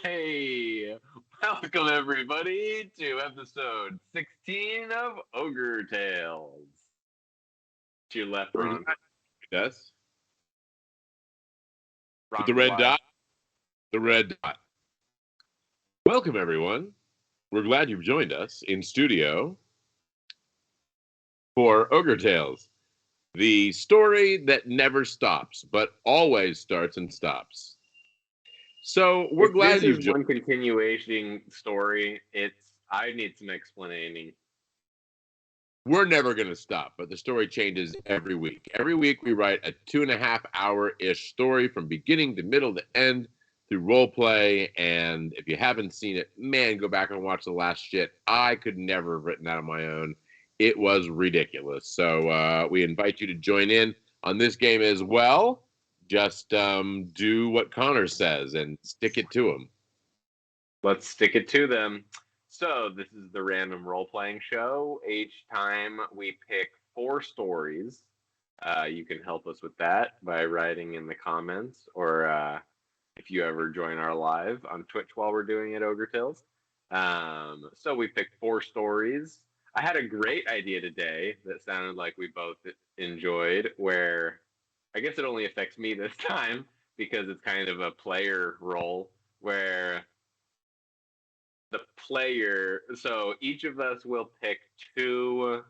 Hey, welcome everybody to episode 16 of Ogre Tailz. To your left, We're Ron. glad us with the Ron red Wise. dot. The red dot. Welcome, everyone. We're glad you've joined us in studio for Ogre Tales, the story that never stops, but always starts and stops. So we're If this glad is you've joined. one continuation story, I need some explaining. We're never going to stop, but the story changes every week. Every week we write a 2.5 hour-ish story from beginning to middle to end through role play. And if you haven't seen it, man, go back and watch the last shit. I could never have written that on my own. It was ridiculous. So we invite you to join in on this game as well. Just do what Connor says and stick it to him. Let's stick it to them. So, this is the random role playing show. Each time we pick four stories. You can help us with that by writing in the comments, or if you ever join our live on Twitch while we're doing it, Ogre Tailz. So, we picked four stories. I had a great idea today that sounded like we both enjoyed, where I guess it only affects me this time because it's kind of a player role where the player. So each of us will pick two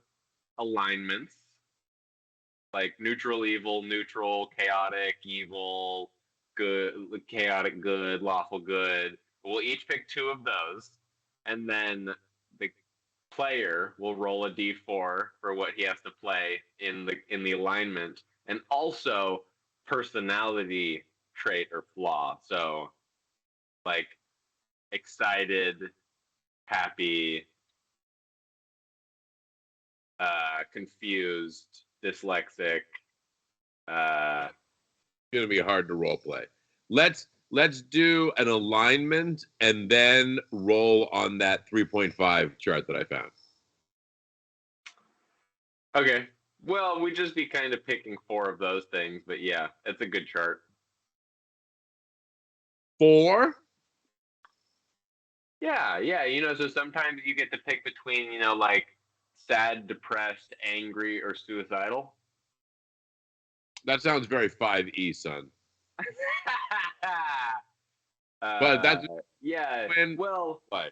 alignments, like neutral, evil, neutral, chaotic, evil, good, chaotic, good, lawful, good. We'll each pick two of those, and then the player will roll a d4 for what he has to play in the alignment, and also personality trait or flaw. So like excited, happy, confused, dyslexic. Uh, It's going to be hard to role play. Let's do an alignment and then roll on that 3.5 chart that I found. okay. Well, we'd just be kind of picking four of those things, but yeah, it's a good chart. 4. Yeah, yeah. So sometimes you get to pick between, like sad, depressed, angry, or suicidal. That sounds very 5e, son. But uh, that's yeah. when Well, what?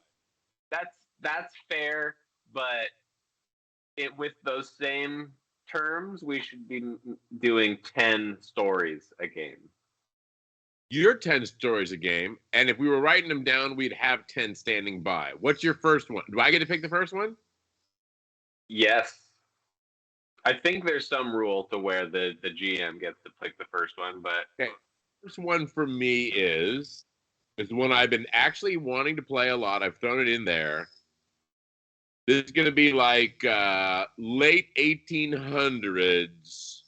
that's fair, but with those same terms, we should be doing 10 stories a game. You're 10 stories a game, and if we were writing them down, we'd have 10 standing by. What's your first one? Do I get to pick the first one? Yes. I think there's some rule to where the GM gets to pick the first one, but Okay. First one for me is one I've been actually wanting to play a lot. I've thrown it in there. This is going to be like late 1800s,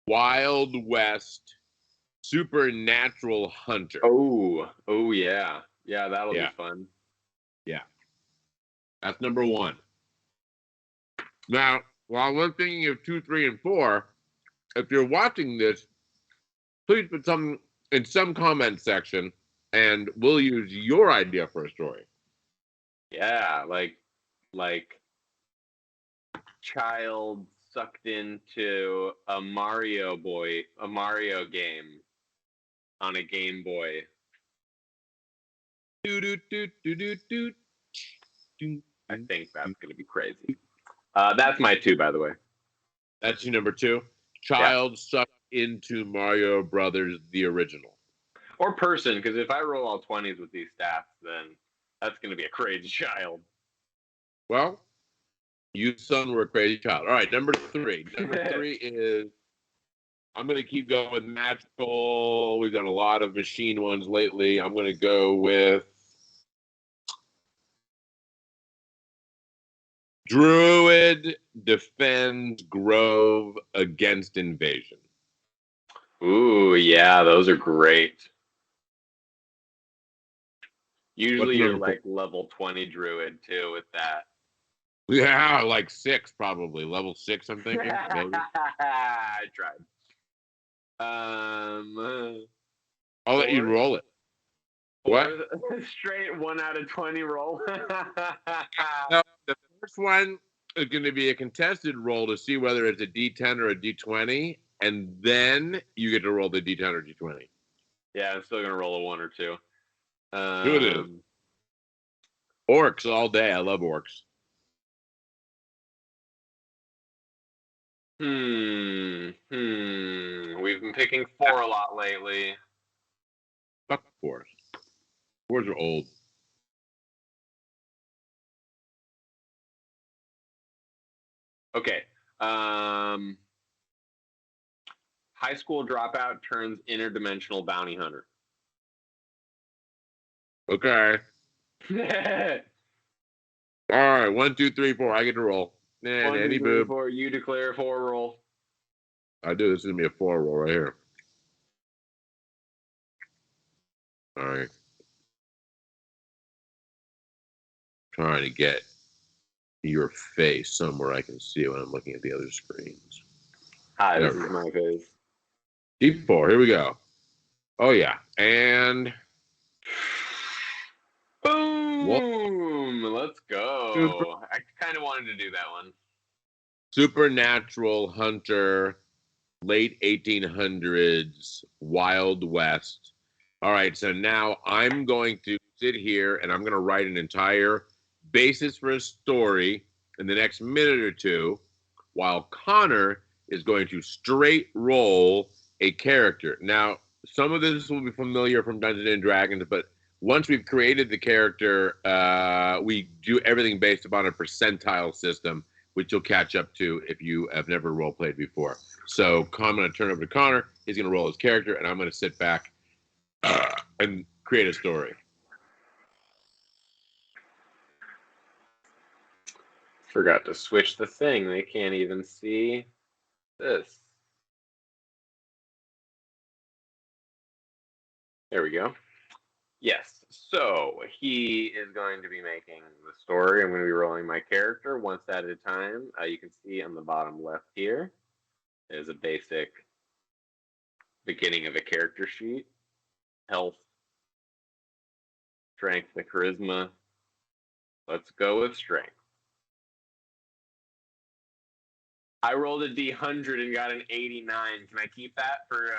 Wild West, supernatural hunter. oh yeah. Yeah, that'll be Yeah, fun. yeah. That's number one. Now, while we're thinking of 2, 3, and 4, if you're watching this, please put some in some comment section, and we'll use your idea for a story. Yeah, like child sucked into a Mario game on a Game Boy. Do, do, do, do, do, do, do, I do, think do. that's gonna be crazy. That's my two, by the way. That's your number 2. Yeah. Child sucked into Mario Brothers, the original. Or person, because if I roll all 20s with these stats, then that's gonna be a crazy child. Well, you son were a crazy child. All right, number 3. Number 3 is I'm going to keep going with magical. We've done a lot of machine ones lately. I'm going to go with Druid defends Grove against invasion. Ooh, yeah, those are great. What's Usually you're number 4? like level 20 druid too with that. Yeah, like 6 probably. Level 6, I'm thinking. Maybe. I tried. I'll let you Four. roll it. What? Straight 1 out of 20 roll. No, the first one is going to be a contested roll to see whether it's a D10 or a D20, and then you get to roll the D10 or D20. Yeah, I'm still gonna roll a 1 or 2. Do it is. Orcs all day. I love orcs. We've been picking 4 a lot lately. Fuck fours. Fours are old. Okay. High school dropout turns interdimensional bounty hunter. Okay. All right. 1, 2, 3, 4. I get to roll. And 1, 2, any 3, boob. 4. You declare 4 roll. I do. This is going to be a 4 roll right here. All right. Trying to get your face somewhere I can see when I'm looking at the other screens. Hi, this is my face. D4. Here we go. Oh, yeah. And boom! Let's go. I kind of wanted to do that one. Supernatural Hunter, late 1800s, Wild West. All right, so now I'm going to sit here and I'm going to write an entire basis for a story in the next minute or two, while Connor is going to straight roll a character. Now, some of this will be familiar from Dungeons and Dragons, but once we've created the character, we do everything based upon a percentile system, which you'll catch up to if you have never role played before. So I'm going to turn over to Connor. He's going to roll his character, and I'm going to sit back and create a story. Forgot to switch the thing. They can't even see this. There we go. Yes, so he is going to be making the story. I'm going to be rolling my character once at a time. You can see on the bottom left here is a basic beginning of a character sheet. Health, strength, and charisma. Let's go with strength. I rolled a D100 and got an 89. Can I keep that for...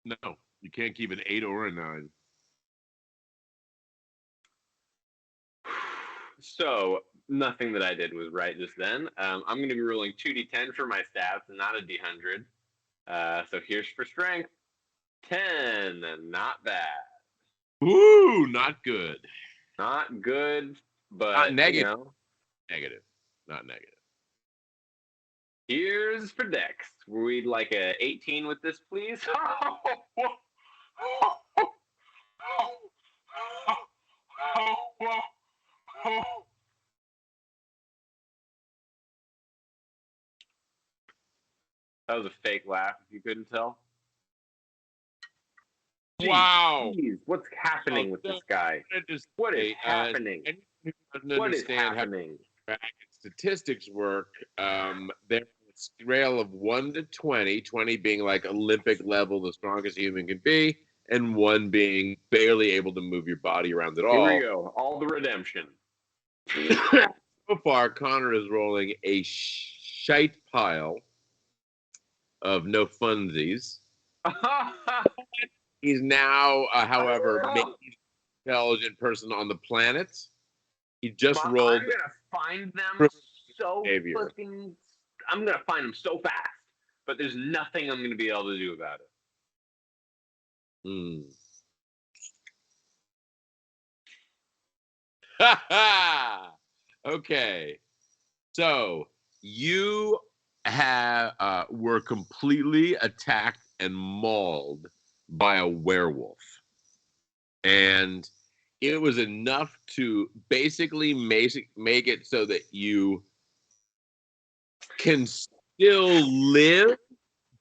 No, you can't keep an 8 or a 9. So, nothing that I did was right just then. I'm going to be rolling 2d10 for my stats and not a D100. So here's for strength. 10. Not bad. Woo, not good. Not good, but not negative. You know. Negative. Not negative. Here's for Dex. We'd like a 18 with this, please. That was a fake laugh, if you couldn't tell. Jeez, wow. Geez, what's happening with this guy? What is happening? What is happening? How statistics work. There's a scale of 1 to 20, 20 being like Olympic level, the strongest a human can be, and 1 being barely able to move your body around at all. Here we go. All the redemption. So far, Connor is rolling a shite pile of no funsies. He's now, however, making an intelligent person on the planet. He just rolled. I'm gonna find them so fucking. I'm gonna find them so fast, but there's nothing I'm gonna be able to do about it. Okay, so you were completely attacked and mauled by a werewolf, and it was enough to basically make it so that you can still live,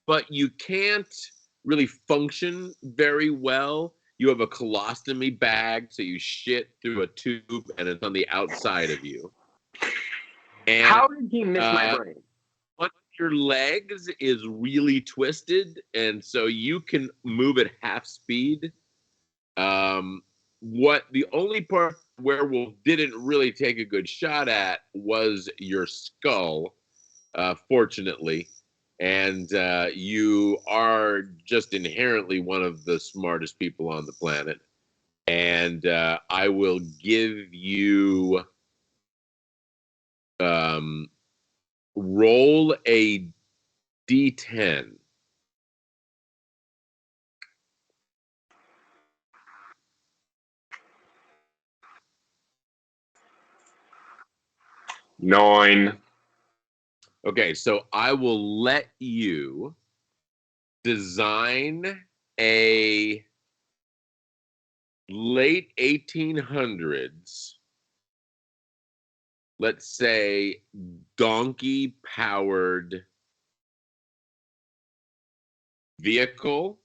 but you can't really function very well. You have a colostomy bag, so you shit through a tube, and it's on the outside of you. And how did he miss my brain? Once your legs is really twisted, and so you can move at half speed. What the only part Werewolf didn't really take a good shot at was your skull, fortunately. And you are just inherently one of the smartest people on the planet. And I will give you roll a d10. Nine. Okay, so I will let you design a late 1800s, let's say, donkey powered vehicle,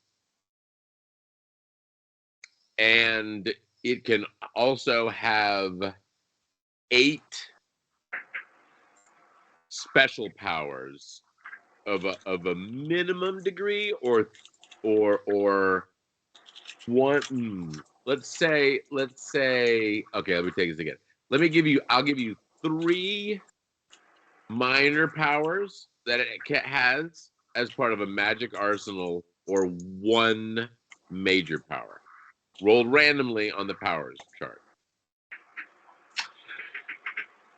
and it can also have 8 special powers of a minimum degree, or one. Let's say. Okay, let me take this again. I'll give you 3 minor powers that it has as part of a magic arsenal, or 1 major power rolled randomly on the powers chart.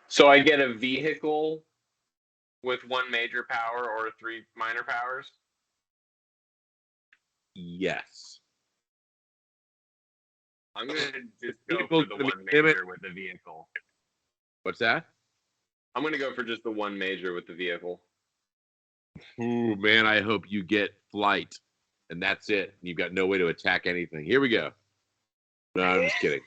So I get a vehicle with 1 major power or 3 minor powers? Yes. I'm going to just go for the 1 major with the vehicle. What's that? I'm going to go for just the 1 major with the vehicle. Ooh, man, I hope you get flight. And that's it. You've got no way to attack anything. Here we go. No, I'm just kidding.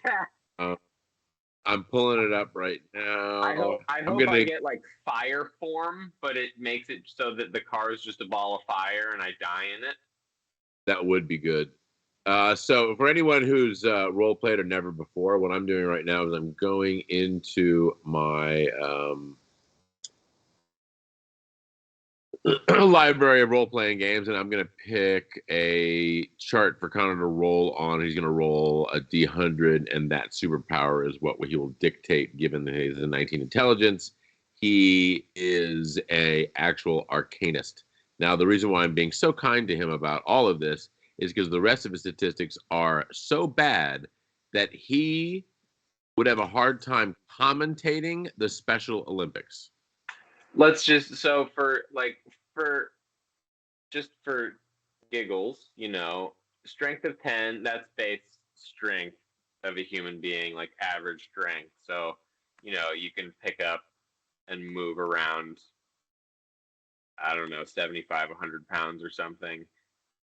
I'm pulling it up right now. I hope I get like fire form, but it makes it so that the car is just a ball of fire and I die in it. That would be good. So for anyone who's role played or never before, what I'm doing right now is I'm going into my library of role-playing games, and I'm going to pick a chart for Connor to roll on. He's going to roll a D100, and that superpower is what he will dictate, given that he's a 19 intelligence. He is a actual arcanist. Now, the reason why I'm being so kind to him about all of this is because the rest of his statistics are so bad that he would have a hard time commentating the Special Olympics. Let's just, for giggles, strength of 10, that's base strength of a human being, like average strength. So, you can pick up and move around, I don't know, 75, 100 pounds or something.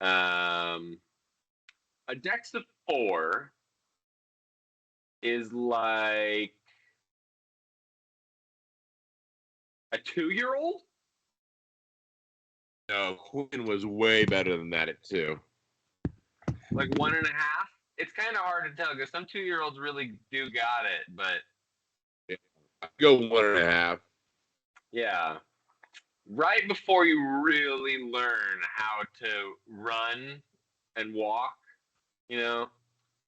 A dex of 4 is like a 2-year-old? No, Quinn was way better than that at 2. Like 1.5? It's kind of hard to tell because some 2-year-olds really do got it, but yeah, I'd go 1.5. Yeah. Right before you really learn how to run and walk, it's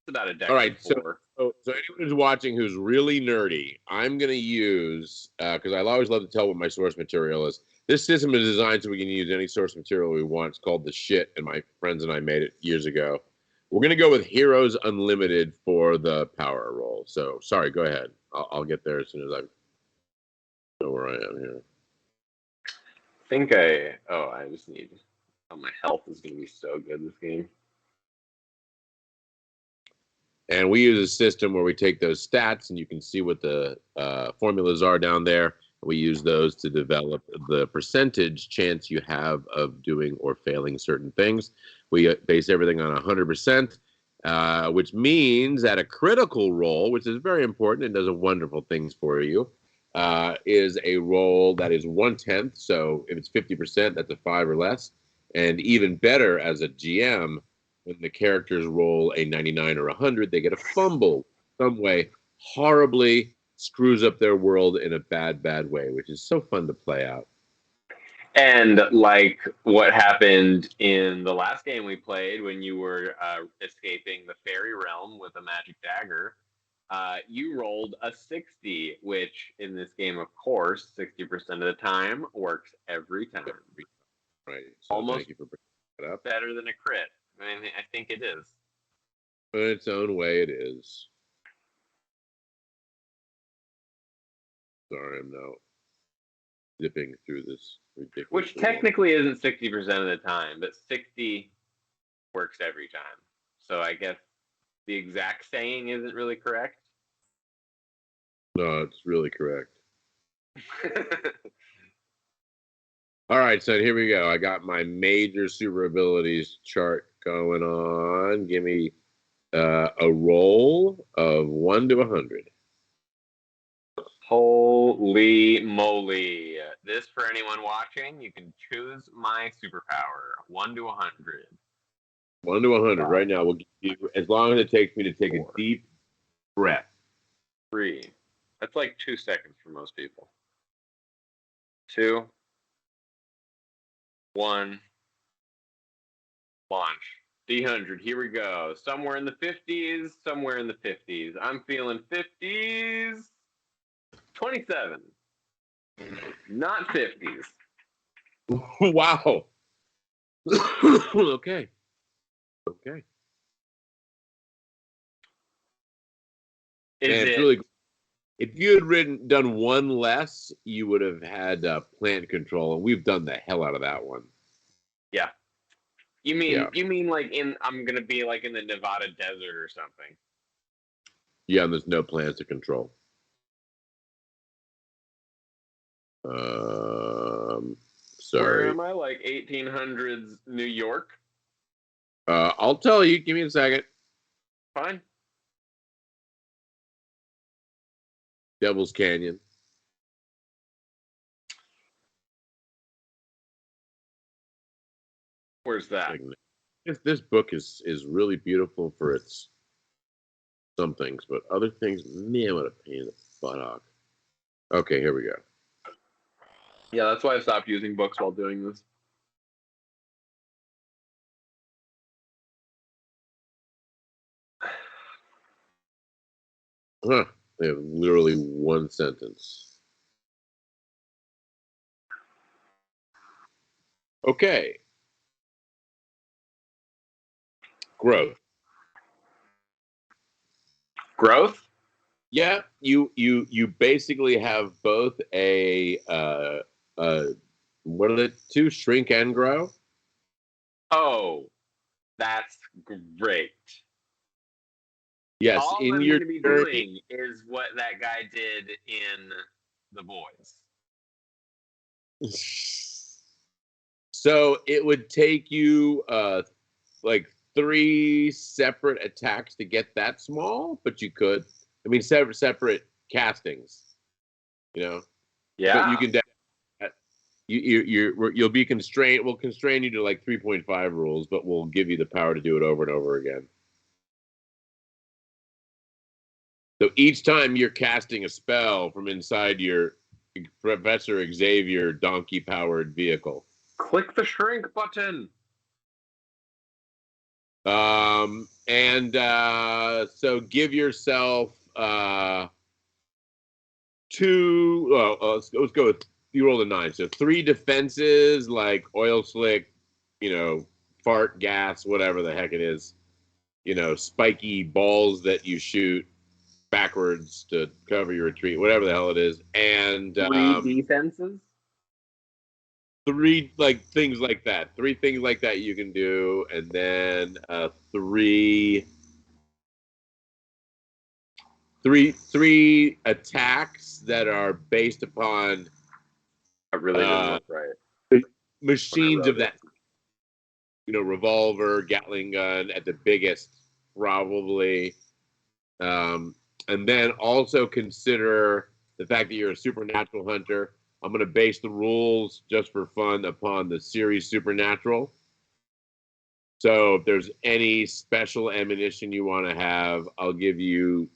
about a dex. All right, of 4. so anyone who's watching who's really nerdy, I'm going to use, because I always love to tell what my source material is. This system is designed so we can use any source material we want. It's called The Shit, and my friends and I made it years ago. We're going to go with Heroes Unlimited for the power roll. So, sorry, go ahead. I'll get there as soon as I know where I am here. I just need, my health is going to be so good this game. And we use a system where we take those stats, and you can see what the formulas are down there. We use those to develop the percentage chance you have of doing or failing certain things. We base everything on 100%, which means that a critical roll, which is very important and does wonderful things for you, is a roll that is 1/10. So if it's 50%, that's a 5 or less. And even better as a GM, when the characters roll a 99 or 100, they get a fumble some way, horribly screws up their world in a bad way, which is so fun to play out. And like what happened in the last game we played when you were escaping the fairy realm with a magic dagger, you rolled a 60, which in this game, of course, 60% of the time works every time. Right. So Almost thank you for bringing that up. better than a crit. I mean, I think it is. In its own way, it is. Sorry, I'm now zipping through this ridiculous. Which technically isn't 60% of the time, but 60 works every time. So I guess the exact saying isn't really correct. No, it's really correct. All right, so here we go. I got my major super abilities chart going on. Give me a roll of 1 to 100. Holy moly. This, for anyone watching, you can choose my superpower 1 to 100. 1 to 100. Right now, we'll give you as long as it takes me to take a deep breath. 3. That's like 2 seconds for most people. 2. 1. Launch. D100. Here we go. Somewhere in the 50s. Somewhere in the 50s. I'm feeling 50s. 27. Not 50s. Wow. Okay. Okay. It's really good. If you had done one less, you would have had plant control, and we've done the hell out of that one. Yeah. You mean like I'm gonna be like in the Nevada desert or something? Yeah, and there's no plants to control. Sorry. Where am I? Like 1800s New York? I'll tell you. Give me a second. Fine. Devil's Canyon. Where's that? This book is really beautiful for its some things, but other things, man, what a pain in the buttock. Okay, here we go. Yeah, that's why I stopped using books while doing this. Huh. They have literally one sentence. Okay. Growth. Growth? Yeah, you basically have both a what are the two? Shrink and grow? Oh, that's great. Yes, All in I'm your going to be journey, doing is what that guy did in The Boys. So it would take you like 3 separate attacks to get that small, but you could. I mean, separate castings. You know. Yeah. But you can. You'll be constrained. We'll constrain you to like 3.5 rules, but we'll give you the power to do it over and over again. So each time you're casting a spell from inside your Professor Xavier donkey-powered vehicle. Click the shrink button. So give yourself 2. Let's go with you rolled a 9. So 3 defenses like oil slick, fart gas, whatever the heck it is. Spiky balls that you shoot backwards to cover your retreat, whatever the hell it is, and 3 defenses. 3 things like that. 3 things like that you can do, and then 3 attacks that are based upon. I really didn't look right. Machines of that. Revolver, Gatling gun at the biggest, probably. And then also consider the fact that you're a supernatural hunter. I'm going to base the rules just for fun upon the series Supernatural. So if there's any special ammunition you want to have, I'll give you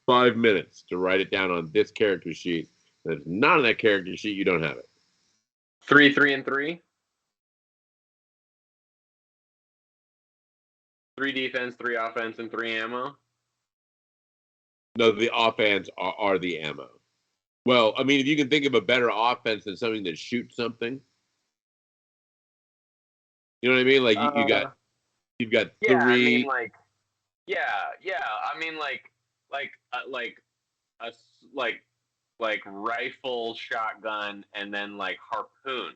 5 minutes to write it down on this character sheet. If it's not on that character sheet, you don't have it. 3, 3, and 3. 3 defense, 3 offense, and 3 ammo. No, the offense are the ammo. Well, I mean, if you can think of a better offense than something that shoots something, you know what I mean? Like you've got Yeah, I 3. mean, like, yeah. I mean, a like rifle, shotgun, and then like harpoon.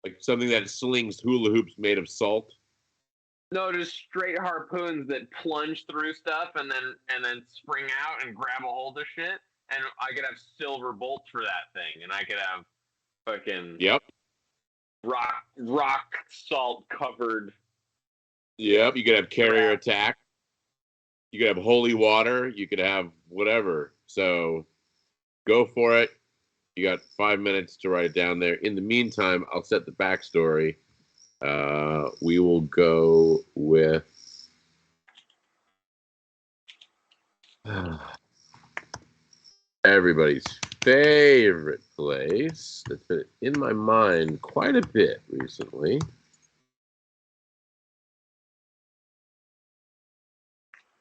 Like something that slings hula hoops made of salt. No, just straight harpoons that plunge through stuff and then spring out and grab a hold of shit. And I could have silver bolts for that thing, and I could have fucking Yep. rock salt covered. Yep. You could have carrier attack. You could have holy water. You could have whatever. So go for it. You got 5 minutes to write it down there. In the meantime, I'll set the backstory. We will go with everybody's favorite place that's been in my mind quite a bit recently.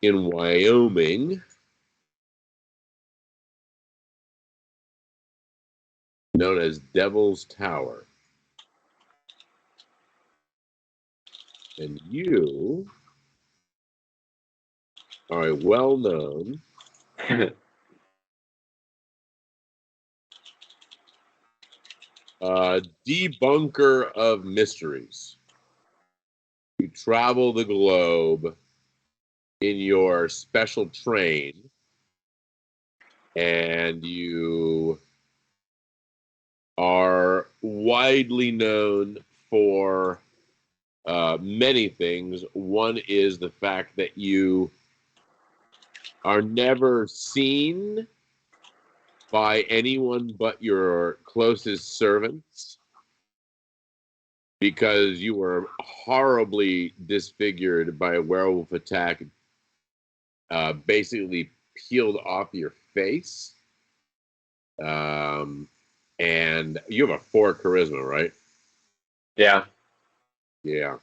In Wyoming, known as Devil's Tower. And you are a well-known debunker of mysteries. You travel the globe in your special train, and you are widely known for many things. One is the fact that you are never seen by anyone but your closest servants because you were horribly disfigured by a werewolf attack, basically peeled off your face. And you have a 4 charisma, right? Yeah. Yeah.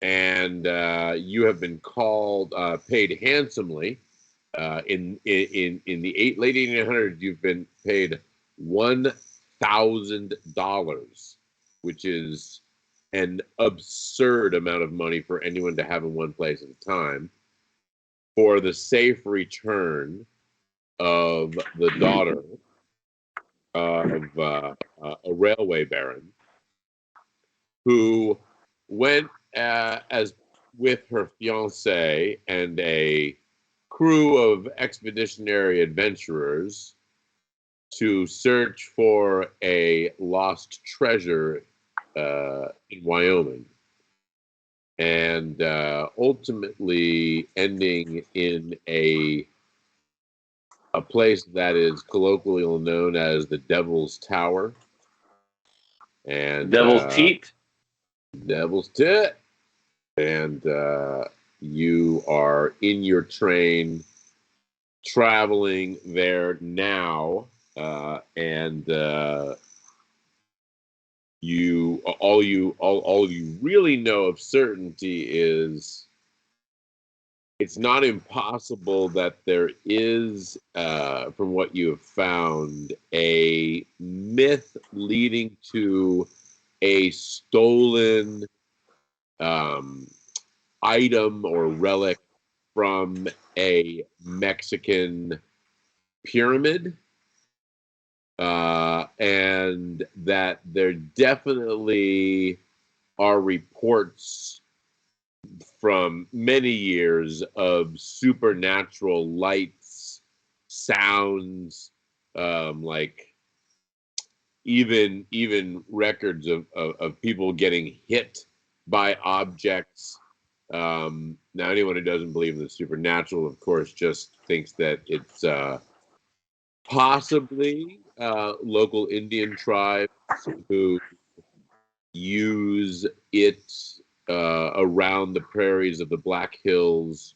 And you have been paid handsomely. In the late 1800s, you've been paid $1,000, which is an absurd amount of money for anyone to have in one place at a time, for the safe return of the daughter of a railway baron who went as with her fiance and a crew of expeditionary adventurers to search for a lost treasure in Wyoming, and ultimately ending in a place that is colloquially known as the Devil's Tower. And Devil's Teat. Devil's Tit. And you are in your train traveling there now, and all you really know of certainty is it's not impossible that there is, from what you have found, a myth leading to a stolen item or relic from a Mexican pyramid, and that there definitely are reports from many years of supernatural lights, sounds, like even records of people getting hit by objects. Now, anyone who doesn't believe in the supernatural, of course, just thinks that it's possibly local Indian tribes who use it around the prairies of the Black Hills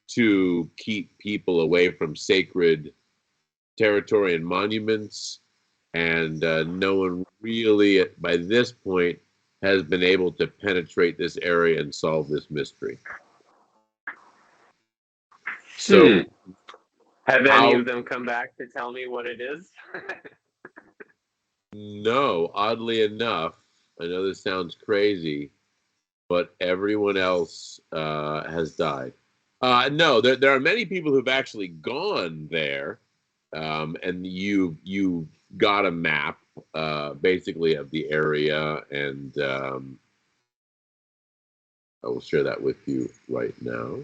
to keep people away from sacred territory and monuments, and no one really, by this point, has been able to penetrate this area and solve this mystery. So, Have any how? of them come back to tell me what it is? No, oddly enough, I know this sounds crazy, but everyone else has died. No, there are many people who've actually gone there, and you got a map, basically of the area, and I will share that with you right now.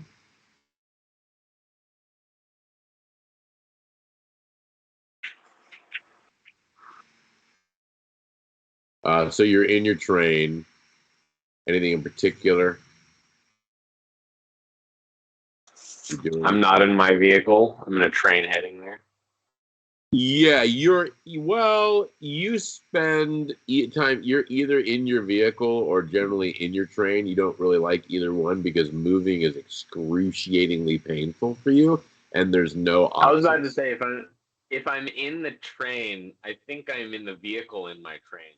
So you're in your train. Anything in particular? You're doing? I'm not in my vehicle. I'm in a train heading there. Yeah, you spend time, you're either in your vehicle or generally in your train. You don't really like either one because moving is excruciatingly painful for you, and there's no I was about to options. say if I'm in the train, I think I'm in the vehicle in my train.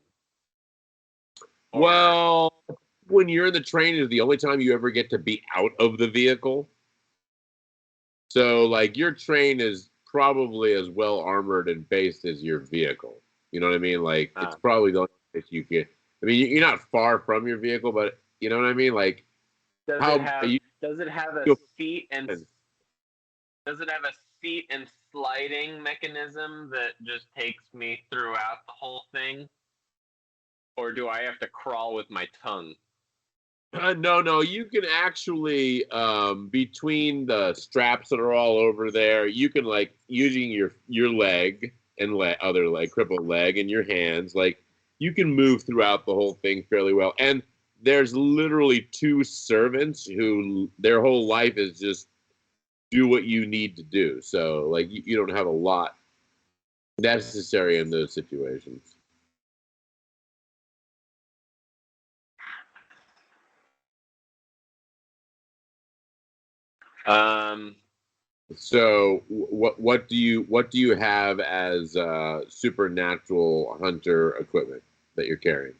Or Well, when you're in the train is the only time you ever get to be out of the vehicle. So, like, your train is probably as well armored and based as your vehicle. You know what I mean? Like, it's probably the only place you can. I mean, you're not far from your vehicle, but you know what I mean? Like, does it how have you does it have a feel? seat and does it have a seat and sliding mechanism that just takes me throughout the whole thing? Or do I have to crawl with my tongue? No. You can actually, between the straps that are all over there, you can like using your leg and other leg, crippled leg, and your hands, like you can move throughout the whole thing fairly well. And there's literally two servants who their whole life is just do what you need to do. So like you don't have a lot necessary in those situations. Um, So what do you have as supernatural hunter equipment that you're carrying?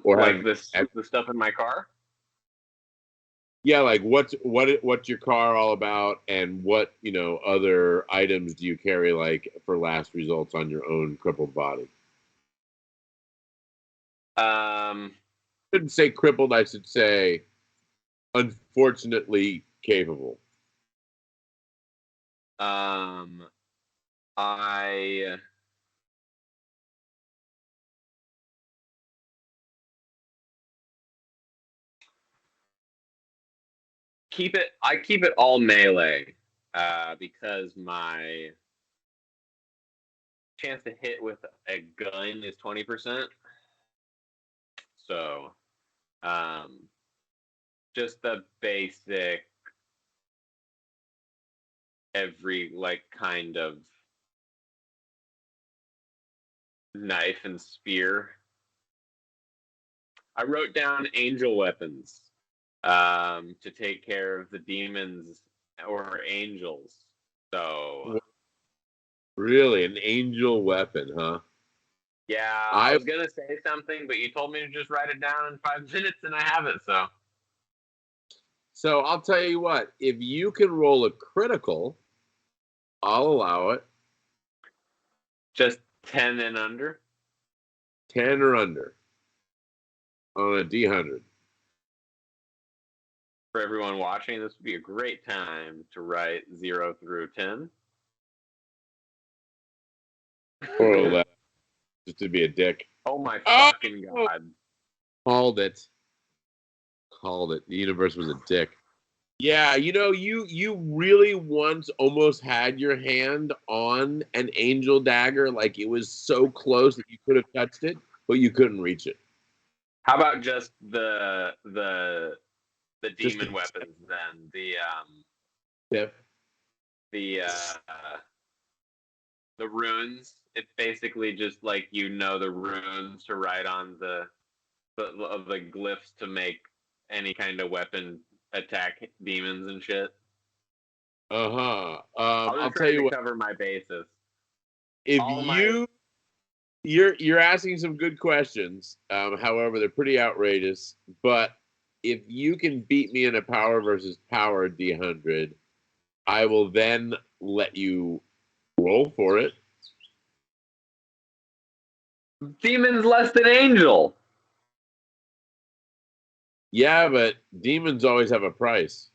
Or like have, this, have the stuff in my car. yeah, like what's your car all about, and what other items do you carry like for last results on your own crippled body? Um, I shouldn't say crippled. I should say unfortunately capable. um, I I keep it all melee, because my chance to hit with a gun is 20%. So, um, just the basic every like kind of knife and spear. I wrote down angel weapons, to take care of the demons or angels. So Really, an angel weapon, huh? yeah, I I was gonna say something, but you told me to just write it down in 5 minutes, and I have it. So So I'll tell you what, if you can roll a critical, I'll allow it. just 10 and under. 10 or under on a D100. For everyone watching, this would be a great time to write 0 through 10. Or 11, just to be a dick. Oh my Oh! fucking god. Called it. Called it. The universe was a dick. Yeah, you really once almost had your hand on an angel dagger, like it was so close that you could have touched it, but you couldn't reach it. How about just the Just demon weapons then? tip. The the runes. It's basically just like the runes to write on the glyphs to make any kind of weapon attack demons and shit. Uh-huh. I was I'll just tell trying you to what. cover my bases. If All my you're asking some good questions. However, they're pretty outrageous. But if you can beat me in a power versus power D100, I will then let you roll for it. demon's less than angel. Yeah, but demons always have a price.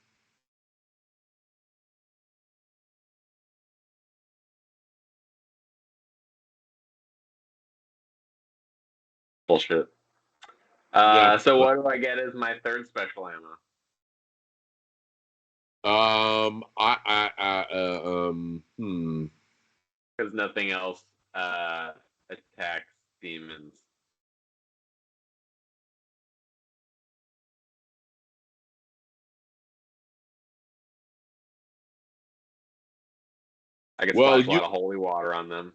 Bullshit. Yeah. So what do I get as my third special ammo? Because nothing else attacks demons. I can Well, splash a you lot of holy water on them.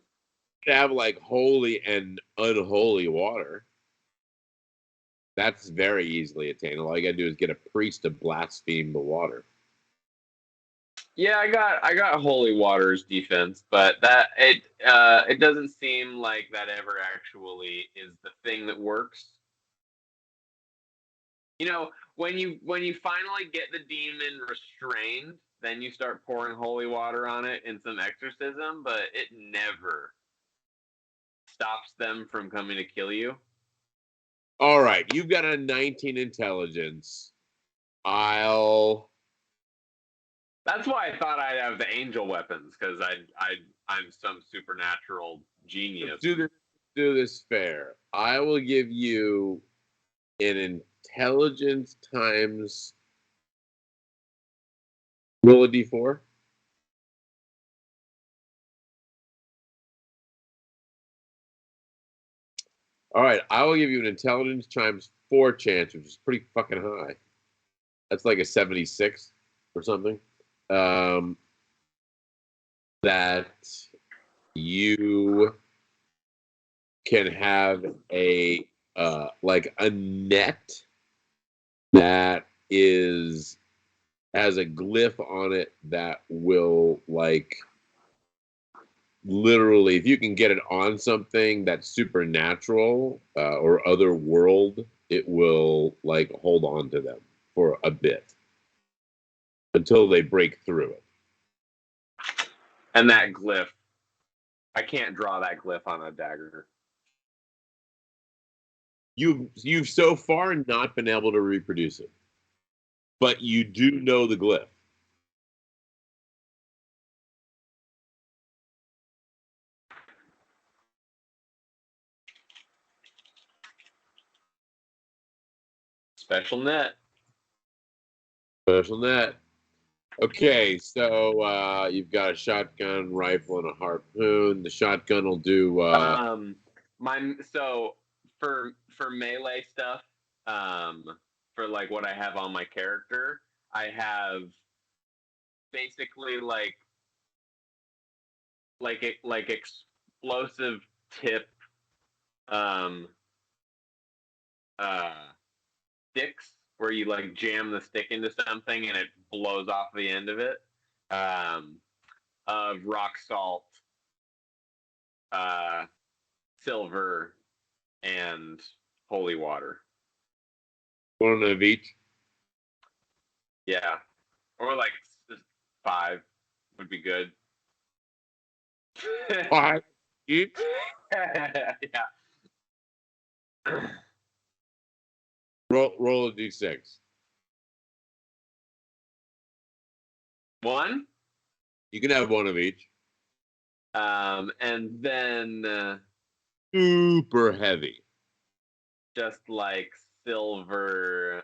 have like holy and unholy water. That's very easily attainable. All you gotta do is get a priest to blaspheme the water. Yeah, I got holy water's defense, but it doesn't seem like that ever actually is the thing that works. You know, when you finally get the demon restrained, then you start pouring holy water on it in some exorcism, but it never stops them from coming to kill you. All right, you've got a 19 intelligence. I'll. That's why I thought I'd have the angel weapons because I'm some supernatural genius. Do this fair. I will give you an intelligence times roll a d4. All right, I will give you an intelligence times 4 chance, which is pretty fucking high. That's like a 76 or something. That you can have a like a net that is has a glyph on it that will like literally, if you can get it on something that's supernatural or other world, it will like hold on to them for a bit until they break through it. And that glyph, I can't draw that glyph on a dagger. You've so far not been able to reproduce it, but you do know the glyph. Special net. Special net. Okay, so you've got a shotgun, rifle, and a harpoon. The shotgun will do. My so for melee stuff, for like what I have on my character, I have basically like explosive tip um uh sticks where you like jam the stick into something and it blows off the end of it. Um, of rock salt, uh, silver, and holy water. One of each. Yeah, or like 5 would be good. 5 each. Yeah. Roll a d6. 1. You can have one of each. And then Super heavy. just like silver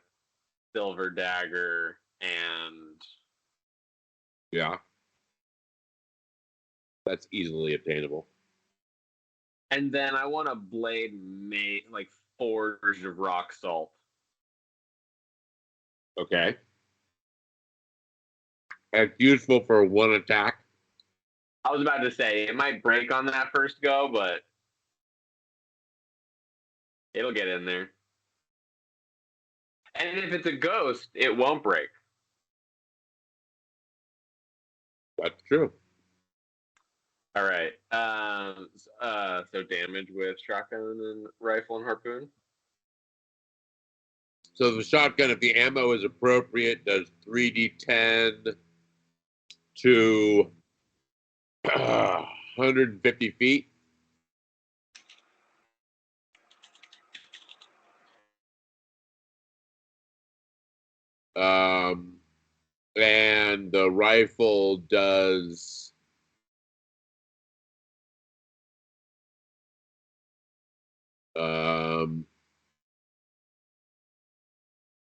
dagger, and Yeah, that's easily obtainable. and then I want a blade made like forged of rock salt. Okay. It's useful for one attack. I was about to say it might break on that first go, but it'll get in there. And if it's a ghost, it won't break. That's true. All right. So damage with shotgun and rifle and harpoon. So the shotgun, if the ammo is appropriate, does 3d10 to 150 feet. And the rifle does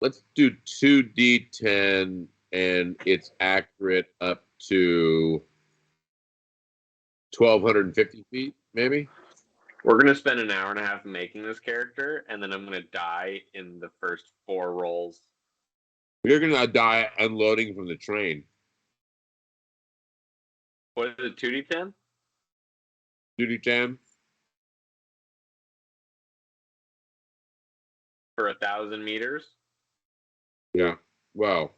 let's do 2d10 and it's accurate up to 1,250 feet, maybe. We're gonna spend an hour and a half making this character, and then I'm gonna die in the first 4 rolls. You're gonna die unloading from the train. What is it? 2d10 2d10 for 1,000 meters. Yeah. Well,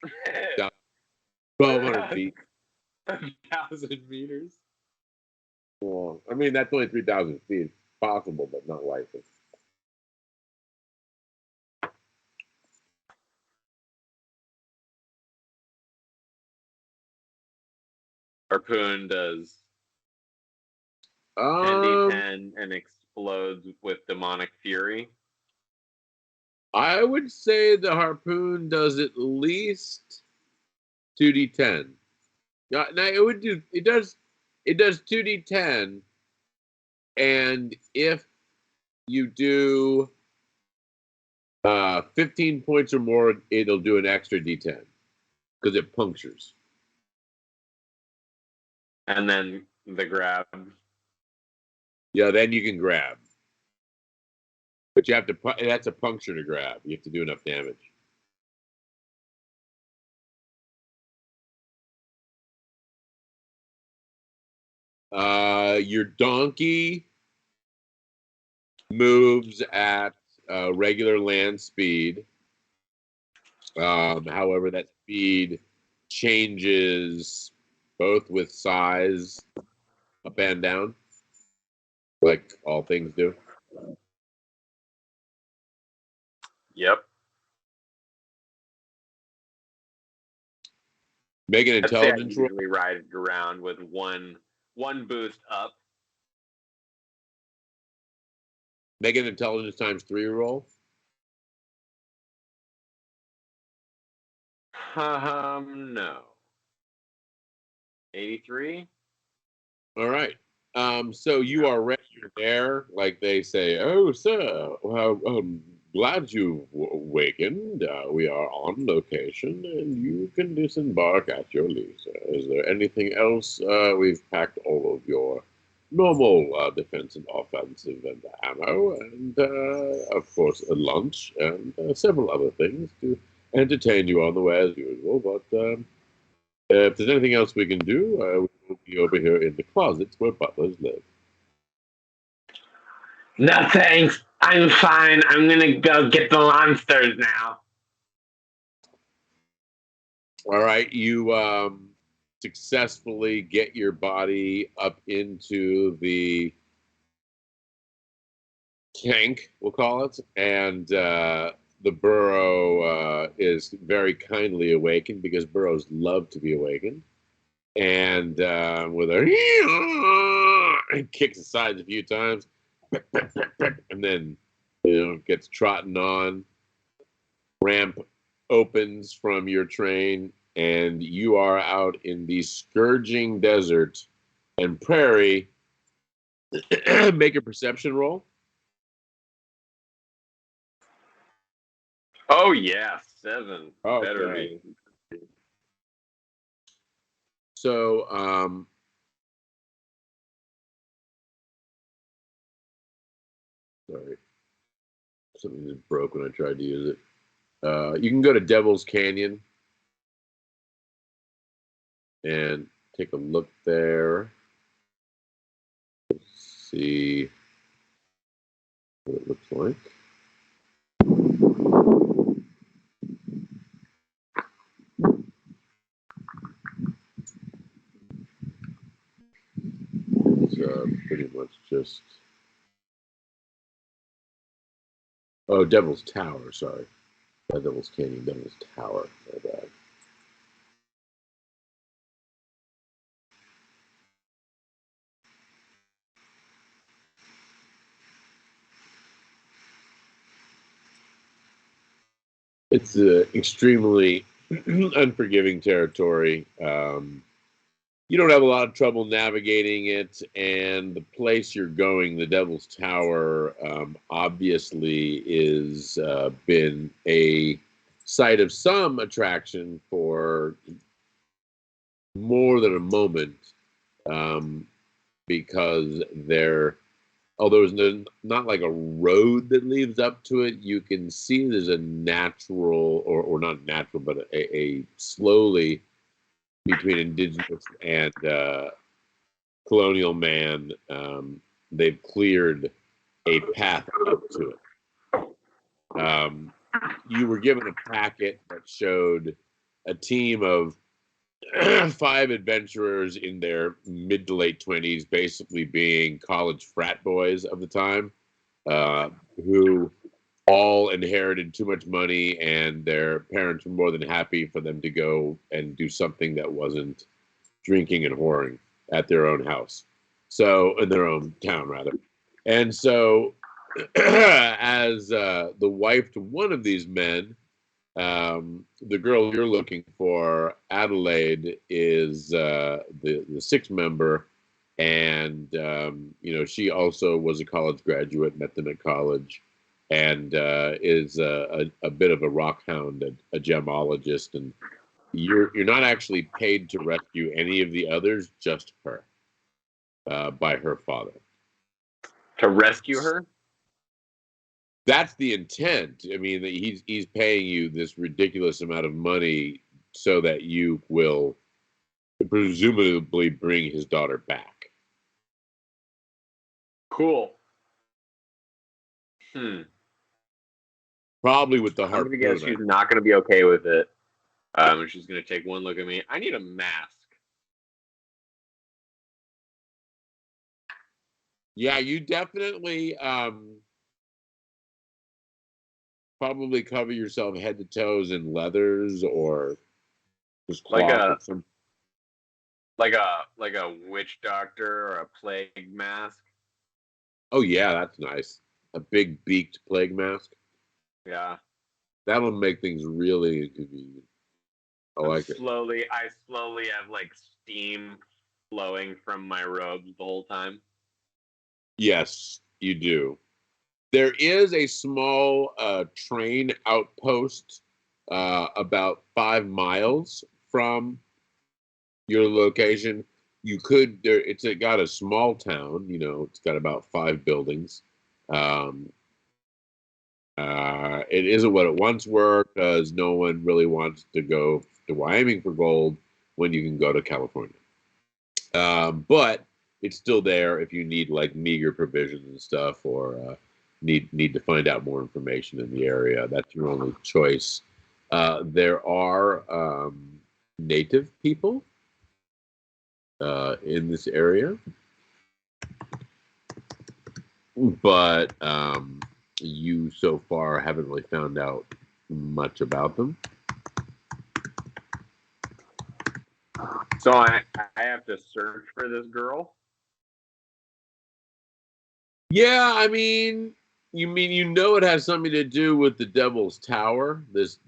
1,200 feet. 1,000 meters. Well, I mean, that's only 3,000 feet. It's possible, but not likely. Harpoon does 10d10 and explodes with demonic fury. I would say the harpoon does at least 2d10. Now it does 2d10, and if you do 15 points or more, it'll do an extra d10 because it punctures. And then the grab. Yeah, then you can grab. But you have to, that's a puncture to grab. You have to do enough damage. Your donkey moves at regular land speed. However, that speed changes both with size up and down, like all things do. Yep. Make an I'd say I intelligence roll. usually ride it around with one boost up. Make an intelligence ×3 roll. No. 83. All right. So you are ready. You're there, like they say. Oh, sir, well, glad you've awakened. We are on location, and you can disembark at your leisure. Is there anything else? We've packed all of your normal defensive, offensive, and ammo, and of course a lunch and several other things to entertain you on the way as usual. But if there's anything else we can do, we will be over here in the closets where butlers live. No thanks. I'm fine. I'm gonna go get the monsters now. All right, you successfully get your body up into the tank, we'll call it, and the burrow is very kindly awakened because burrows love to be awakened. And with a it kicks the sides a few times, and then gets trotting on. Ramp opens from your train, and you are out in the scourging desert and prairie. Make a perception roll. Oh yeah, 7. Okay. Better be. So, sorry, something just broke when I tried to use it. You can go to Devil's Canyon and take a look there. Let's see what it looks like. pretty much just. Oh, Devil's Tower. Sorry, not Devil's Canyon. Devil's Tower. My bad. It's extremely unforgiving territory. You don't have a lot of trouble navigating it, and the place you're going, the Devil's Tower, obviously is been a site of some attraction for more than a moment, because although there's not like a road that leads up to it, you can see there's a natural, or not natural, but a slowly between indigenous and colonial man, they've cleared a path up to it. You were given a packet that showed a team of 5 adventurers in their mid to late 20s, basically being college frat boys of the time, who all inherited too much money, and their parents were more than happy for them to go and do something that wasn't drinking and whoring at their own house. So, in their own town, rather. And so, as the wife to one of these men, the girl you're looking for, Adelaide, is the 6th member, and she also was a college graduate, met them at college, and is a bit of a rock hound, a gemologist, and you're not actually paid to rescue any of the others, just her, by her father. To rescue her? That's the intent. I mean, he's paying you this ridiculous amount of money so that you will presumably bring his daughter back. Cool. Probably with the I'm heart. gonna guess she's not gonna be okay with it. She's gonna take one look at me. I need a mask. Yeah, you definitely probably cover yourself head to toes in leathers or just cloth. Like a witch doctor or a plague mask. Oh yeah, that's nice. A big beaked plague mask. Yeah. That'll make things really inconvenient. I like it. I slowly have like steam flowing from my robes the whole time. Yes, you do. There is a small train outpost about 5 miles from your location. It's got a small town, it's got about 5 buildings. It isn't what it once were, because no one really wants to go to Wyoming for gold when you can go to California. But it's still there if you need like meager provisions and stuff, or need to find out more information in the area. That's your only choice. There are native people in this area, but you so far haven't really found out much about them. So I have to search for this girl? Yeah, I mean, it has something to do with the Devil's Tower. This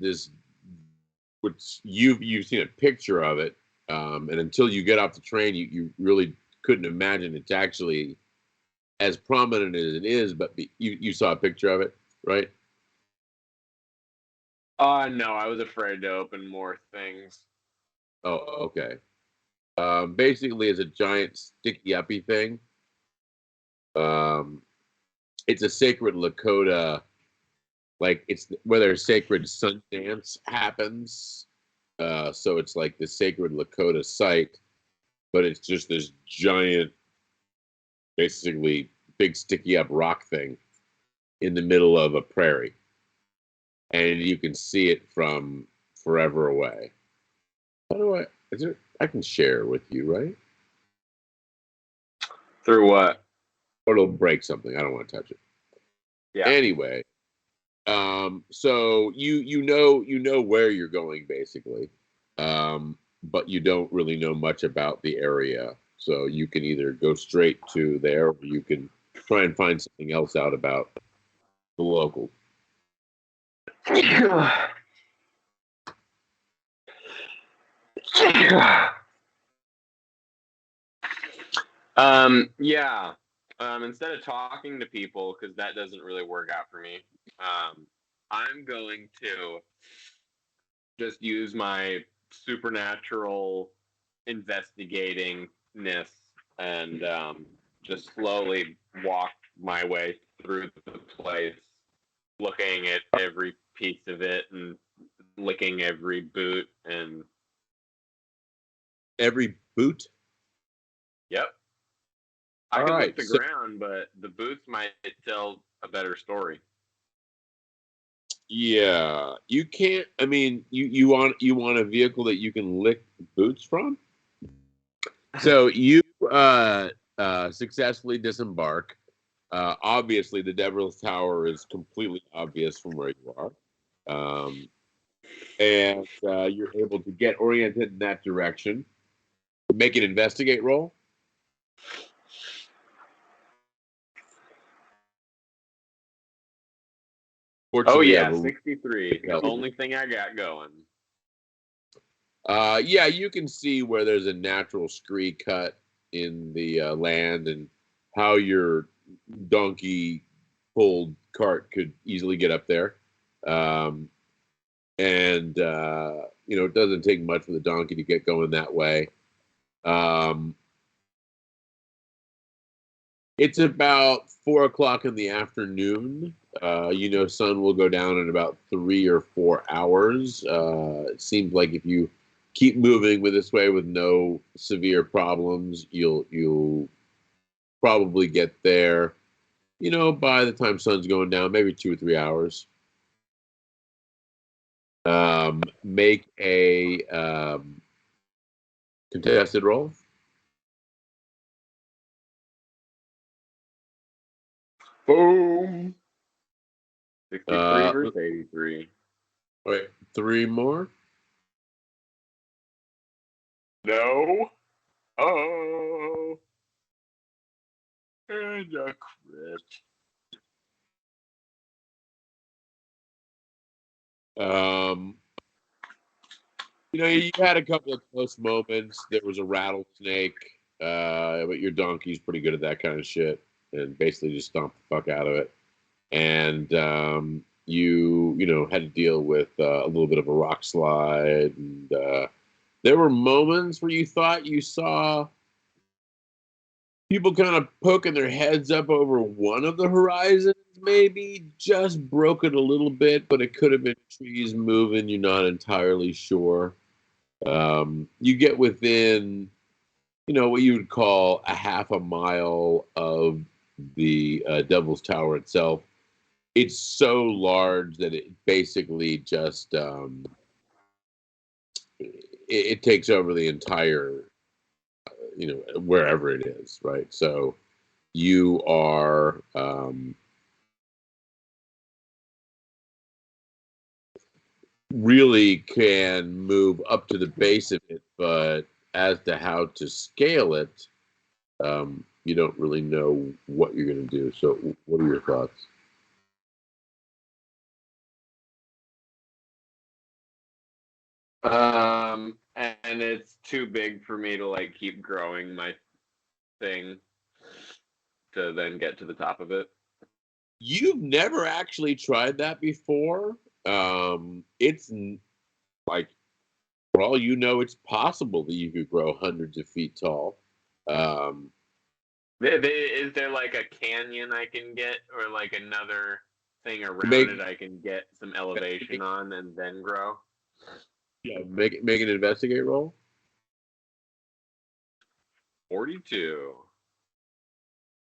which you've seen a picture of it, and until you get off the train, you really couldn't imagine it's actually as prominent as it is. But you saw a picture of it, right? No, I was afraid to open more things. Oh, okay. Basically, it's a giant sticky uppy thing. It's a sacred Lakota, like it's where their sacred sun dance happens. So it's like the sacred Lakota site, but it's just this giant, basically big sticky up rock thing in the middle of a prairie, and you can see it from forever away. How do I? I can share with you, right? Through what? or it'll break something. I don't want to touch it. Yeah. Anyway, so you know where you're going basically, but you don't really know much about the area. So you can either go straight to there, or you can try and find something else out about the locals. Yeah. Instead of talking to people, because that doesn't really work out for me, I'm going to just use my supernatural investigatingness and just slowly walk my way through the place, looking at every piece of it and licking every boot and Every boot. yep. I All can lick right. the So ground, but the boots might tell a better story. yeah, you can't. I mean, you want a vehicle that you can lick boots from. So you successfully disembark. Obviously, the Devil's Tower is completely obvious from where you are, and you're able to get oriented in that direction. Make an investigate roll. Oh Fortunately, you have yeah, a 63. The only thing I got going. yeah, you can see where there's a natural scree cut in the land and how your donkey pulled cart could easily get up there. Um, and it doesn't take much for the donkey to get going that way. Um, it's about 4 o'clock in the afternoon. Sun will go down in about 3 or 4 hours. It seems like if you keep moving with this way with no severe problems, you'll probably get there. By the time sun's going down, maybe 2 or 3 hours. Make a contested roll. Boom. 63 Uh, versus 83. wait, 3 more. No. Oh. And a crit. Um, you had a couple of close moments. There was a rattlesnake, but your donkey's pretty good at that kind of shit, and basically just stomped the fuck out of it. And you had to deal with a little bit of a rock slide, and there were moments where you thought you saw people kind of poking their heads up over one of the horizons, maybe just broke it a little bit, but it could have been trees moving. You're not entirely sure. You get within, what you would call a half a mile of the Devil's Tower itself. It's so large that it basically just it takes over the entire, wherever it is, right? So you are really can move up to the base of it, but as to how to scale it, you don't really know what you're going to do. So, what are your thoughts? And it's too big for me to like keep growing my thing to then get to the top of it. You've never actually tried that before. It's like, for all you know, it's possible that you could grow hundreds of feet tall. Um, Is there like a canyon I can get, or like another thing around make it I can get some elevation on and then grow? make an investigate roll. 42.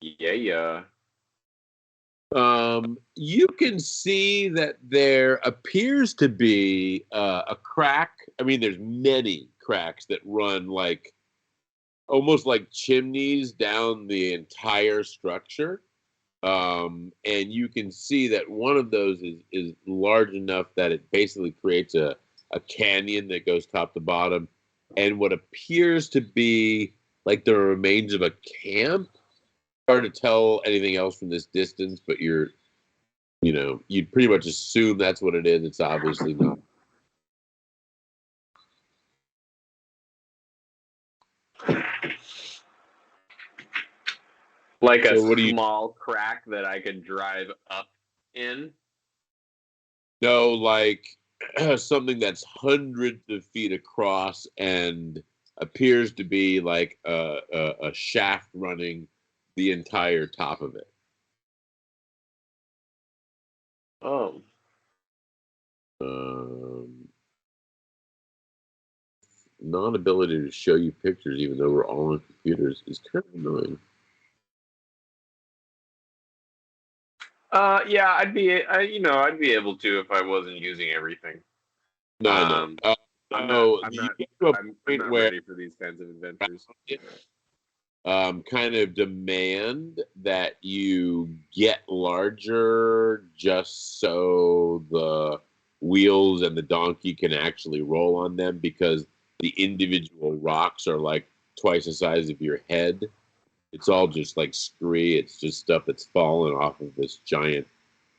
Yeah, yeah. You can see that there appears to be a crack. I mean, there's many cracks that run like almost like chimneys down the entire structure. And you can see that one of those is large enough that it basically creates a canyon that goes top to bottom, and what appears to be like the remains of a camp. Hard to tell anything else from this distance, but you'd pretty much assume that's what it is. It's obviously not. Like a So what do you small crack that I could drive up in. know? Like something that's hundreds of feet across and appears to be like a shaft running the entire top of it. Oh. Um, Non-ability to show you pictures, even though we're all on computers, is kind of annoying. Yeah, I'd be able to if I wasn't using everything. No, I know. I'm not. So I'm you not. get to a I'm point not where ready for these kinds of adventures. kind of demand that you get larger just so the wheels and the donkey can actually roll on them, because the individual rocks are like twice the size of your head. It's all just like scree. It's just stuff that's fallen off of this giant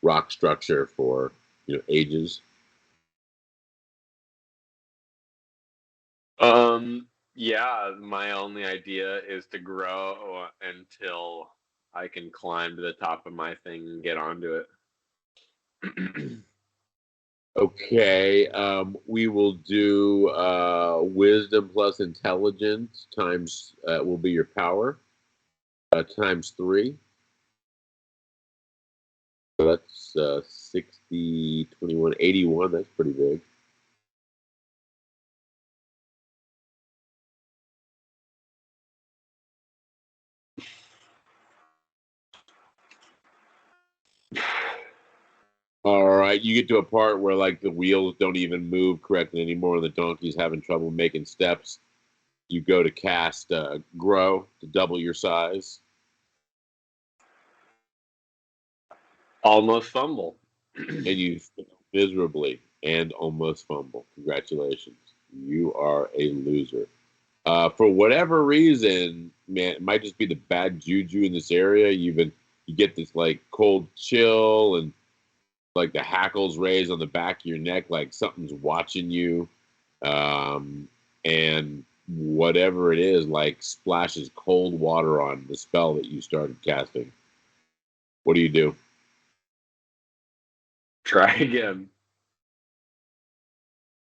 rock structure for ages. Yeah, my only idea is to grow until I can climb to the top of my thing and get onto it. Okay, we will do wisdom plus intelligence times will be your power times 3. So that's 60, 21, 81. That's pretty big. All right, you get to a part where like the wheels don't even move correctly anymore, and the donkey's having trouble making steps. You go to cast grow to double your size. Almost fumble. And you fail miserably and almost fumble. Congratulations. You are a loser. For whatever reason, man, it might just be the bad juju in this area. You get this like cold chill, and like the hackles raise on the back of your neck, like something's watching you. And whatever it is, like splashes cold water on the spell that you started casting. What do you do? Try again.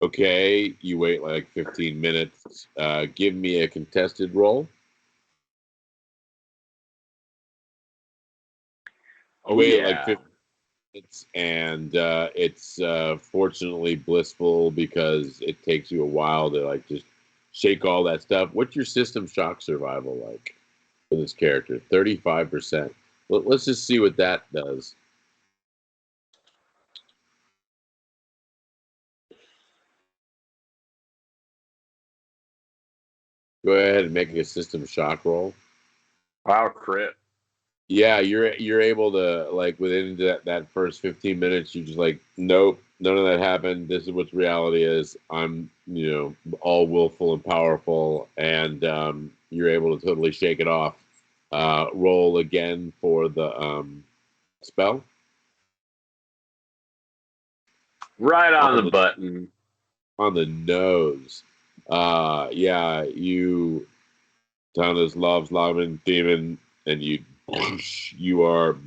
Okay, you wait like 15 minutes. Give me a contested roll. You Oh wait like yeah. 15 minutes, and it's fortunately blissful because it takes you a while to like just shake all that stuff. What's your system shock survival like for this character? 35%. Let's just see what that does. Go ahead and make a system shock roll. Wow, crit. Yeah, you're able to like within that first 15 minutes, you just like, nope, none of that happened. This is what reality is. I'm all willful and powerful, and you're able to totally shake it off. Roll again for the spell. Right on on the the button. on the nose. Yeah, you Thomas loves Lava Demon, and you are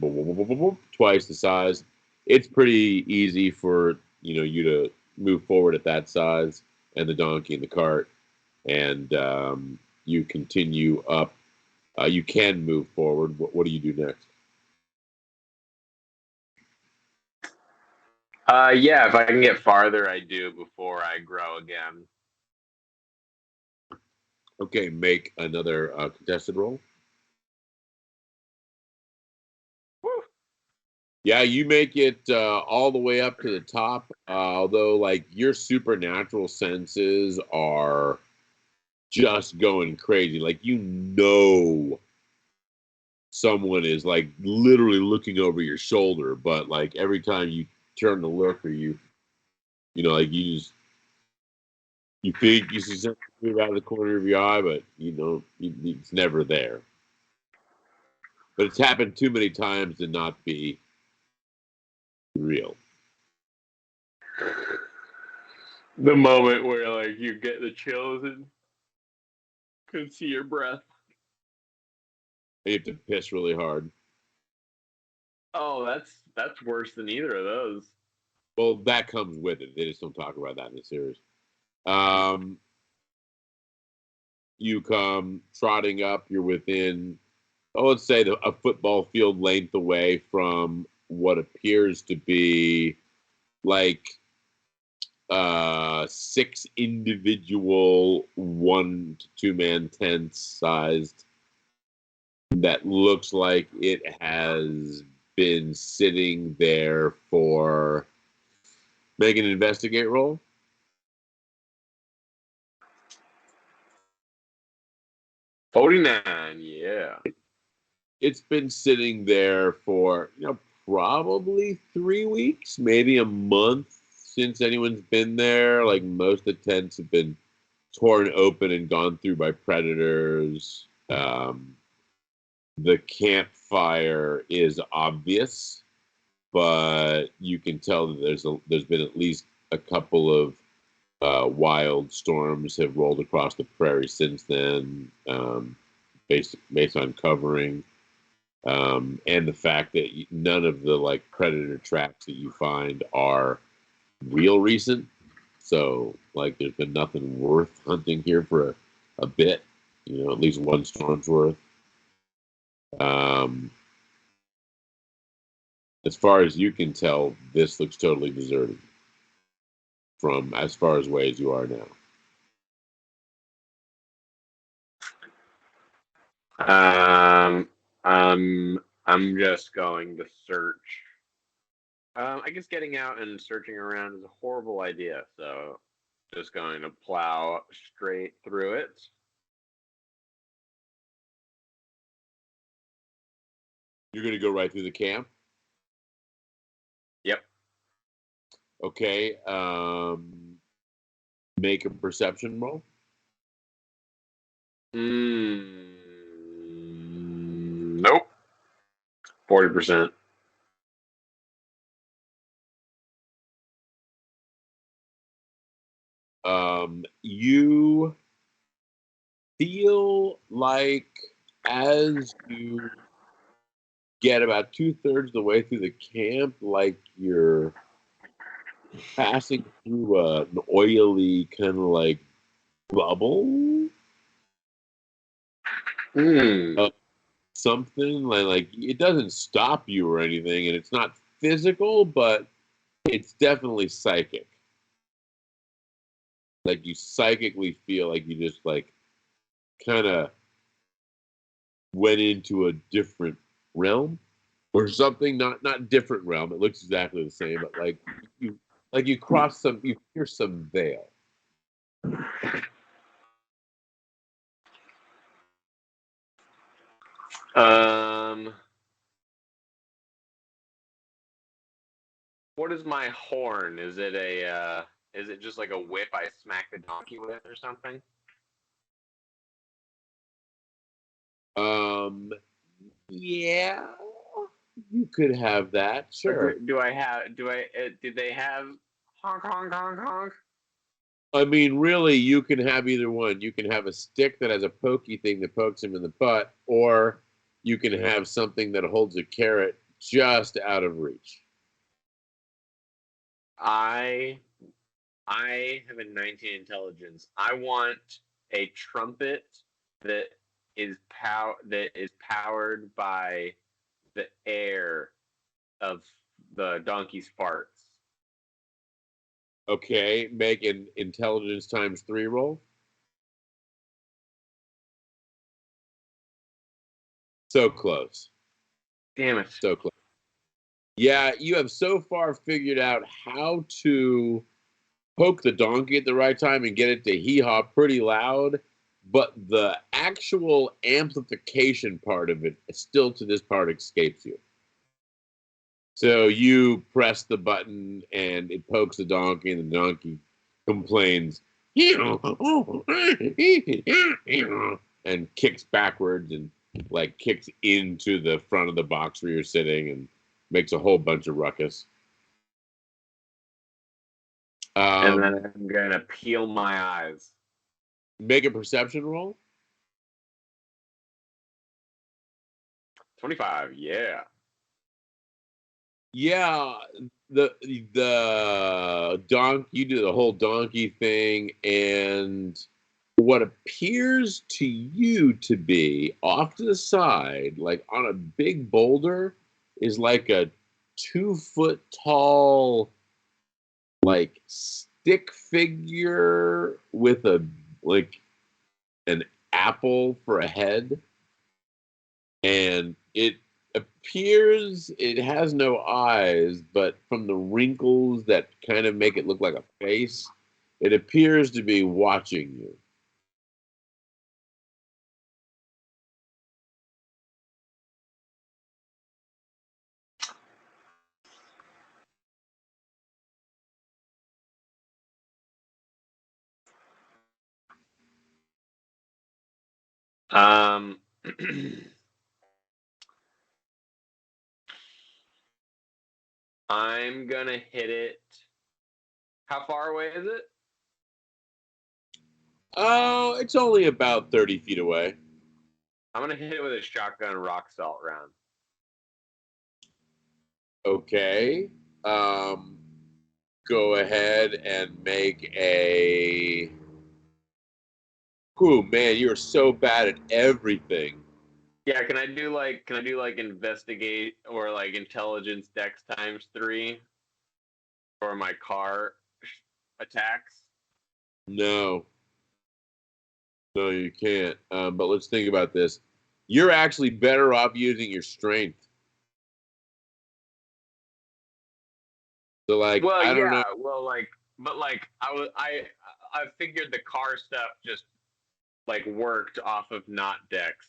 twice the size. It's pretty easy for you to move forward at that size, and the donkey and the cart, and you continue up. You can move forward. What do you do next? Yeah, if I can get farther, I do before I grow again. Okay, make another contested roll. Woo. Yeah, you make it all the way up to the top. Although, like your supernatural senses are just going crazy. Like, someone is like literally looking over your shoulder, but like every time you turn to look, or like you think you see something move out of the corner of your eye, but it's never there. But it's happened too many times to not be real. The moment where like you get the chills and can see your breath. You have to piss really hard. Oh, that's worse than either of those. Well, that comes with it. They just don't talk about that in the series. You come trotting up. You're within, let's say, a football field length away from what appears to be like 6 individual 1 to 2 man tents sized that looks like it has been sitting there for. Make an investigate roll. $49, yeah. It's been sitting there for probably 3 weeks, maybe a month since anyone's been there. Like, most of the tents have been torn open and gone through by predators. The campfire is obvious, but you can tell that there's been at least a couple of wild storms have rolled across the prairie since then, based on covering. And the fact that none of the like predator tracks that you find are real recent. So like there's been nothing worth hunting here for a bit, at least one storm's worth. As far as you can tell, this looks totally deserted from as far as away as you are now. I'm just going to search. I guess getting out and searching around is a horrible idea, so just going to plow straight through it. You're going to go right through the camp? Yep. Okay. Make a perception roll. Nope. 40%. You feel like as you get about 2/3 of the way through the camp, like you're passing through an oily kind of like bubble. Something like it doesn't stop you or anything, and it's not physical, but it's definitely psychic. Like you psychically feel like you just like kind of went into a different realm or something. Not different realm. It looks exactly the same, but you cross some, you pierce some veil. What is my horn? Is it just like a whip I smack the donkey with or something? Yeah, you could have that. Sure. Did they have honk, honk, honk, honk? I mean, really, you can have either one. You can have a stick that has a pokey thing that pokes him in the butt, or you can have something that holds a carrot just out of reach. I have a 19 intelligence. I want a trumpet that is powered by the air of the donkey's farts. Okay, make an intelligence ×3 roll. So close. Damn it. So close. Yeah, you have so far figured out how to poke the donkey at the right time and get it to hee-haw pretty loud but the actual amplification part of it still to this part escapes you. So you press the button and it pokes the donkey, and the donkey complains and kicks backwards and like kicks into the front of the box where you're sitting and makes a whole bunch of ruckus. And then I'm gonna peel my eyes. Make a perception roll. 25, yeah. Yeah, the donkey, you do the whole donkey thing, and what appears to you to be off to the side, like on a big boulder, is like a 2 foot tall, like stick figure with a like an apple for a head, and it appears it has no eyes, but from the wrinkles that kind of make it look like a face, it appears to be watching you. Um, I'm gonna hit it. How far away is it? Oh, it's only about 30 feet away. I'm gonna hit it with a shotgun rock salt round. Okay. Um, Go ahead and make a. Ooh, man, you are so bad at everything. Yeah, can I do like investigate or like intelligence dex ×3 for my car attacks? No, no, you can't. But let's think about this. You're actually better off using your strength. So, like, Well, I don't yeah, know. well, like, but like I figured the car stuff just like worked off of not dex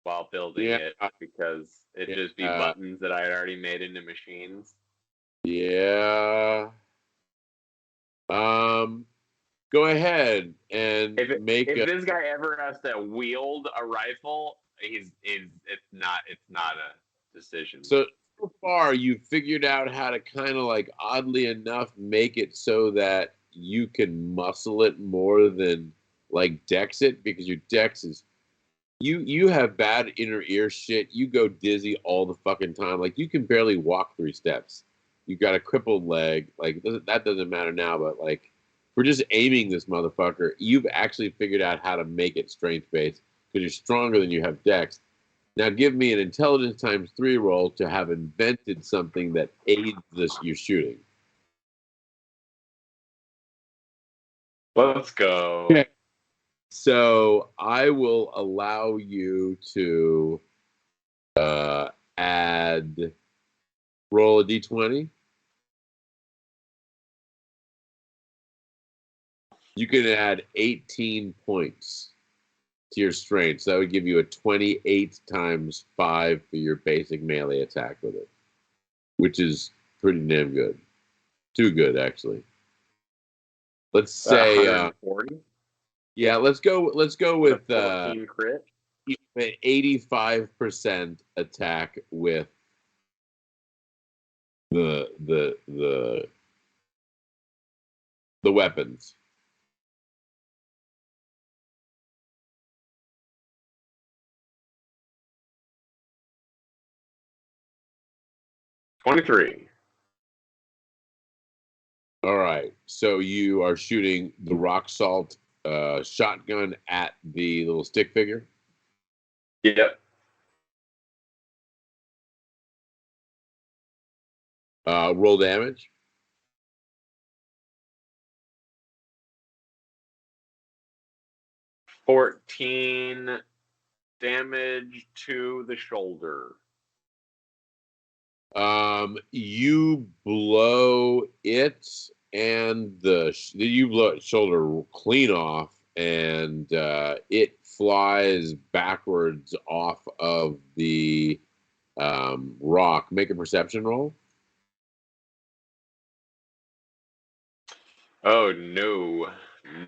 while building Yeah, it because it'd just be yeah, buttons that I had already made into machines. yeah. Um, Go ahead and make If a. this guy ever has to wield a rifle, it's not a decision. So far, you've figured out how to kind of like oddly enough make it so that you can muscle it more than like dex it because your dex is you have bad inner ear shit. You go dizzy all the fucking time. Like you can barely walk 3 steps. You got a crippled leg. Like that doesn't matter now, but like for just aiming this motherfucker, you've actually figured out how to make it strength based because you're stronger than you have dex. Now give me an intelligence ×3 roll to have invented something that aids this your shooting. Let's go. Okay. So I will allow you to add roll a d20. You can add 18 points to your strength. So that would give you a 28 times 5 for your basic melee attack with it, which is pretty damn good. Too good, actually. Let's say 140. yeah, let's go with 14 crit. 85% attack with the the weapons. 23. All right. So you are shooting the rock salt shotgun at the little stick figure. Yep. Roll damage. 14 damage to the shoulder. You blow it and you blow its shoulder clean off, and it flies backwards off of the rock. Make a perception roll. Oh, no.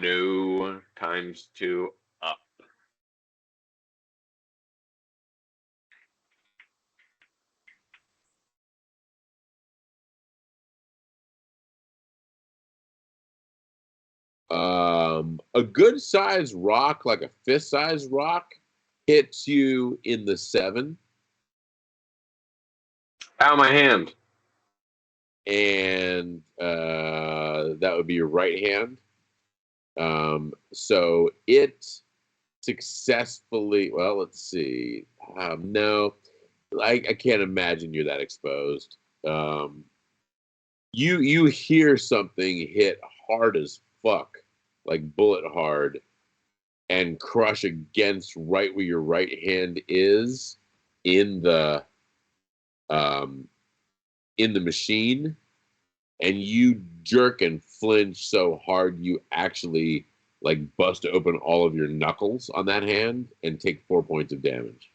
No times 2 up. A good sized rock, like a fist sized rock, hits you in the 7, Ow, my hand. and that would be your right hand. So it successfully, well, let's see. No, I can't imagine you're that exposed. You hear something hit hard as fuck, like bullet hard, and crush against right where your right hand is in the um, in the machine, and you jerk and flinch so hard you actually like bust open all of your knuckles on that hand and take 4 points of damage.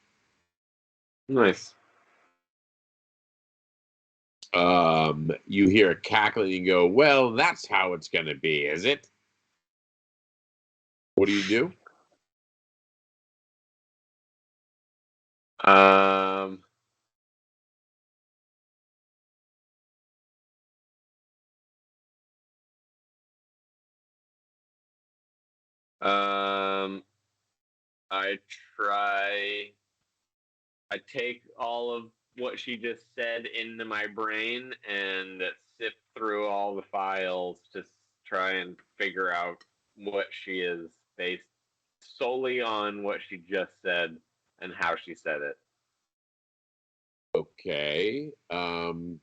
Nice. You hear a cackling and go, well, that's how it's gonna be, is it? What do you do? Um, um, I try. I take all of what she just said into my brain and sift through all the files to try and figure out what she is based solely on what she just said and how she said it. Okay.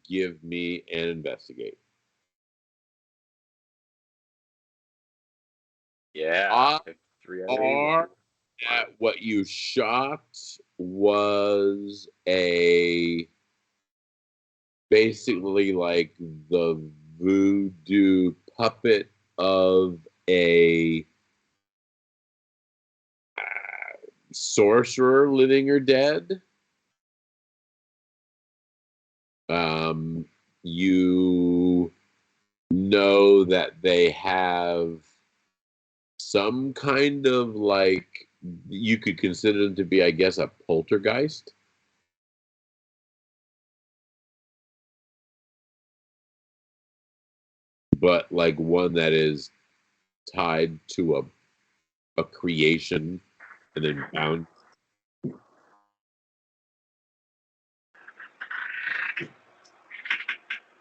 Give me an investigate. Yeah, 3 out of 80. Are that what you shot was a basically like the voodoo puppet of a sorcerer, living or dead? You know that they have some kind of like, you could consider them to be, I guess, a poltergeist. But like one that is tied to a creation and then bound.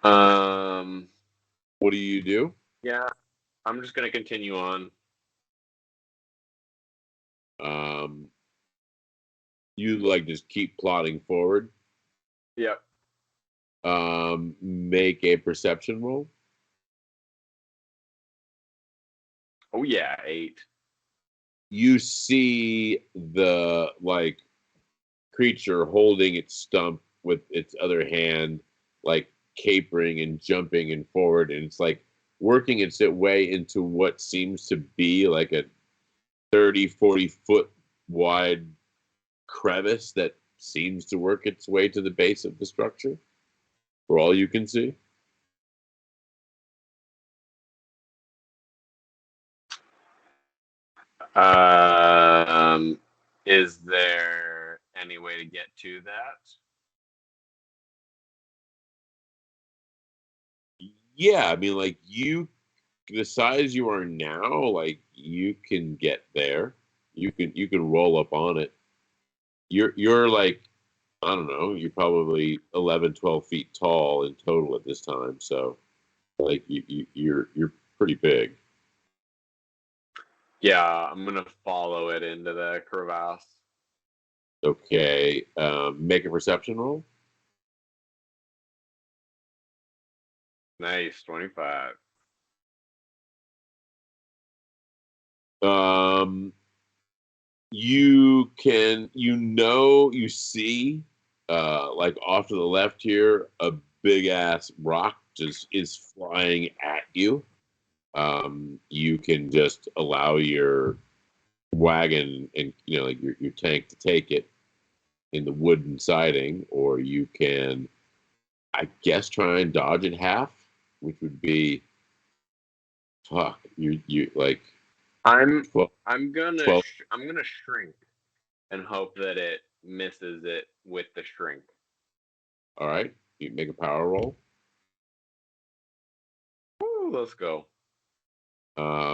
Um, What do you do? yeah, I'm just gonna continue on. Um, you like just keep plodding forward. Yep. Make a perception roll. Oh yeah, 8. You see the like creature holding its stump with its other hand, like capering and jumping and forward, and it's like working its way into what seems to be like a 30-40 foot wide crevice that seems to work its way to the base of the structure, for all you can see. Um, is there any way to get to that? Yeah, I mean, like the size you are now, like you can get there. You can roll up on it. You're like, I don't know, you're probably 11, 12 feet tall in total at this time. So like you're pretty big. Yeah, I'm gonna follow it into the crevasse. Okay, make a perception roll. Nice, 25. Um, you see, like off to the left here, a big ass rock just is flying at you. you can just allow your wagon and like your tank to take it in the wooden siding, or you can, I guess, try and dodge it half, which would be fuck you like I'm 12, I'm gonna 12. I'm gonna shrink and hope that it misses it with the shrink. All right, you make a power roll. Woo, let's go.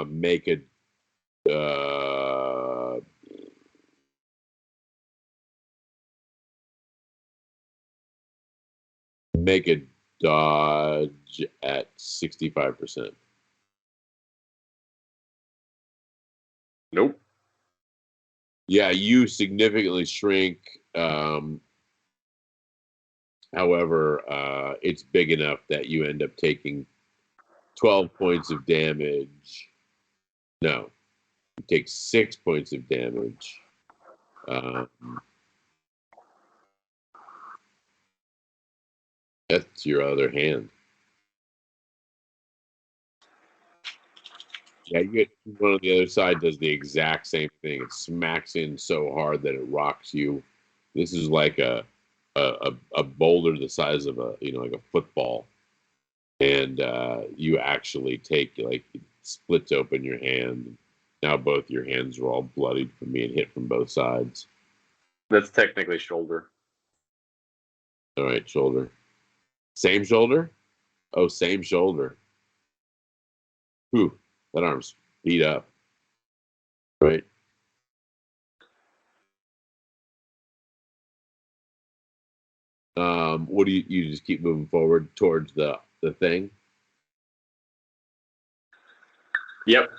Make a uh, make a dodge at 65%. Nope. Yeah, you significantly shrink. However, it's big enough that you end up taking 12 points of damage. No, you take 6 points of damage. That's your other hand. Yeah, you get one on the other side does the exact same thing. It smacks in so hard that it rocks you. This is like a boulder the size of like a football, and you actually take like it splits open your hand. Now both your hands are all bloodied from being hit from both sides. That's technically shoulder. All right, shoulder. Same shoulder? Oh, same shoulder. Whew, that arm's beat up. Right. What do you just keep moving forward towards the thing? Yep.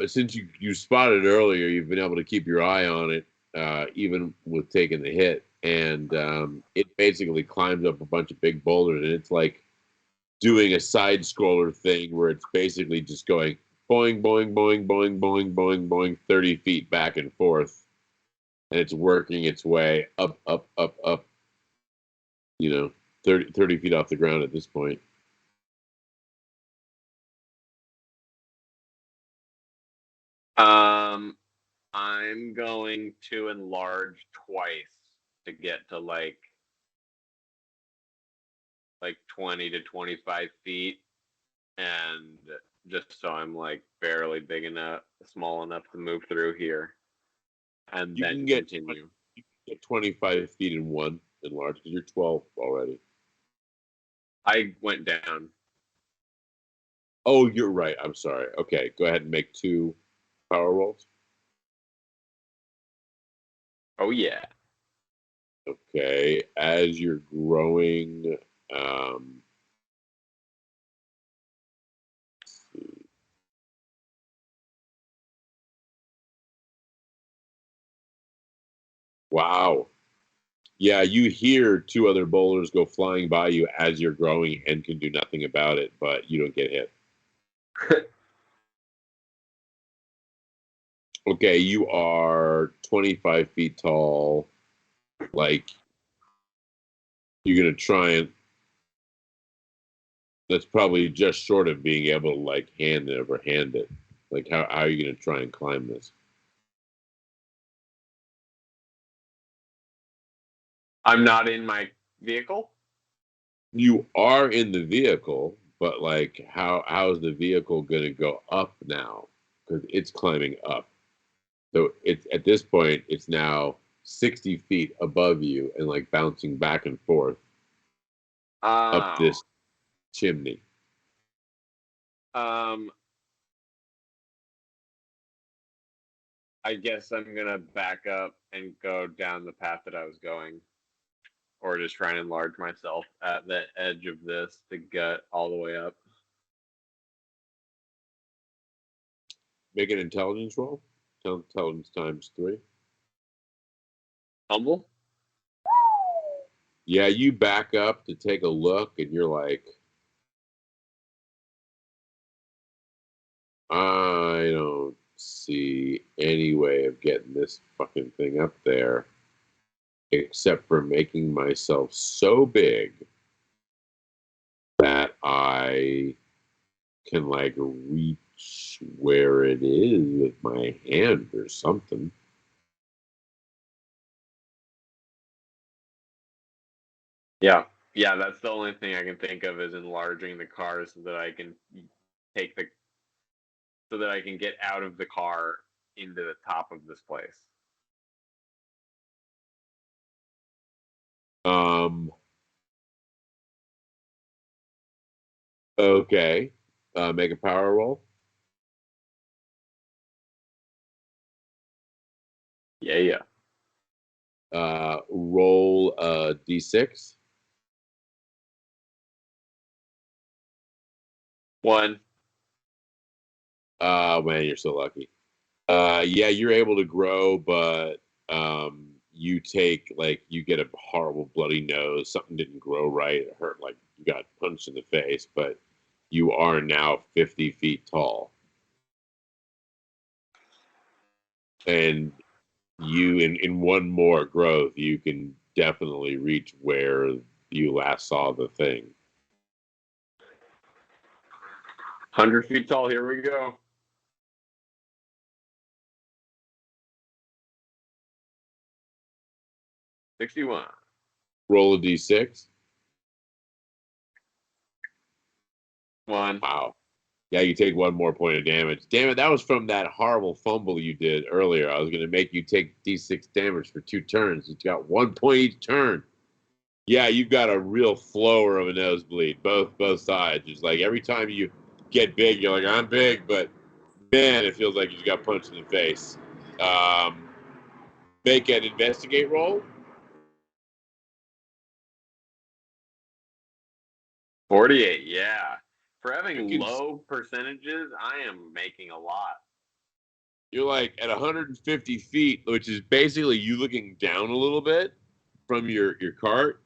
Since you spotted earlier, you've been able to keep your eye on it, even with taking the hit, and it basically climbs up a bunch of big boulders, and it's like doing a side scroller thing where it's basically just going boing, boing, boing, boing, boing, boing, boing, 30 feet back and forth, and it's working its way up, up, up, up. 30 feet off the ground at this point. I'm going to enlarge twice to get to like 20 to 25 feet, and just so I'm like barely big enough, small enough to move through here, and You then can continue. get 25 feet in one enlarged because you're 12 already. I went down. Oh, you're right. I'm sorry. Okay, go ahead and make 2 power rolls. Oh yeah. Okay, as you're growing, let's see. Wow. Yeah, you hear 2 other boulders go flying by you as you're growing and can do nothing about it, but you don't get hit. Okay, you are 25 feet tall. Like, you're going to try and. That's probably just short of being able to, like, hand it. Like, how are you going to try and climb this? I'm not in my vehicle. You are in the vehicle, but, like, how's the vehicle going to go up now? Because it's climbing up. So it's at this point, it's now 60 feet above you and like bouncing back and forth up Oh. this chimney. I guess I'm gonna back up and go down the path that I was going, or just try and enlarge myself at the edge of this to get all the way up. Make an intelligence roll. Intelligence times 3. Humble. Yeah, you back up to take a look and you're like, I don't see any way of getting this fucking thing up there except for making myself so big that I can like reach where it is with my hand or something. Yeah. Yeah, that's the only thing I can think of is enlarging the car so that I can take the so that I can get out of the car into the top of this place. Um. Okay. Make a power roll. Yeah, yeah. Roll d6. One. Man, you're so lucky. Yeah, you're able to grow, but you take like you get a horrible bloody nose. Something didn't grow right. It hurt like you got punched in the face, but you are now 50 feet tall, and you in one more growth, you can definitely reach where you last saw the thing. 100 feet tall. Here we go. 61. Roll a d6. One. Wow. Yeah, you take one more point of damage. Damn it, that was from that horrible fumble you did earlier. I was going to make you take d6 damage for 2 turns. You got 1 point each turn. Yeah, you've got a real flower of a nosebleed, both sides. It's like every time you get big, you're like, I'm big, but man, it feels like you just got punched in the face. Make an investigate roll. 48. Yeah. For You having can low percentages, I am making a lot. You're like at 150 feet, which is basically you looking down a little bit from your cart.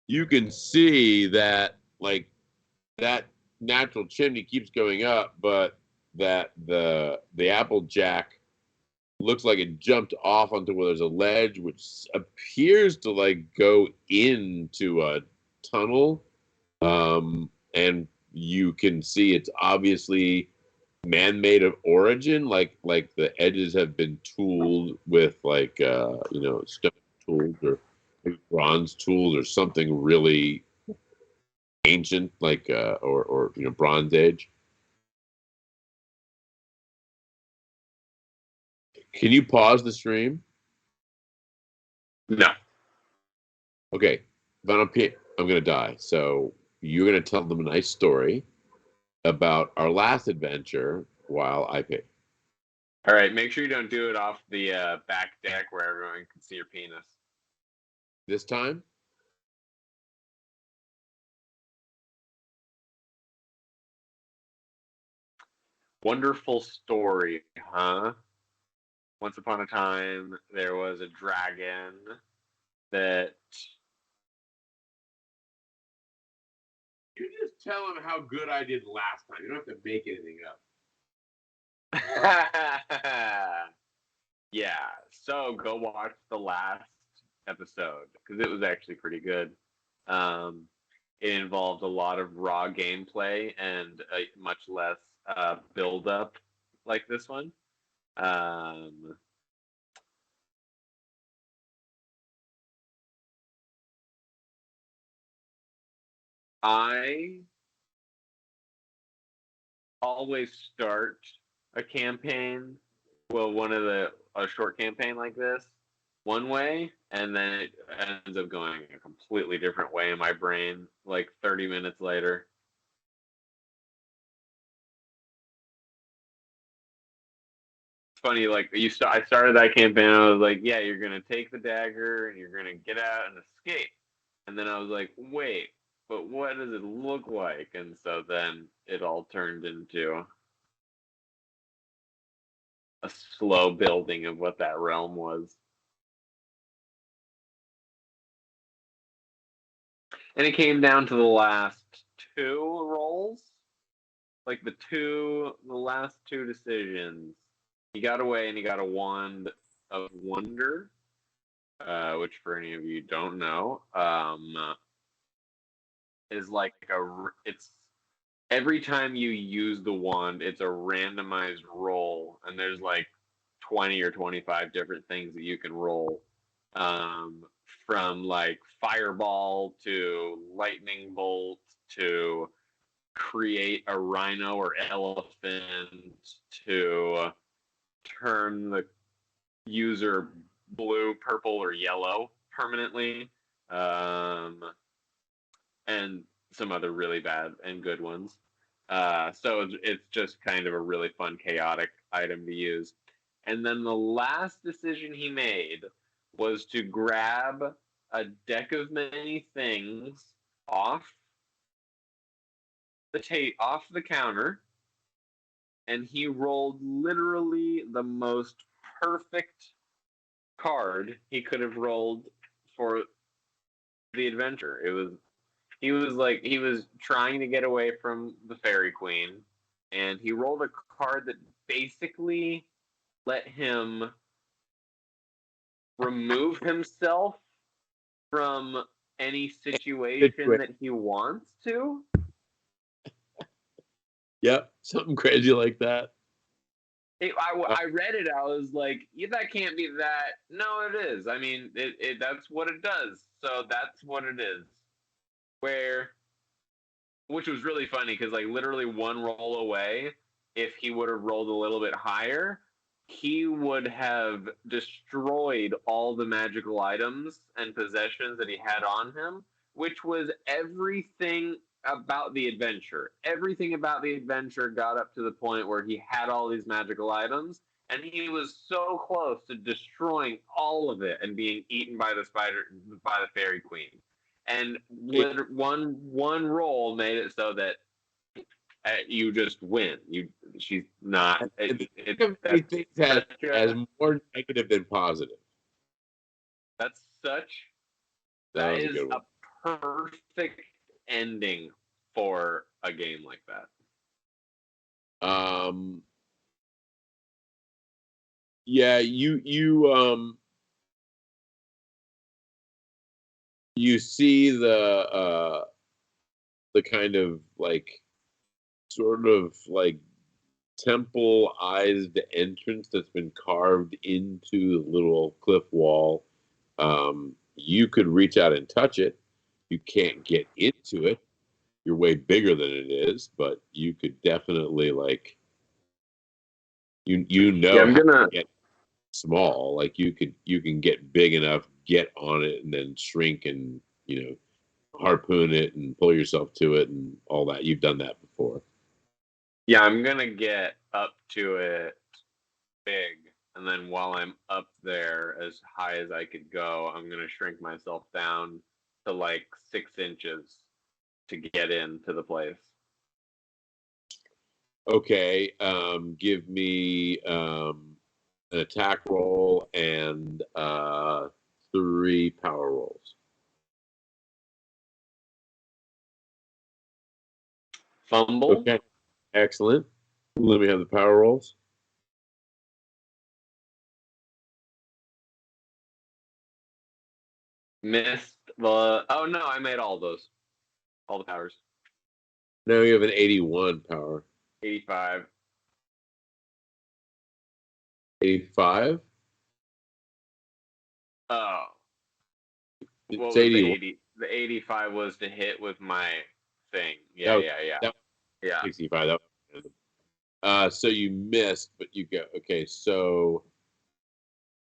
You can see that like that natural chimney keeps going up, but that the Applejack looks like it jumped off onto where there's a ledge, which appears to like go into a tunnel. And you can see it's obviously man-made of origin, like the edges have been tooled with like stone tools or bronze tools or something really ancient, like or Bronze Age. Can you pause the stream? No. Okay, I'm gonna die. So you're gonna tell them a nice story about our last adventure while I pick. All right. Make sure you don't do it off the back deck where everyone can see your penis. This time, Wonderful story, huh? Once upon a time, there was a dragon that. you just tell them how good I did last time. You don't have to make anything up. Yeah. So go watch the last episode because it was actually pretty good. Um, it involved a lot of raw gameplay and much less build up like this one. Um, I always start a campaign, well, a short campaign like this, one way, and then it ends up going a completely different way in my brain, like 30 minutes later. It's funny, like I started that campaign. I was like, yeah, you're gonna take the dagger and you're gonna get out and escape. And then I was like, wait, but what does it look like? And so then it all turned into a slow building of what that realm was. And it came down to the last two rolls, like the last two decisions. He got away and he got a wand of wonder, which for any of you don't know, is like it's every time you use the wand, it's a randomized roll, and there's like 20 or 25 different things that you can roll, um, from like fireball to lightning bolt to create a rhino or elephant to turn the user blue, purple, or yellow permanently, um, and some other really bad and good ones. So it's just kind of a really fun, chaotic item to use. And then the last decision he made was to grab a deck of many things off off the counter, and he rolled literally the most perfect card he could have rolled for the adventure. He was trying to get away from the Fairy Queen, and he rolled a card that basically let him remove himself from any situation that he wants to. Yep, something crazy like that. I read it. I was like, yeah, that can't be that. No, it is. I mean, that's what it does. So that's what it is. Which was really funny because, like, literally one roll away, if he would have rolled a little bit higher, he would have destroyed all the magical items and possessions that he had on him, which was everything about the adventure. Everything about the adventure got up to the point where he had all these magical items, and he was so close to destroying all of it and being eaten by the fairy queen. And one roll made it so that you just win. She's not. Things has more negative than positive. That is a perfect ending for a game like that. Yeah, you see the kind of like sort of like temple-ized entrance that's been carved into the little cliff wall. You could reach out and touch it. You can't get into it. You're way bigger than it is, but you could definitely like I'm gonna get small. Like you can get big enough, get on it, and then shrink and harpoon it and pull yourself to it and all that. You've done that before. Yeah, I'm gonna get up to it big, and then while I'm up there as high as I could go, I'm gonna shrink myself down to like 6 inches to get into the place. Okay, give me an attack roll and 3 power rolls. Fumble. Okay, excellent. Let me have the power rolls. Missed the. Oh no, I made all those. All the powers. Now you have an 81 power. 85. 85? Oh. What was 81. the 85 was to hit with my thing. Yeah. 65. So you missed, but you go. Okay, so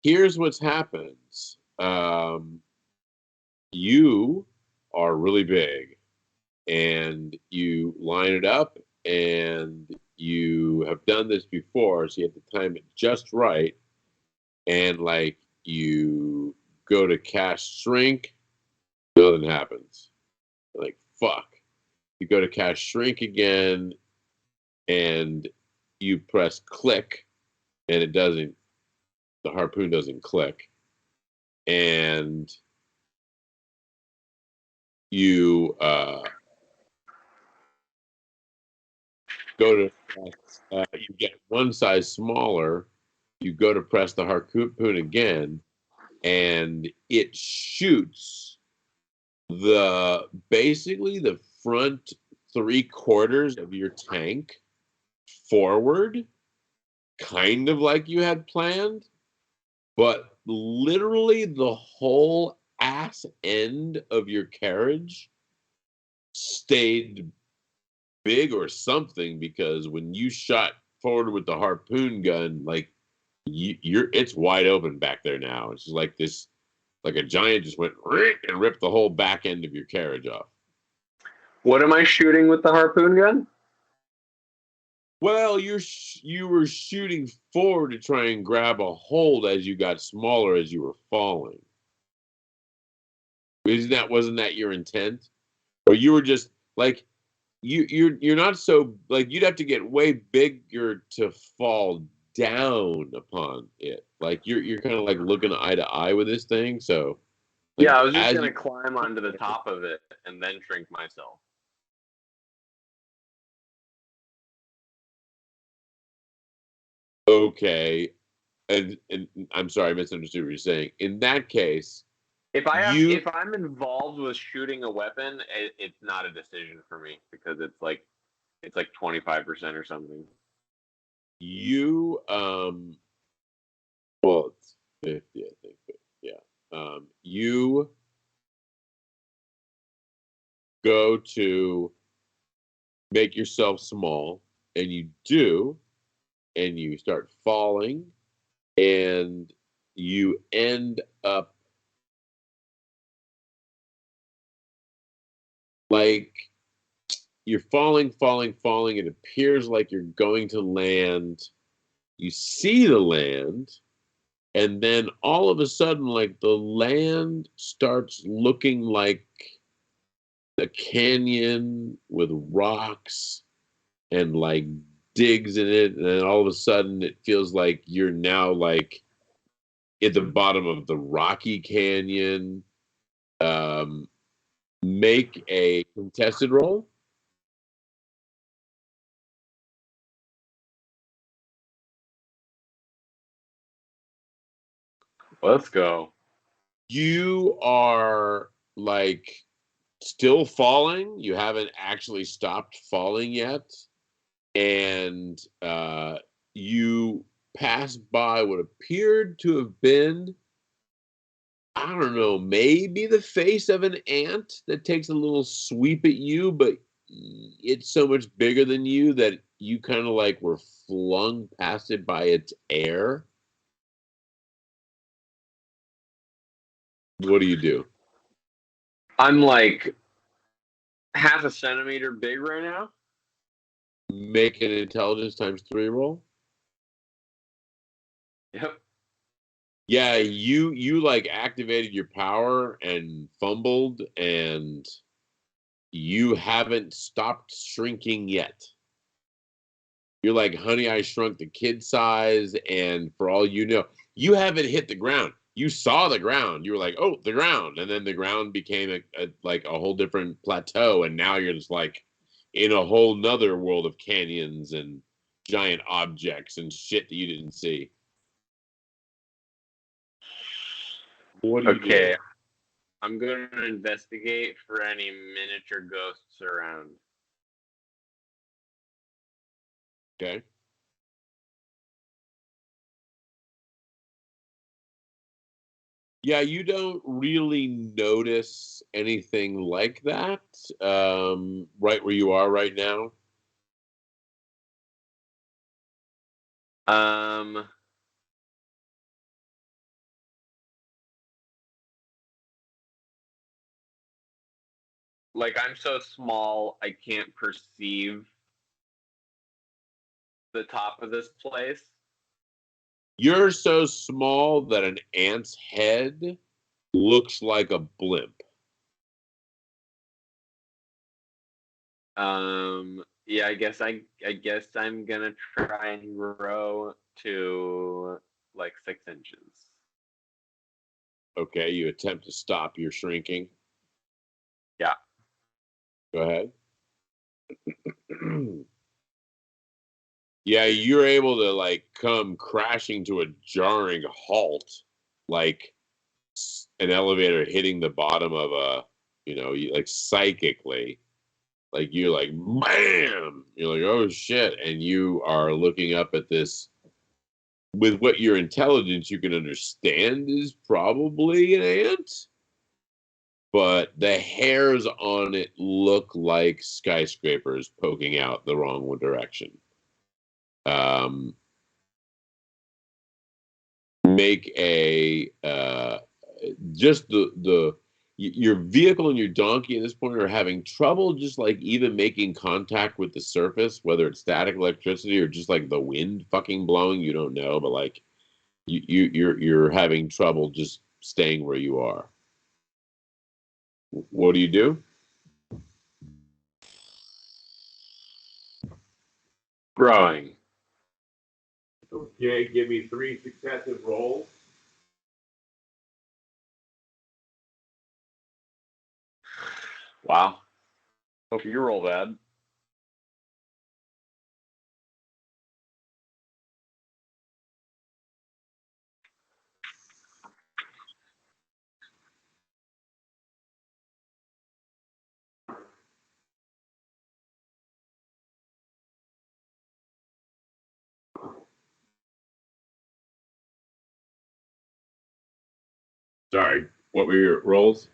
here's what's happens. You are really big, and you line it up, and you have done this before, so you have to time it just right, and like you go to cast shrink, nothing happens. Like fuck. You go to cast shrink again, and you press click, and it doesn't. The harpoon doesn't click, and you go to you get one size smaller. You go to press the harpoon again, and it shoots basically the front 3/4 of your tank forward, kind of like you had planned, but literally the whole ass end of your carriage stayed big or something, because when you shot forward with the harpoon gun, like it's wide open back there now. It's just like this, like a giant just went and ripped the whole back end of your carriage off. What am I shooting with the harpoon gun? Well, you were shooting forward to try and grab a hold as you got smaller as you were falling. Wasn't that your intent? Or you were just like you're not so, like, you'd have to get way bigger to fall down upon it. Like you're kind of like looking eye to eye with this thing. So like, Yeah, I was just gonna climb onto the top of it and then shrink myself. Okay, and I'm sorry, I misunderstood what you're saying. In that case, If I'm involved with shooting a weapon, it's not a decision for me because it's like 25% or something. you well, it's 50, I think, but yeah. You go to make yourself small, and you do, and you start falling, and you end up like you're falling. It appears like you're going to land. You see the land, and then all of a sudden, like, the land starts looking like a canyon with rocks and like digs in it, and then all of a sudden it feels like you're now like at the bottom of the Rocky Canyon. Um, make a contested roll. Let's go. You are like still falling. You haven't actually stopped falling yet. And you pass by what appeared to have been, I don't know, maybe the face of an ant that takes a little sweep at you, but it's so much bigger than you that you kind of like were flung past it by its air. What do you do? I'm like half a centimeter big right now. Make an intelligence ×3 roll. Yep. Yeah, you like activated your power and fumbled, and you haven't stopped shrinking yet. You're like Honey, I Shrunk the Kid size, and for all you know, you haven't hit the ground. You saw the ground. You were like, oh, the ground, and then the ground became like a whole different plateau, and now you're just like in a whole nother world of canyons and giant objects and shit that you didn't see. What do you do? Okay. I'm going to investigate for any miniature ghosts around. Okay. Yeah, you don't really notice anything like that, right where you are right now. Um, like I'm so small, I can't perceive the top of this place. You're so small that an ant's head looks like a blimp. Yeah, I guess I'm gonna try and grow to like 6 inches. Okay, you attempt to stop your shrinking. Yeah. Go ahead. Yeah, you're able to like come crashing to a jarring halt, like an elevator hitting the bottom of a, like psychically. Like you're like, bam! You're like, oh shit. And you are looking up at this with what your intelligence you can understand is probably an ant. But the hairs on it look like skyscrapers poking out the wrong direction. Make a just the your vehicle and your donkey at this point are having trouble just like even making contact with the surface, whether it's static electricity or just like the wind fucking blowing. You don't know, but like you're having trouble just staying where you are. What do you do? Growing. Okay, give me 3 successive rolls. Wow. Hope you roll bad. Sorry, what were your rolls?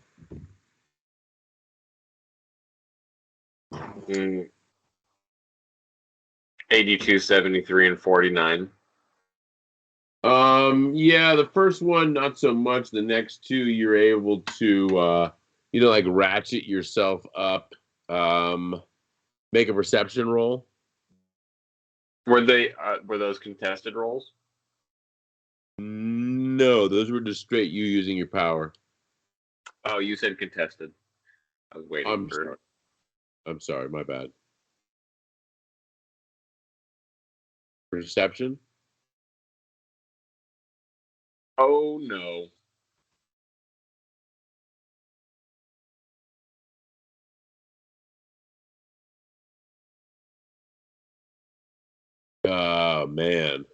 82, 73, and 49. Yeah, the first one not so much. The next two you're able to like ratchet yourself up. Make a perception roll. Were those contested rolls? No, those were just straight you using your power. Oh, you said contested. I was waiting for it. I'm sorry, my bad. Perception? Oh no. Oh man.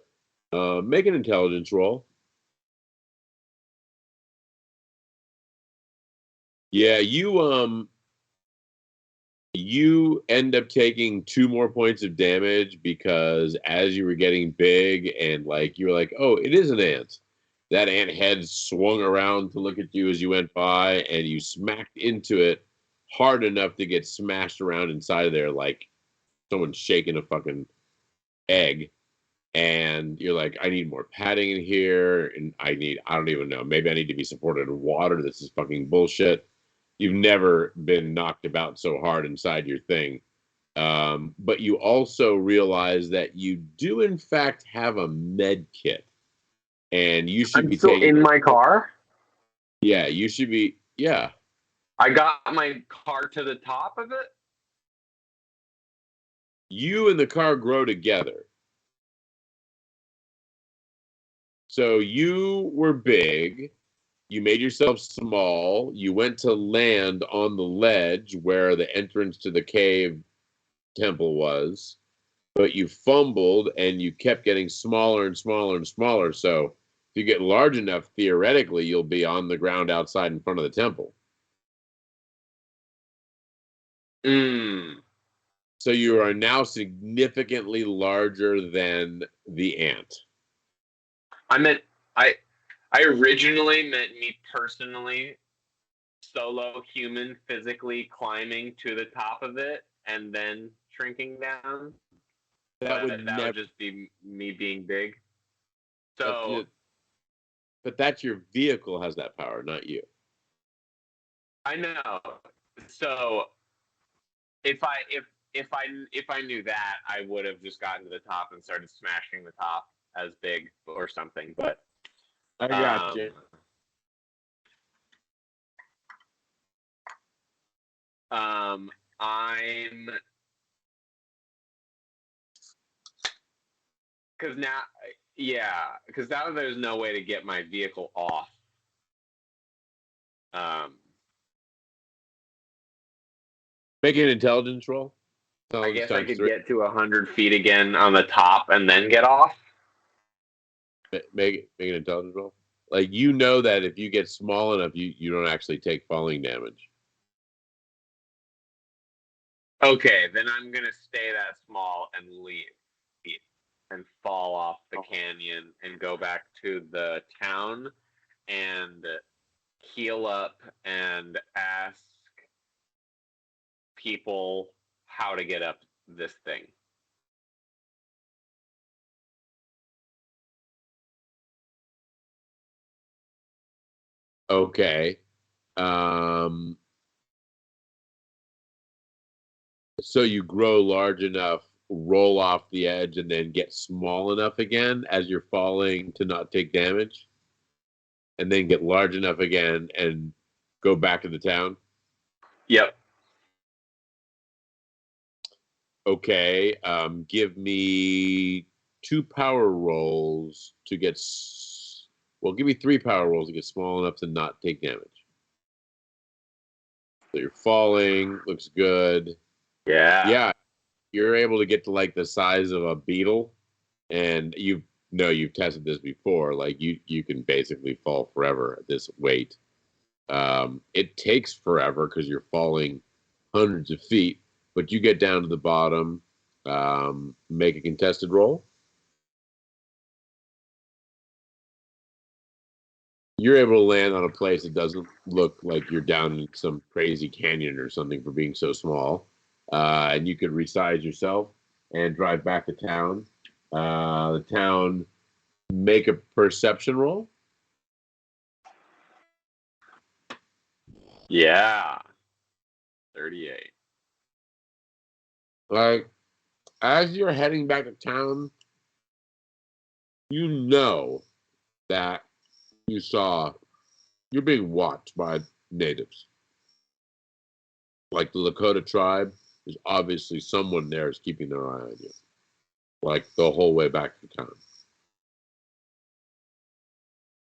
Make an intelligence roll. Yeah, you end up taking 2 more points of damage because as you were getting big and like you were like, oh, it is an ant. That ant head swung around to look at you as you went by, and you smacked into it hard enough to get smashed around inside of there like someone shaking a fucking egg. And you're like, I need more padding in here, and I don't even know, maybe I need to be supported in water. This is fucking bullshit. You've never been knocked about so hard inside your thing. But you also realize that you do, in fact, have a med kit. And you should I'm be still taking. in my car. Yeah, you should be. Yeah. I got my car to the top of it. You and the car grow together. So you were big. You made yourself small. You went to land on the ledge where the entrance to the cave temple was, but you fumbled and you kept getting smaller and smaller and smaller. So if you get large enough, theoretically, you'll be on the ground outside in front of the temple. So you are now significantly larger than the ant. I originally meant me personally, solo human, physically climbing to the top of it and then shrinking down. That would just be me being big. So, but that's your vehicle has that power, not you. I know. So if I knew that, I would have just gotten to the top and started smashing the top as big or something. But I got you. I'm because now there's no way to get my vehicle off. Make an intelligence roll. I guess I could get to 100 feet again on the top and then get off. Make an intelligence roll. Like you know that if you get small enough, you don't actually take falling damage. Okay, then I'm gonna stay that small and leave and fall off the canyon and go back to the town and heal up and ask people how to get up this thing. Okay. So you grow large enough, roll off the edge, and then get small enough again as you're falling to not take damage, and then get large enough again and go back to the town. Yep. Okay. Give me 2 power rolls to get. Well, give me 3 power rolls to get small enough to not take damage. So you're falling. Looks good. Yeah. Yeah, you're able to get to like the size of a beetle, and you've tested this before. Like you can basically fall forever at this weight. It takes forever because you're falling hundreds of feet, but you get down to the bottom. Make a contested roll. You're able to land on a place that doesn't look like you're down in some crazy canyon or something for being so small. And you could resize yourself and drive back to town. The town, make a perception roll. Yeah. 38. Like, as you're heading back to town, you know that you're being watched by natives. Like the Lakota tribe, there's obviously someone there is keeping their eye on you, like the whole way back to town.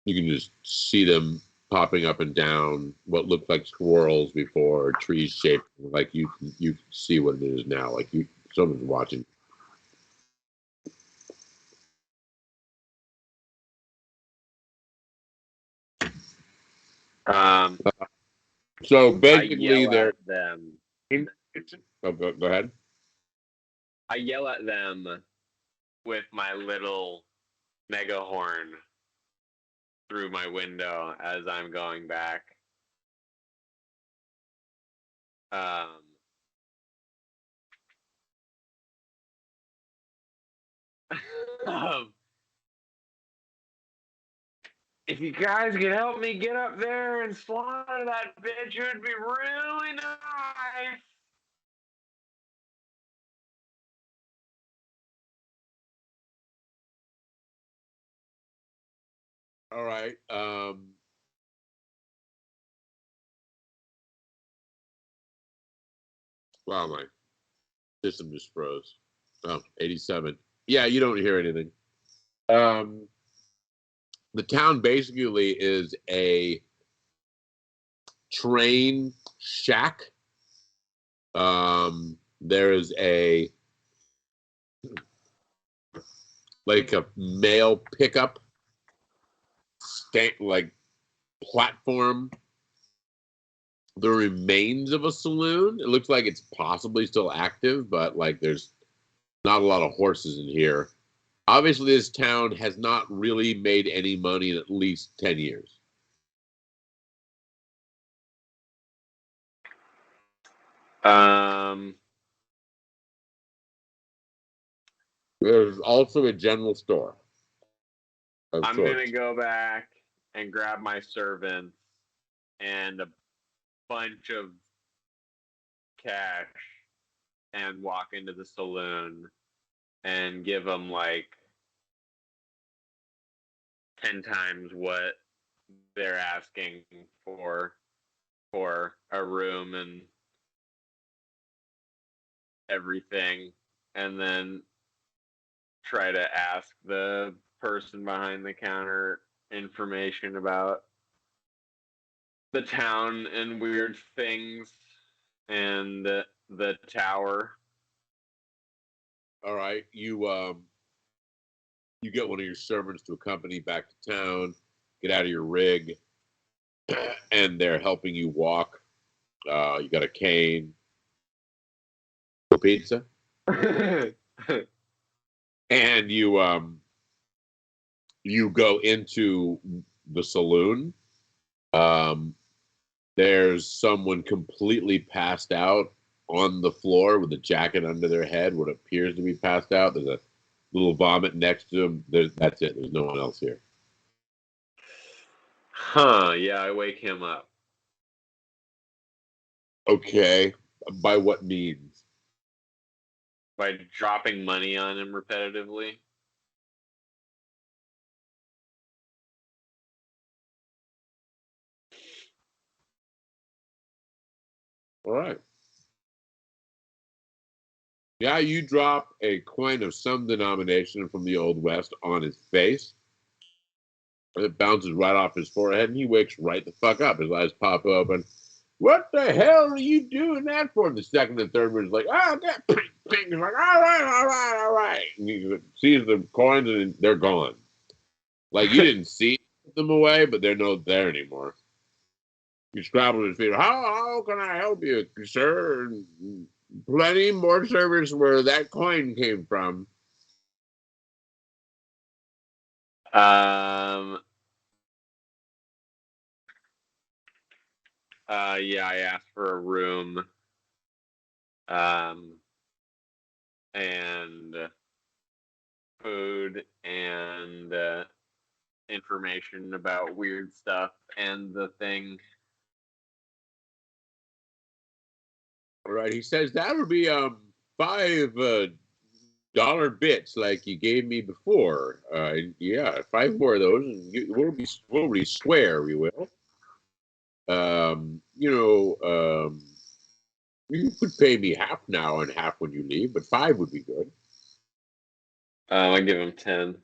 You can just see them popping up and down what looked like swirls before, trees shaped like you see what it is now. Like someone's watching. Um, So I basically, yell they're. at them. Oh, go ahead. I yell at them with my little megahorn through my window as I'm going back. Um, um, if you guys could help me get up there and slaughter that bitch, it would be really nice. All right. Wow, my system just froze. Oh, 87. Yeah, you don't hear anything. Um, the town basically is a train shack. There is a mail pickup like platform. The remains of a saloon. It looks like it's possibly still active, but like there's not a lot of horses in here. Obviously, this town has not really made any money in at least 10 years. Um, There's also a general store of I'm gonna sorts. go back and grab my servants and a bunch of cash and walk into the saloon and give them like 10 times what they're asking for a room and everything, and then try to ask the person behind the counter information about the town and weird things and the tower. All right, you get one of your servants to accompany you back to town, get out of your rig, and they're helping you walk. You got a cane. pizza, and you go into the saloon. There's someone completely passed out on the floor with a jacket under their head, what appears to be passed out. There's a little vomit next to them. That's it. There's no one else here. Huh, yeah, I wake him up. Okay. By what means? By dropping money on him repetitively. All right. Yeah, you drop a coin of some denomination from the Old West on his face. And it bounces right off his forehead, and he wakes right the fuck up. His eyes pop open. What the hell are you doing that for? The second and third one's like, oh, that ping, ping. He's like, all right, all right, all right. And he sees the coins, and they're gone. Like, you didn't see them away, but they're not there anymore. He scrabbles his feet. How can I help you, sir? Plenty more service where that coin came from. Yeah, I asked for a room. And food and information about weird stuff and the thing. All right, he says that would be $5 bits like you gave me before. Yeah, 5 more of those, and we'll be square. We will. You know, you could pay me half now and half when you leave, but 5 would be good. I give him 10.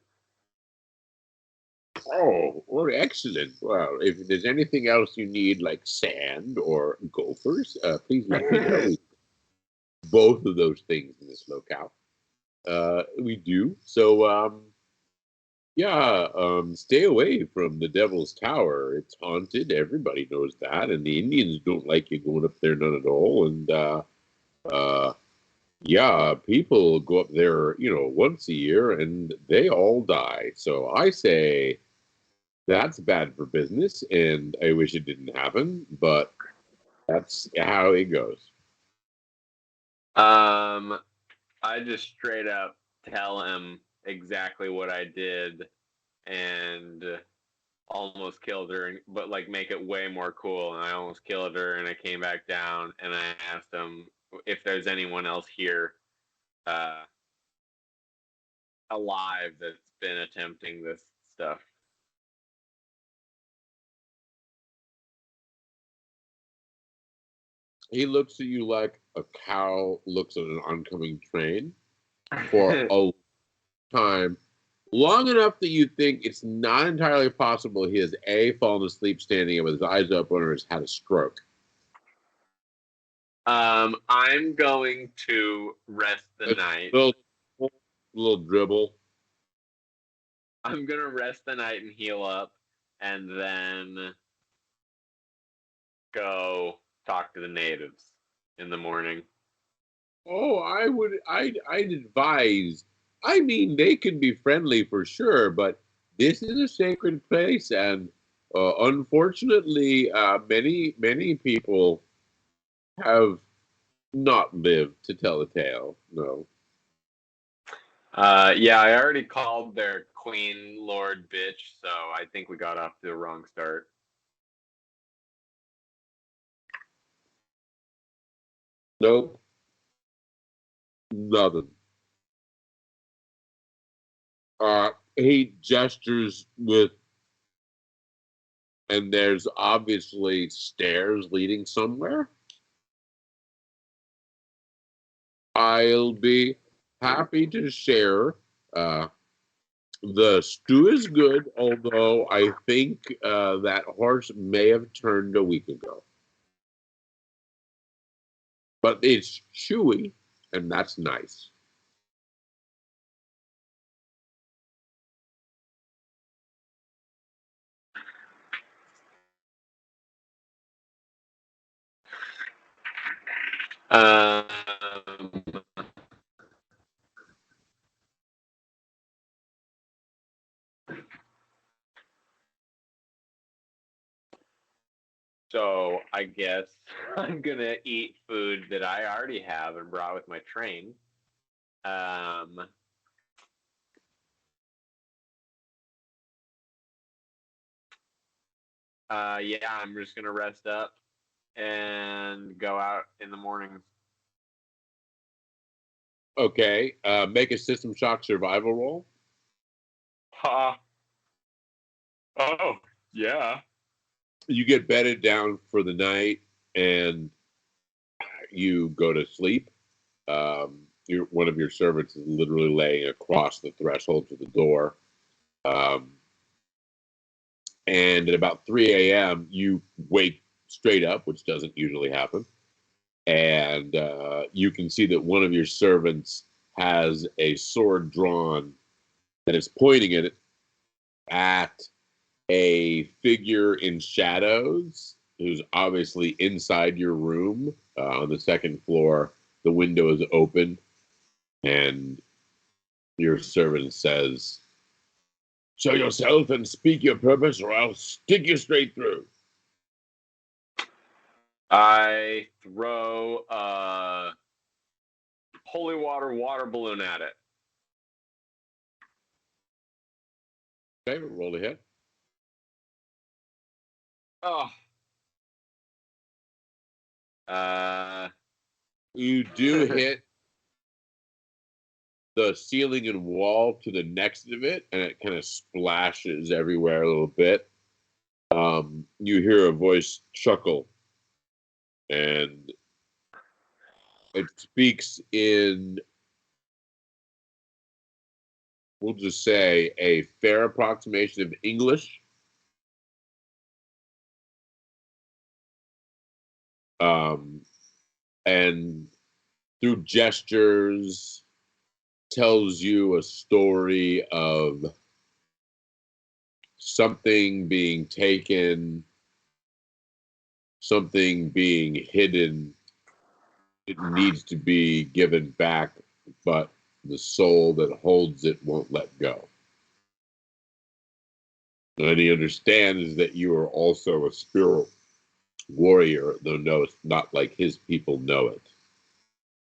Oh, well, excellent. Well, if there's anything else you need, like sand or gophers, please let me know. Both of those things in this locale. We do. So, yeah, stay away from the Devil's Tower. It's haunted. Everybody knows that. And the Indians don't like you going up there none at all. And, yeah, people go up there, once a year and they all die. So I say that's bad for business. And I wish it didn't happen, but that's how it goes. I just straight up tell him exactly what I did and almost killed her, but like make it way more cool. And I almost killed her, and I came back down, and I asked him if there's anyone else here uh, alive that's been attempting this stuff. He looks at you like a cow looks at an oncoming train for a time, long enough that you think it's not entirely possible he has A, fallen asleep standing up with his eyes open or has had a stroke. I'm going to rest the night. Little dribble. I'm going to rest the night and heal up, and then go talk to the natives in the morning. Oh, I'd advise. I mean, they can be friendly for sure, but this is a sacred place, and unfortunately, many people have not lived to tell the tale. No. Yeah, I already called their queen lord bitch, so I think we got off to the wrong start. Nope. Nothing. He gestures with, and there's obviously stairs leading somewhere. I'll be happy to share. Uh, the stew is good, although I think that horse may have turned a week ago. But it's chewy, and that's nice. Um, So I guess I'm gonna eat food that I already have and brought with my train. Um, yeah, I'm just gonna rest up and go out in the morning. Okay. Make a System Shock survival roll. Ha! Oh, yeah. You get bedded down for the night and you go to sleep. One of your servants is literally laying across the threshold to the door. Um, and at about 3 a.m., you wake straight up, which doesn't usually happen. And you can see that one of your servants has a sword drawn and is pointing it at a figure in shadows who's obviously inside your room on the second floor. The window is open, and your servant says, "Show yourself and speak your purpose, or I'll stick you straight through." I throw a holy water balloon at it. Okay, roll to hit. Oh. You do hit the ceiling and wall to the next of it, and it kind of splashes everywhere a little bit. You hear a voice chuckle, and it speaks in, we'll just say, a fair approximation of English. Um, and through gestures, tells you a story of something being taken, something being hidden. It needs to be given back, but the soul that holds it won't let go. And he understands that you are also a spirit warrior, though no, it's not like his people know it.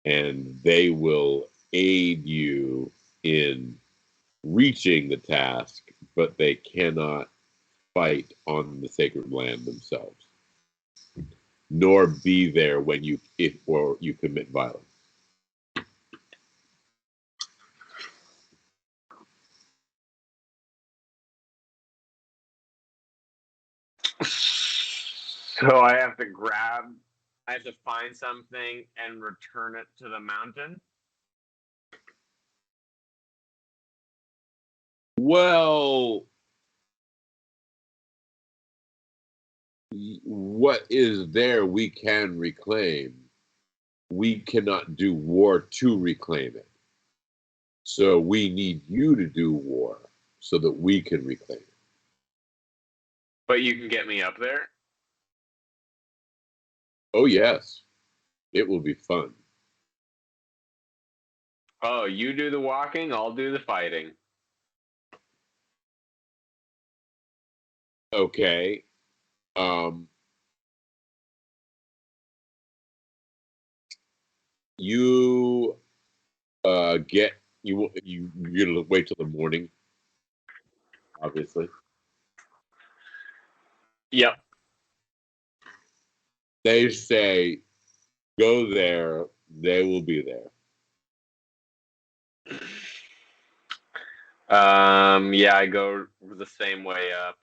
And they will aid you in reaching the task, but they cannot fight on the sacred land themselves, nor be there when you if or you commit violence. So I have to I have to find something and return it to the mountain. Well, what is there we can reclaim. We cannot do war to reclaim it. So we need you to do war so that we can reclaim it. But you can get me up there? Oh, yes. It will be fun. Oh, you do the walking, I'll do the fighting. Okay. Um, you get you're gonna wait till the morning, obviously. Yep. They say go there, they will be there. Yeah, I go the same way up.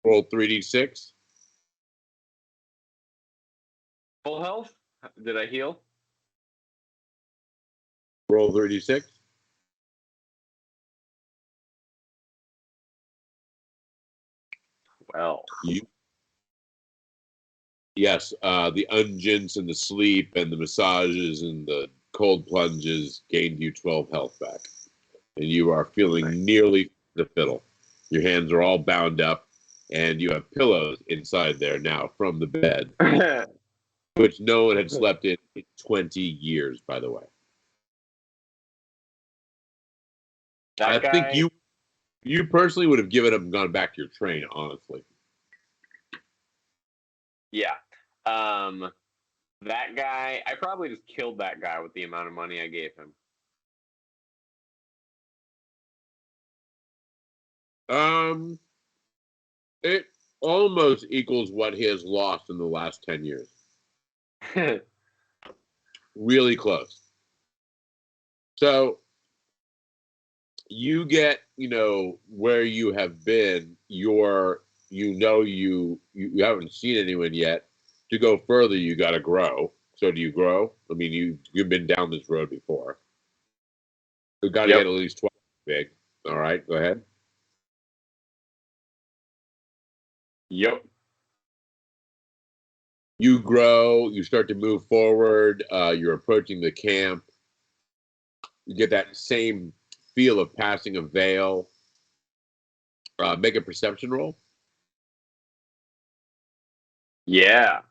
Roll 3d6. Full health? Did I heal? Roll 3d6. Well, Yes, the unguents and the sleep and the massages and the cold plunges gained you 12 health back. And you are feeling nearly the fiddle. Your hands are all bound up, and you have pillows inside there now from the bed, which no one had slept in 20 years, by the way. I that think guy. you personally would have given up and gone back to your train, honestly. Yeah. That guy, I probably just killed that guy with the amount of money I gave him. It almost equals what he has lost in the last 10 years. Really close. So you get, where you have been, you haven't seen anyone yet. To go further, you got to grow. So do you grow? I mean, you've been down this road before. You got to get Yep. at least 12 big. All right, go ahead. Yep. You grow, you start to move forward, you're approaching the camp. You get that same feel of passing a veil. Make a perception roll. Yeah.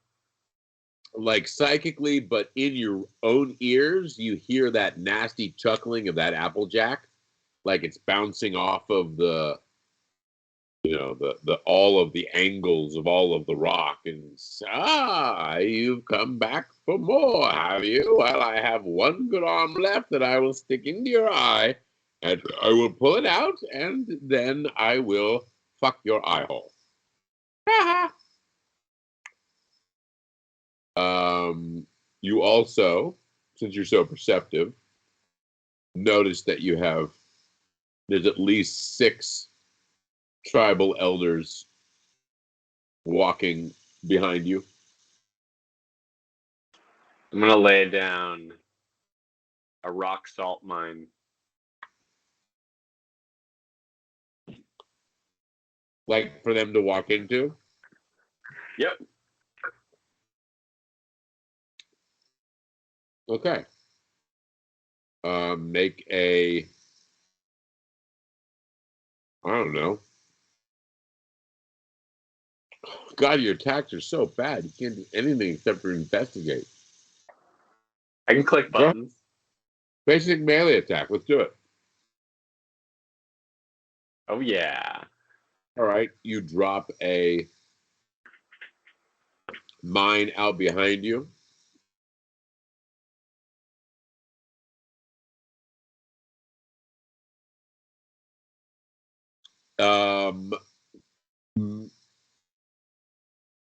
Like psychically, but in your own ears, you hear that nasty chuckling of that Applejack, like it's bouncing off of the all of the angles of all of the rock. And you've come back for more, have you? Well, I have one good arm left that I will stick into your eye, and I will pull it out, and then I will fuck your eye hole. You also, since you're so perceptive, notice that there's at least 6 tribal elders walking behind you. I'm going to lay down a rock salt mine. Like for them to walk into. Yep. Okay. Make a, I don't know. God, your attacks are so bad. You can't do anything except for investigate. I can click buttons. Basic melee attack. Let's do it. Oh, yeah. All right. You drop a mine out behind you. Um,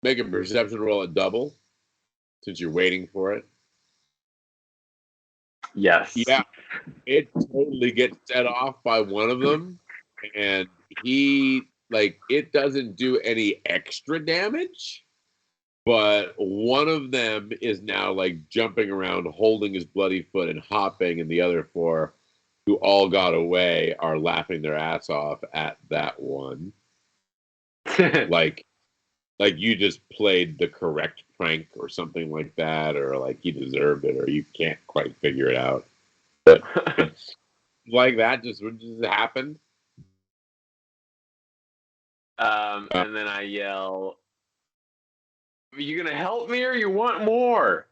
Make a perception roll at double since you're waiting for it. Yes. Yeah, it totally gets set off by one of them, and it doesn't do any extra damage, but one of them is now like jumping around, holding his bloody foot and hopping, and the other 4 who all got away are laughing their ass off at that one. like you just played the correct prank or something like that, or like he deserved it, or you can't quite figure it out. But it's like that just happened. And then I yell, "Are you going to help me or you want more?"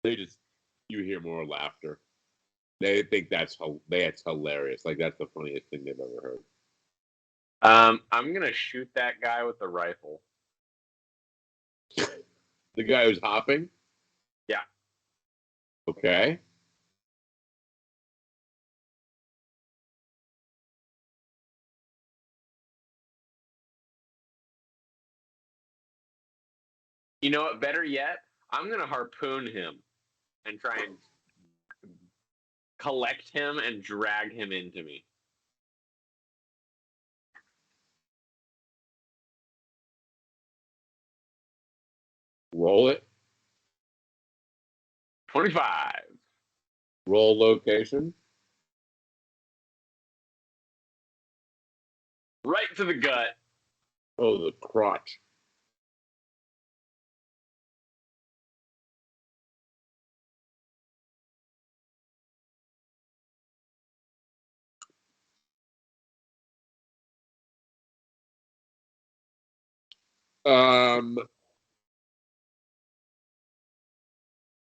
You hear more laughter. They think that's hilarious. Like that's the funniest thing they've ever heard. I'm going to shoot that guy with the rifle. The guy who's hopping? Yeah. Okay. You know what? Better yet, I'm going to harpoon him and try and collect him and drag him into me. Roll it. 25. Roll location. Right to the gut. Oh, the crotch.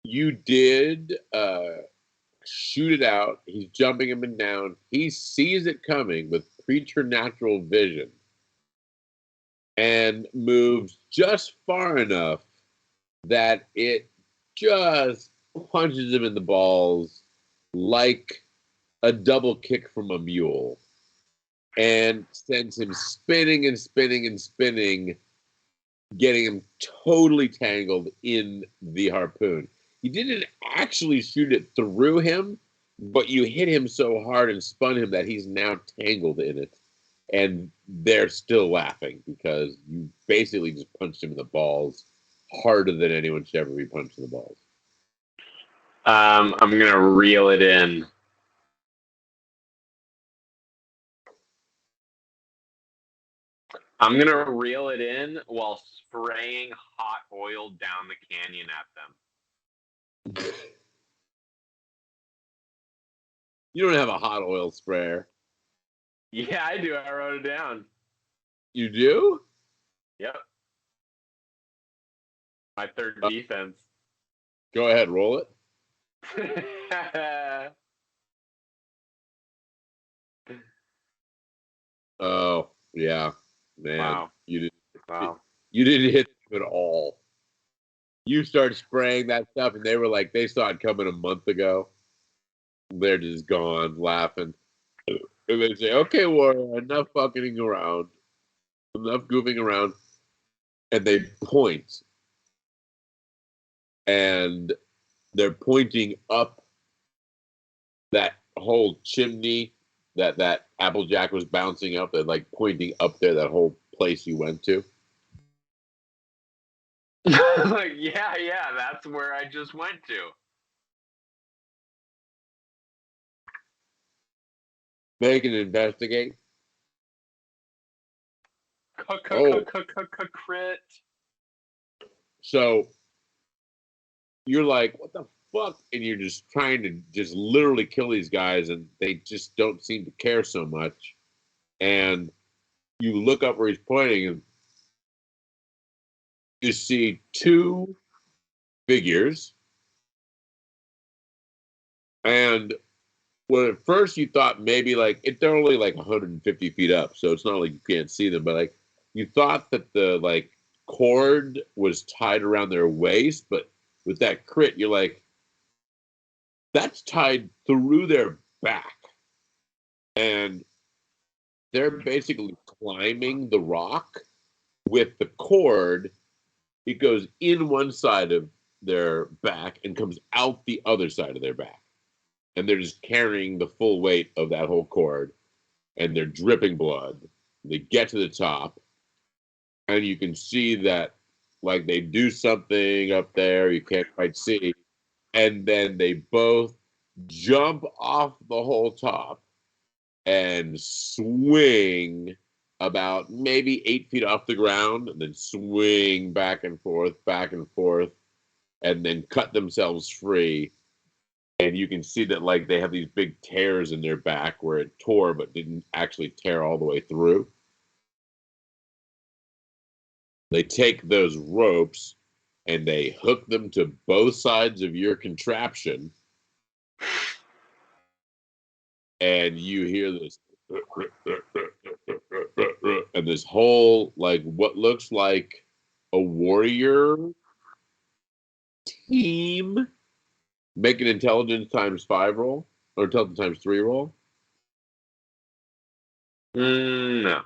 You did shoot it out. He's jumping him and down. He sees it coming with preternatural vision. and moves just far enough that it just punches him in the balls like a double kick from a mule and sends him spinning and spinning and spinning, getting him totally tangled in the harpoon. You didn't actually shoot it through him, but you hit him so hard and spun him that he's now tangled in it. And they're still laughing because you basically just punched him in the balls harder than anyone should ever be punched in the balls. I'm going to reel it in. I'm going to reel it in while spraying hot oil down the canyon at them. You don't have a hot oil sprayer. Yeah, I do. I wrote it down. You do? Yep. My third defense. Go ahead, roll it. Oh, yeah. Man. Wow. You didn't hit them at all. You start spraying that stuff, and they were like, they saw it coming a month ago. They're just gone, laughing. And they say, okay, Warrior, enough fucking around. Enough goofing around. And they point. And they're pointing up that whole chimney that Applejack was bouncing up. They're like pointing up there, that whole place you went to. Like, yeah, that's where I just went to. They can investigate. Crit. So you're like, what the fuck? And you're just trying to just literally kill these guys, and they just don't seem to care so much. And you look up where he's pointing, and you see two figures. And when at first you thought maybe like they're only like 150 feet up, so it's not like you can't see them, but like you thought that the like cord was tied around their waist, but with that crit, you're like, that's tied through their back. And they're basically climbing the rock with the cord. It goes in one side of their back and comes out the other side of their back. And they're just carrying the full weight of that whole cord. And they're dripping blood. They get to the top. And you can see that, like, they do something up there. You can't quite see. And then they both jump off the whole top and swing about maybe 8 feet off the ground, and then swing back and forth, and then cut themselves free. And you can see that like they have these big tears in their back where it tore but didn't actually tear all the way through. They take those ropes and they hook them to both sides of your contraption. And you hear this and this whole like what looks like a warrior team make an intelligence ×5 roll or intelligence ×3 roll. No.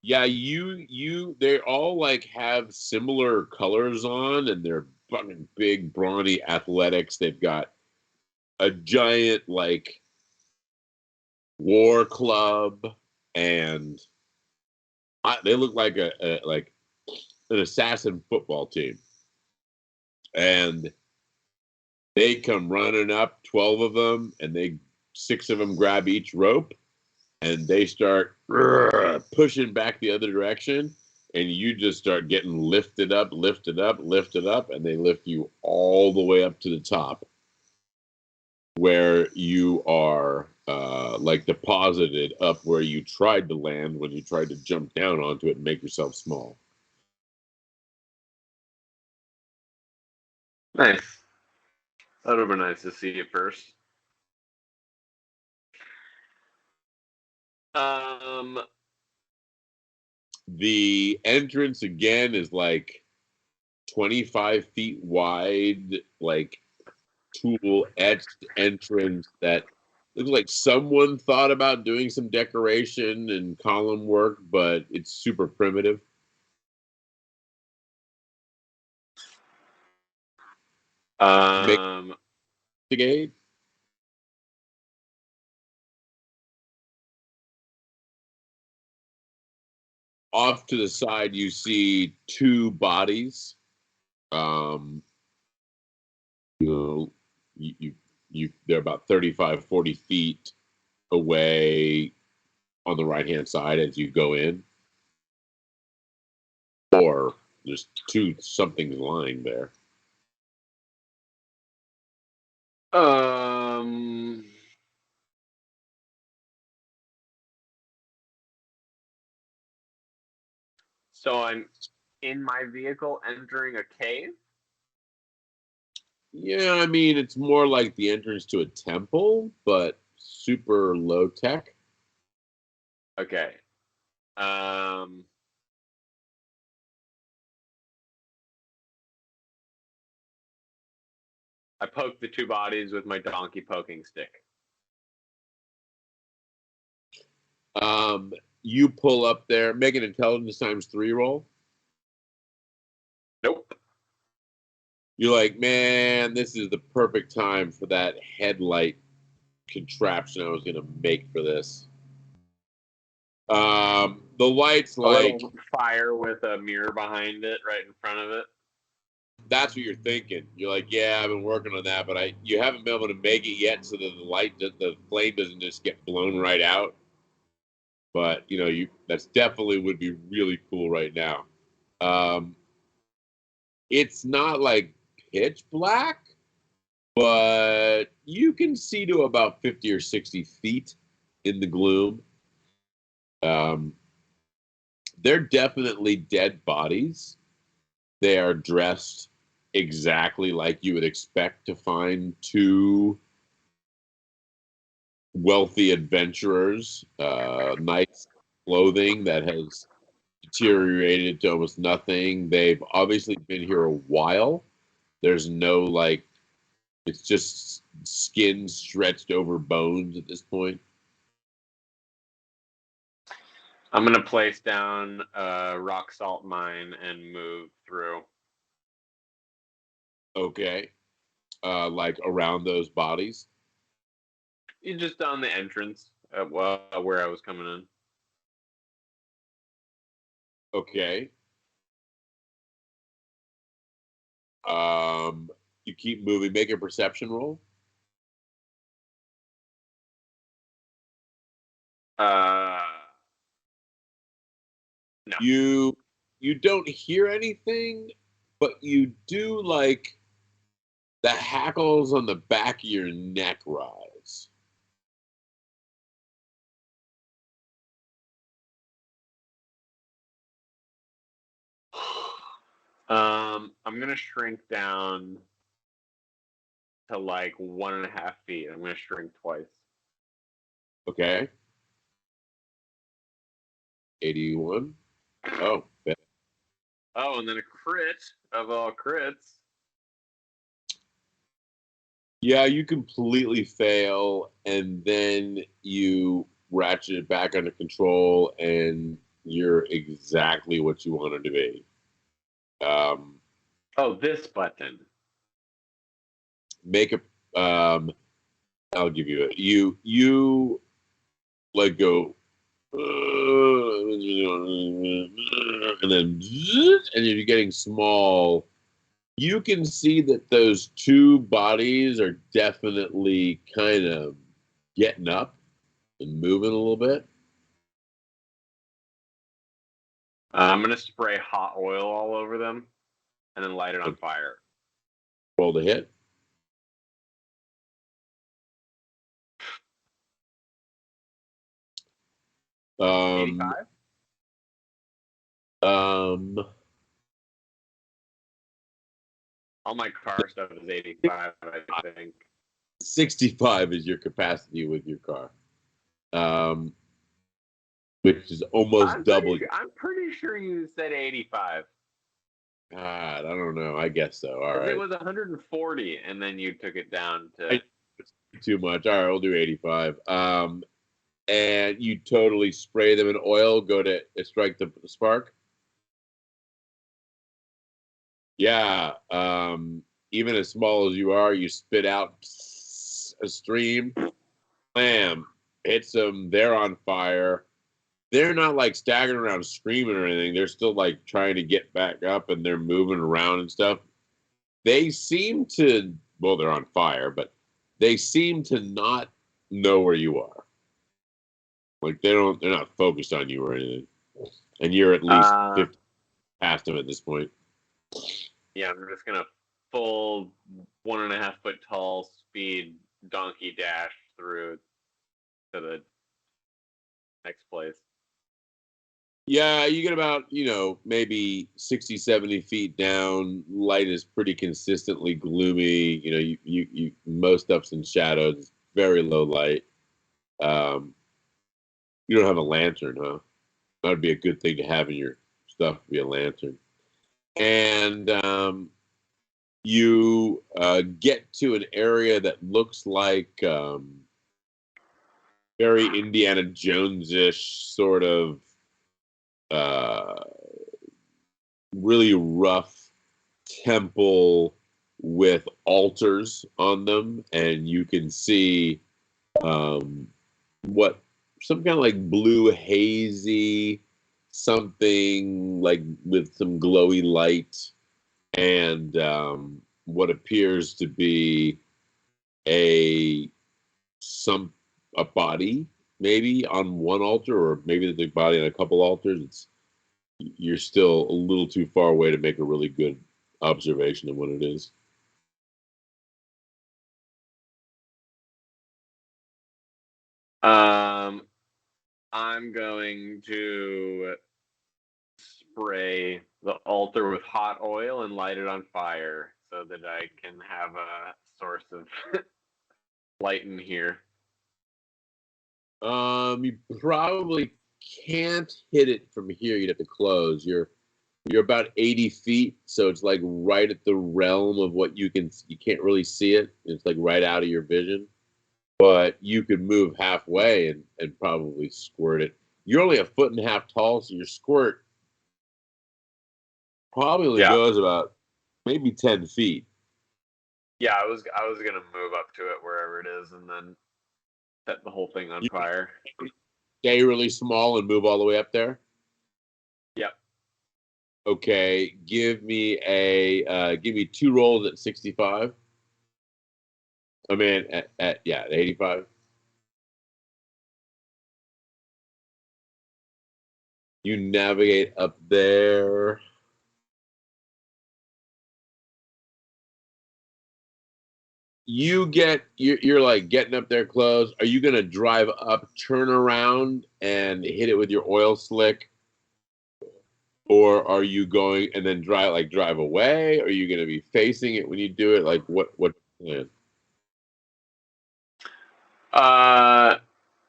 Yeah, you they all like have similar colors on, and they're fucking big brawny athletics. They've got a giant like war club, and they look like a like an assassin football team. And they come running up, 12 of them, and 6 of them grab each rope, and they start pushing back the other direction, and you just start getting lifted up, and they lift you all the way up to the top, where you are like deposited up where you tried to land when you tried to jump down onto it and make yourself small. Nice. That would have been nice to see it first. The entrance again is like 25 feet wide, like tool etched entrance that looks like someone thought about doing some decoration and column work, but it's super primitive. Investigate. Off to the side, you see two bodies. You know, they're about 35, 40 feet away on the right-hand side as you go in. Or there's something lying there. So I'm in my vehicle entering a cave? Yeah, I mean, it's more like the entrance to a temple, but super low tech. Okay. I poked the two bodies with my donkey poking stick. You pull up there, make an intelligence times 3 roll. Nope. You're like, man, this is the perfect time for that headlight contraption I was going to make for this. The light's a like little fire with a mirror behind it, right in front of it. That's what you're thinking. You're like, yeah, I've been working on that, but you haven't been able to make it yet, so that the flame doesn't just get blown right out. But that's definitely would be really cool right now. It's not like pitch black, but you can see to about 50 or 60 feet in the gloom. They're definitely dead bodies. They are dressed exactly like you would expect to find two wealthy adventurers. Nice clothing that has deteriorated to almost nothing. They've obviously been here a while. There's no it's just skin stretched over bones at this point. I'm going to place down a rock salt mine and move through. Okay. Like around those bodies? You just down the entrance where I was coming in. Okay. You keep moving. Make a perception roll. No. You don't hear anything, but you do like the hackles on the back of your neck rise. I'm gonna shrink down to like 1.5 feet. I'm gonna shrink twice. Okay. 81. Oh, bet. Oh, and then a crit of all crits. Yeah, you completely fail, and then you ratchet it back under control, and you're exactly what you wanted to be. Oh, this button. Make a. I'll give you it. You let go, and then and you're getting small. You can see that those two bodies are definitely kind of getting up and moving a little bit. I'm gonna spray hot oil all over them, and then light it on fire. Roll the hit. Um, 85. All my car stuff is 85, I think. 65 is your capacity with your car. which is almost double. I'm pretty sure you said 85. God, I don't know. I guess so. All right. It was 140, and then you took it down to too much. All right, we'll do 85. And you totally spray them in oil. Go to strike the spark. Yeah. Even as small as you are, you spit out a stream. Bam! Hits them. They're on fire. They're not like staggering around screaming or anything. They're still like trying to get back up and they're moving around and stuff. They seem to, well, they're on fire, but they seem to not know where you are. Like they're not focused on you or anything. And you're at least 50 past them at this point. Yeah, I'm just gonna full 1.5 foot tall speed donkey dash through to the next place. Yeah, you get about, maybe 60, 70 feet down. Light is pretty consistently gloomy. You most stuff's in shadows. It's very low light. You don't have a lantern, huh? That would be a good thing to have in your stuff, be a lantern. And you get to an area that looks like very Indiana Jones-ish sort of really rough temple with altars on them, and you can see what some kind of like blue hazy something like with some glowy light and what appears to be a body maybe on one altar, or maybe the body on a couple altars. You're still a little too far away to make a really good observation of what it is. I'm going to spray the altar with hot oil and light it on fire so that I can have a source of light in here. You probably can't hit it from here. You'd have to close. You're about 80 feet, so it's like right at the realm of what you can't really see it. It's like right out of your vision. But you could move halfway and probably squirt it. You're only 1.5 feet tall, so your squirt probably goes about maybe 10 feet. Yeah, I was gonna move up to it wherever it is and then set the whole thing on fire. Stay really small and move all the way up there. Yep. Okay, give me 2 rolls at 65. I mean, at 85. You navigate up there. You're like getting up there close. Are you gonna drive up, turn around, and hit it with your oil slick, or are you going and then drive away? Are you gonna be facing it when you do it? Like what plan?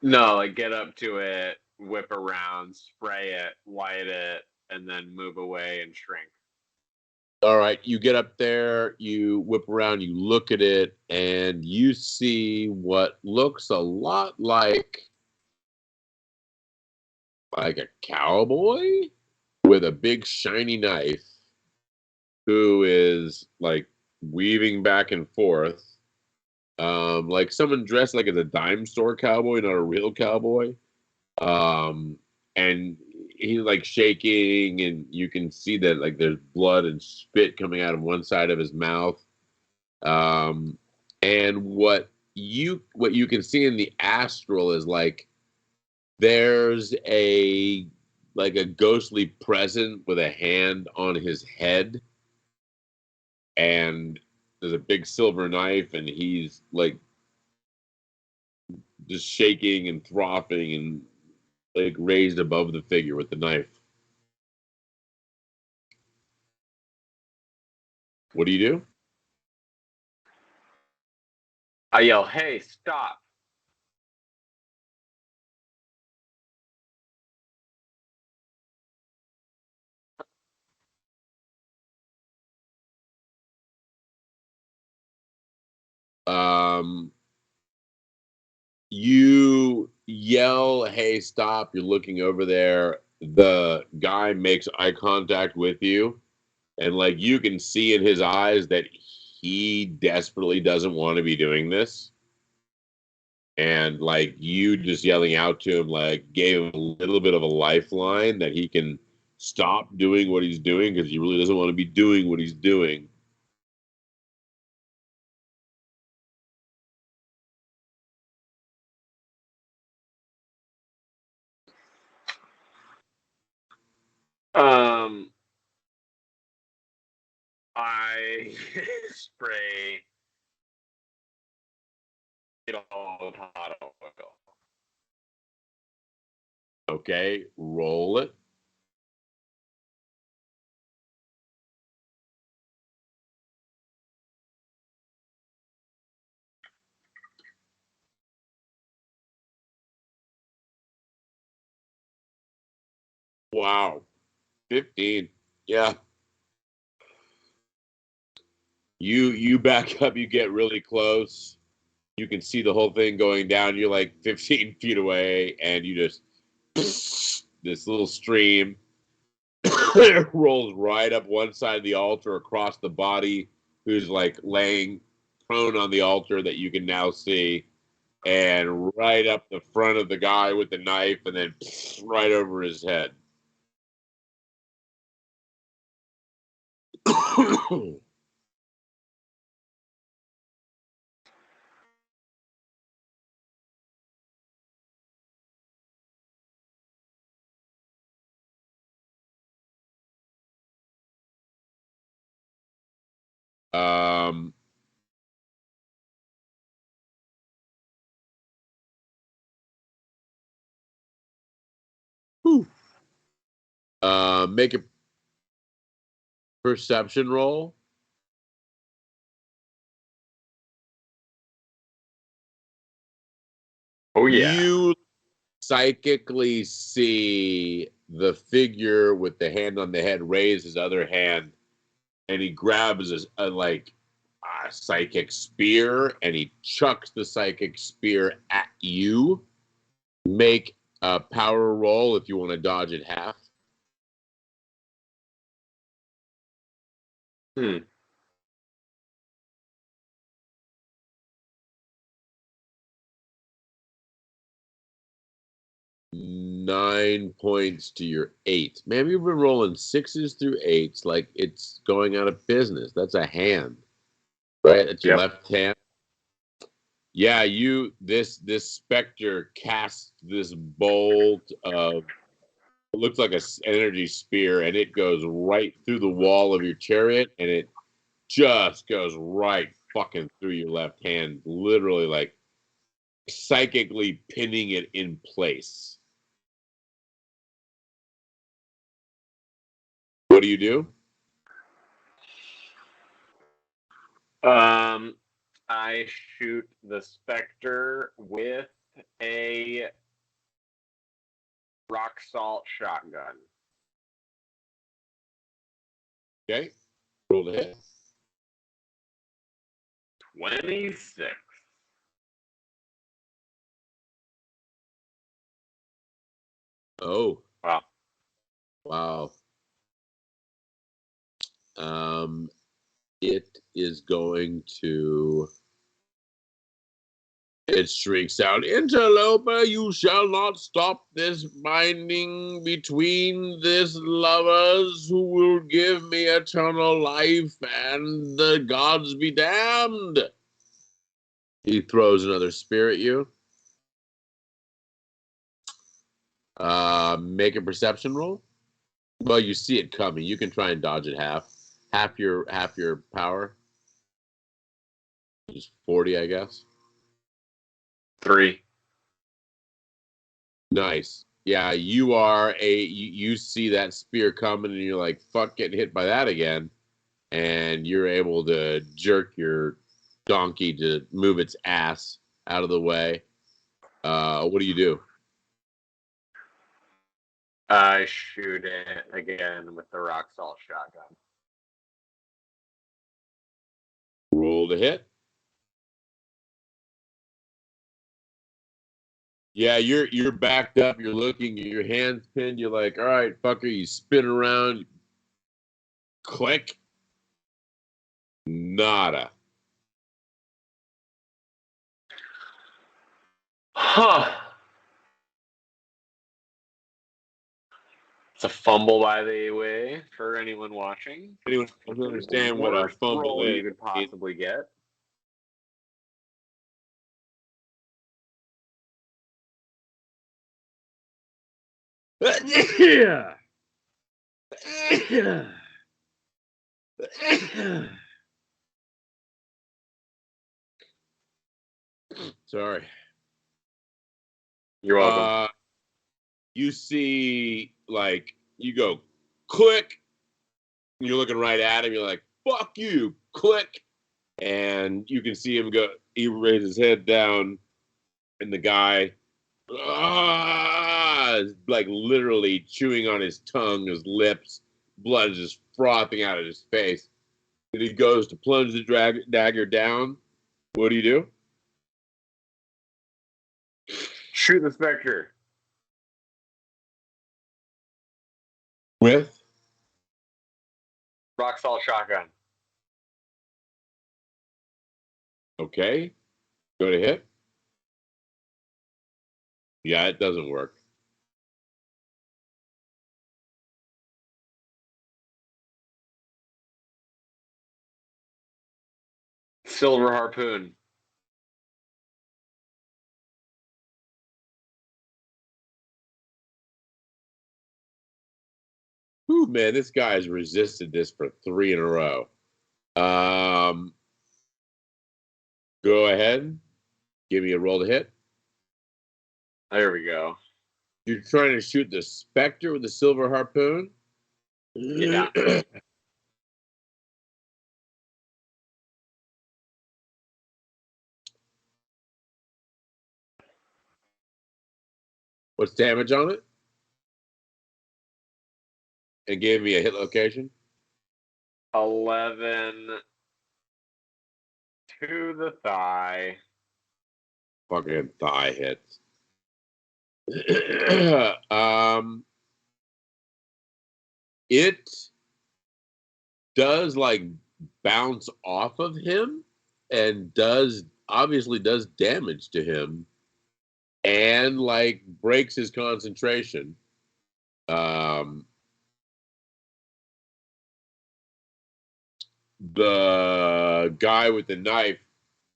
No, like get up to it, whip around, spray it, light it, and then move away and shrink. All right, you get up there, you whip around, you look at it, and you see what looks a lot like a cowboy with a big shiny knife who is like weaving back and forth. Like someone dressed like as a dime store cowboy, not a real cowboy. And he's like shaking, and you can see that like there's blood and spit coming out of one side of his mouth. And what you can see in the astral is like there's a ghostly presence with a hand on his head, and there's a big silver knife, and he's like just shaking and frothing and like raised above the figure with the knife. What do you do? I yell, "Hey, stop!" You yell, "Hey, stop." You're looking over there. The guy makes eye contact with you, and like you can see in his eyes that he desperately doesn't want to be doing this. And like you just yelling out to him, like gave him a little bit of a lifeline that he can stop doing what he's doing because he really doesn't want to be doing what he's doing. I spray it all with hot oil. Okay, roll it. Wow, 15. Yeah. You back up, you get really close. You can see the whole thing going down. You're like 15 feet away, and you just this little stream rolls right up one side of the altar across the body, who's like laying prone on the altar that you can now see, and right up the front of the guy with the knife, and then right over his head. um, make a perception roll. Oh yeah. You psychically see the figure with the hand on the head raise his other hand, and he grabs a psychic spear, and he chucks the psychic spear at you. Make a power roll if you want to dodge it half. Hmm. 9 points to your 8. Man, you've been rolling 6s through 8s like it's going out of business. That's a hand, right? That's your Yep. left hand. Yeah, this specter casts this bolt of it looks like an energy spear, and it goes right through the wall of your chariot, and it just goes right fucking through your left hand, literally like psychically pinning it in place. What do you do? I shoot the specter with a rock salt shotgun. Okay, roll the hit. 26. Oh, Wow. wow. It is going to. It shrieks out, "Interloper, you shall not stop this binding between this lovers who will give me eternal life, and the gods be damned." He throws another spear at you. Make a perception roll. Well, you see it coming. You can try and dodge it half. Half your power. Just 40, I guess. 3. Nice. Yeah, you see that spear coming and you're like, fuck, getting hit by that again. And you're able to jerk your donkey to move its ass out of the way. What do you do? I shoot it again with the rock salt shotgun. Roll to hit. Yeah, you're backed up. You're looking. Your hands pinned. You're like, all right, fucker. You spin around. Click. Nada. Huh. It's a fumble by the way for anyone watching. Anyone doesn't understand what a Worst fumble roll is? you could possibly get. Yeah. Sorry. You're welcome. You see, like, you go click. You're looking right at him. You're like, fuck you, click. And you can see him go, he raises his head down, and the guy, is like literally chewing on his tongue, his lips, blood is just frothing out of his face. And he goes to plunge the dagger down. What do you do? Shoot the specter. With? Rock salt shotgun. Okay. Go to hit. Yeah, it doesn't work. Silver harpoon. Ooh, man, this guy has resisted this for 3 in a row. Go ahead. Give me a roll to hit. There we go. You're trying to shoot the specter with the silver harpoon? Yeah. What's damage on it? And gave me a hit location? 11 to the thigh. Fucking thigh hits. It does like bounce off of him and does obviously does damage to him and like breaks his concentration. The guy with the knife,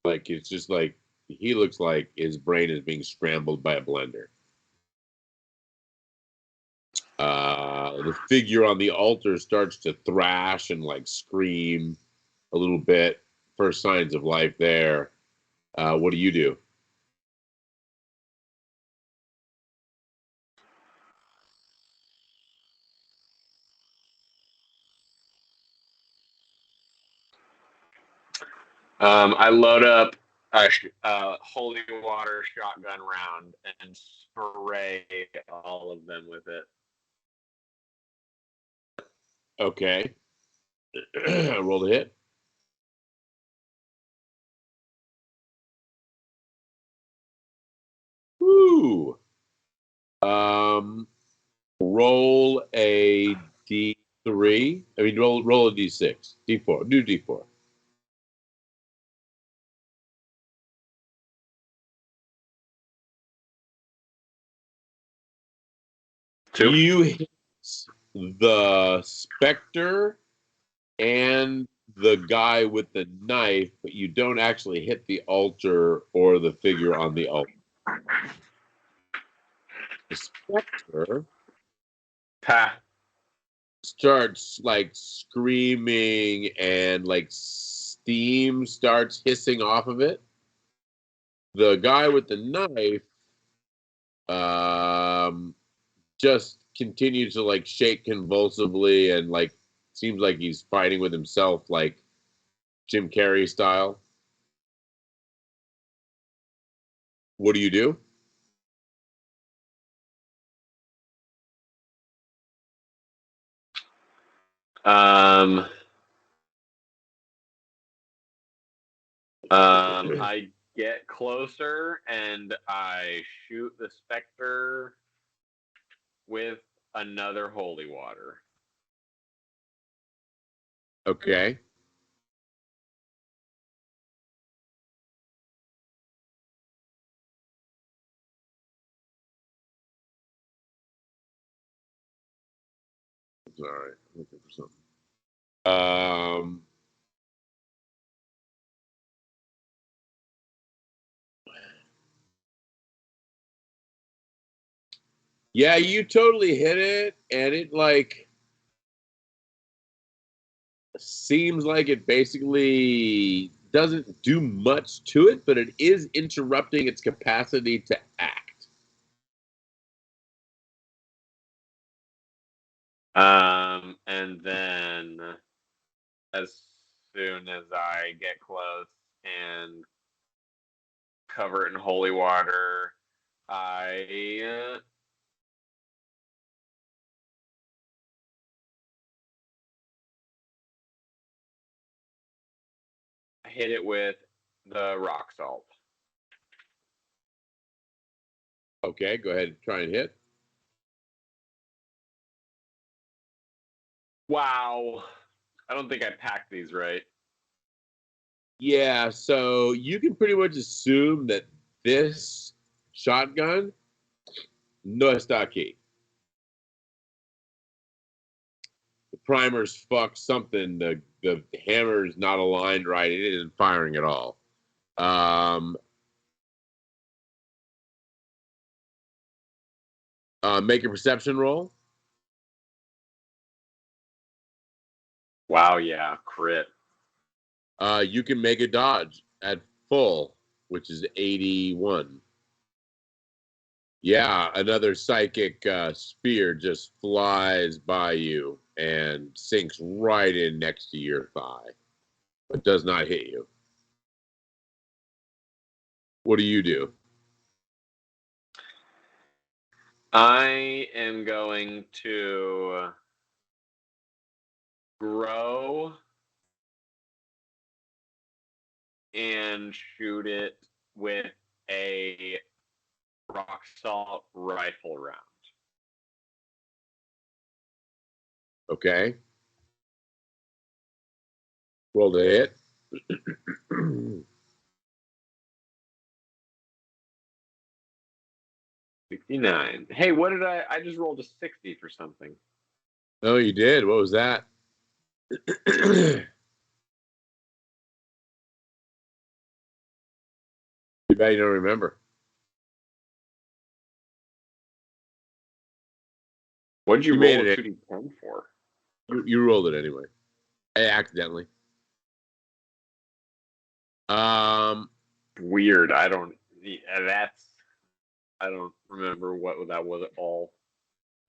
like it's just like he looks like his brain is being scrambled by a blender. The figure on the altar starts to thrash and like scream a little bit. First signs of life there. What do you do? I load up a holy water shotgun round and spray all of them with it. Okay. Roll the hit. Woo. Roll a D3. I mean, roll a D6. D4. Do D4. Two. You hit the specter and the guy with the knife, but you don't actually hit the altar or the figure on the altar. The specter Ha. starts like screaming and like steam starts hissing off of it. The guy with the knife just continues to like shake convulsively and like seems like he's fighting with himself, like Jim Carrey style. What do you do? I get closer and I shoot the specter with another holy water. Okay. Sorry, I'm looking for something. Yeah, you totally hit it, and it like seems like it basically doesn't do much to it, but it is interrupting its capacity to act. And then as soon as I get close and cover it in holy water, I hit it with the rock salt. Okay, go ahead and try and hit. Wow. I don't think I packed these right. Yeah, so you can pretty much assume that this shotgun, no está aquí. The primer's fucked something. The hammer's not aligned right. It isn't firing at all. Make a perception roll. Wow, yeah, crit. You can make a dodge at full, which is 81. Yeah, another psychic spear just flies by you and sinks right in next to your thigh, but does not hit you. What do you do? I am going to grow and shoot it with a rock salt rifle round. Okay. Roll to hit. 69. Hey, what did I just rolled a 60 for something. Oh, you did? What was that? Too bad you don't remember. What did you You roll made a it. 2d10 for? You rolled it anyway. Accidentally. Weird. I don't. That's. I don't remember what that was at all.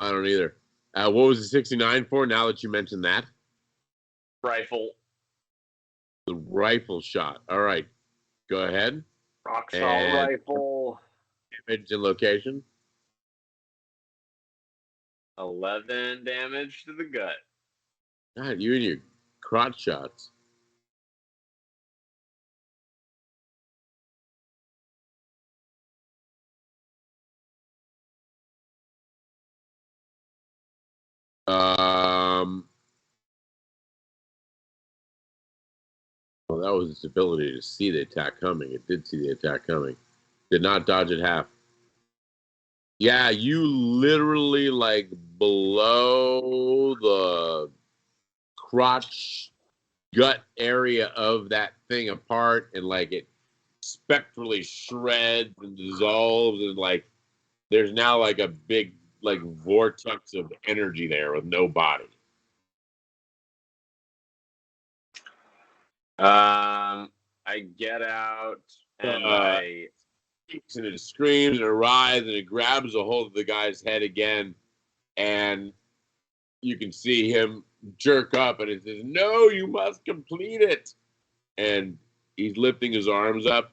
I don't either. What was the 69 for? Now that you mentioned that, Rifle. the rifle shot. All right, go ahead. Rock salt And rifle. damage and location. 11 damage to the gut. God, you and your crotch shots. Well, that was its ability to see the attack coming. It did see the attack coming. Did not dodge it half. Yeah, you literally like below the crotch gut area of that thing apart, and like it spectrally shreds and dissolves, and like there's now like a big like vortex of energy there with no body. I get out and And it screams and it writhes and it grabs a hold of the guy's head again, and you can see him jerk up, and it says, "No, you must complete it." And he's lifting his arms up.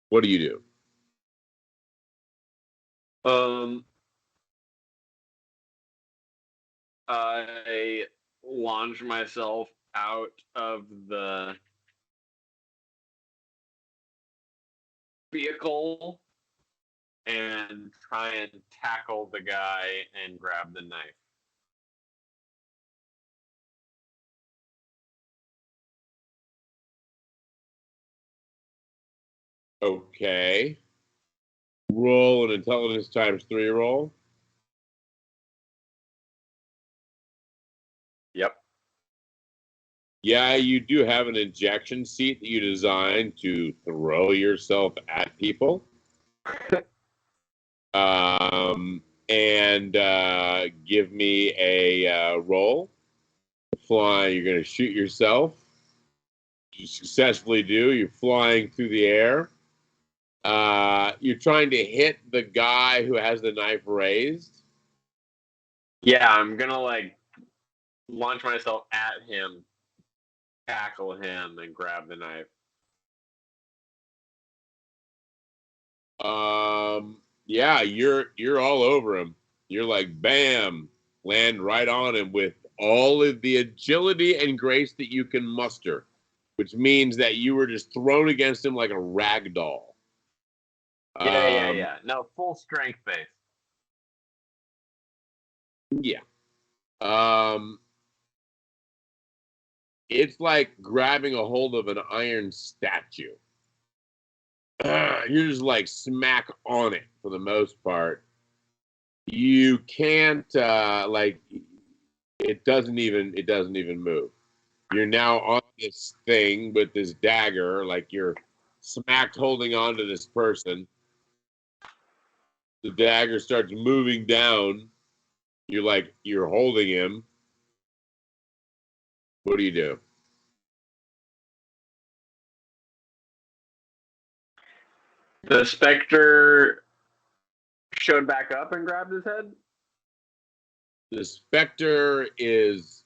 What do you do? I launch myself out of the vehicle and try and tackle the guy and grab the knife. Okay. Roll an intelligence ×3 roll. Yep. Yeah, you do have an injection seat that you designed to throw yourself at people. And give me a roll. Fly, you're going to shoot yourself. You successfully do. You're flying through the air. You're trying to hit the guy who has the knife raised. Yeah, I'm gonna like launch myself at him, tackle him, and grab the knife. Yeah, you're all over him. You're like bam, land right on him with all of the agility and grace that you can muster, which means that you were just thrown against him like a rag doll. Yeah. No, full strength base. Yeah. It's like grabbing a hold of an iron statue. You're just like smack on it for the most part. You can't like it doesn't even move. You're now on this thing with this dagger, like you're smacked holding on to this person. The dagger starts moving down. You're holding him. What do you do? The Spectre showed back up and grabbed his head. The Spectre is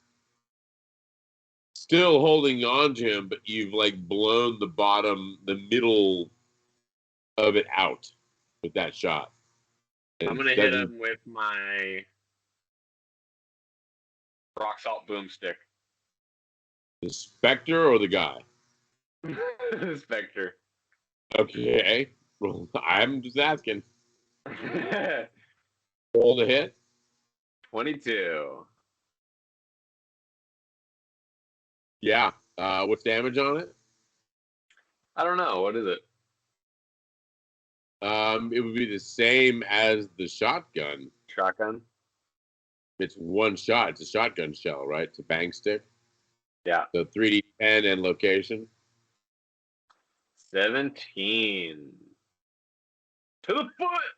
still holding on to him, but you've like blown the middle of it out with that shot. I'm gonna hit him with my rock salt boomstick. The Spectre or the guy? Spectre. Okay. Well, I'm just asking. Roll the hit. 22. Yeah. What's damage on it? I don't know. What is it? It would be the same as the shotgun. Shotgun? It's one shot. It's a shotgun shell, right? It's a bang stick. Yeah. So 3d10 and location. 17. To the foot!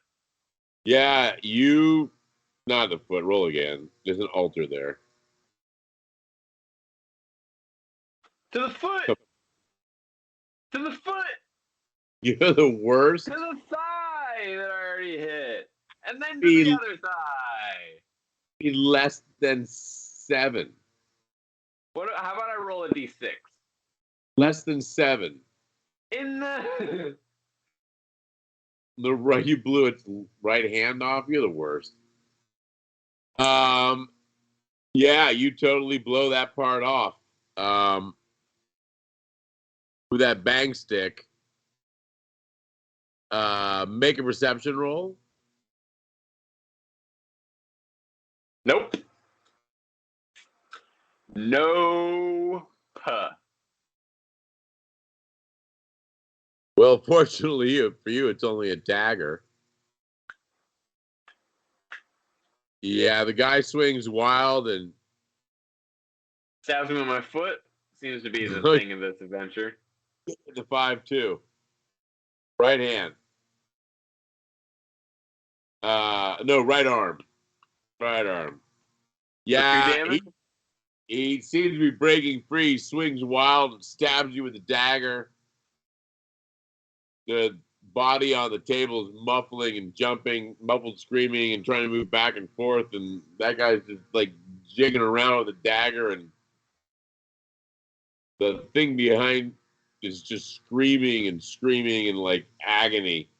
Yeah, not the foot. Roll again. There's an altar there. To the foot! To the foot! You're the worst. To the thigh that I already hit. And then to the other thigh. Be less than 7. How about I roll a d6? Less than 7. In the... You blew its right hand off. You're the worst. Yeah, you totally blow that part off. With that bang stick. Make a perception roll. Nope. No. Well, fortunately for you, it's only a dagger. Yeah, the guy swings wild and stabs me with my foot. Seems to be the thing of this adventure. The 5-2. Right hand. No, right arm. Right arm. Yeah, he seems to be breaking free, swings wild, and stabs you with a dagger. The body on the table is muffling and jumping, muffled screaming and trying to move back and forth, and that guy's just like jigging around with a dagger, and the thing behind is just screaming in like agony.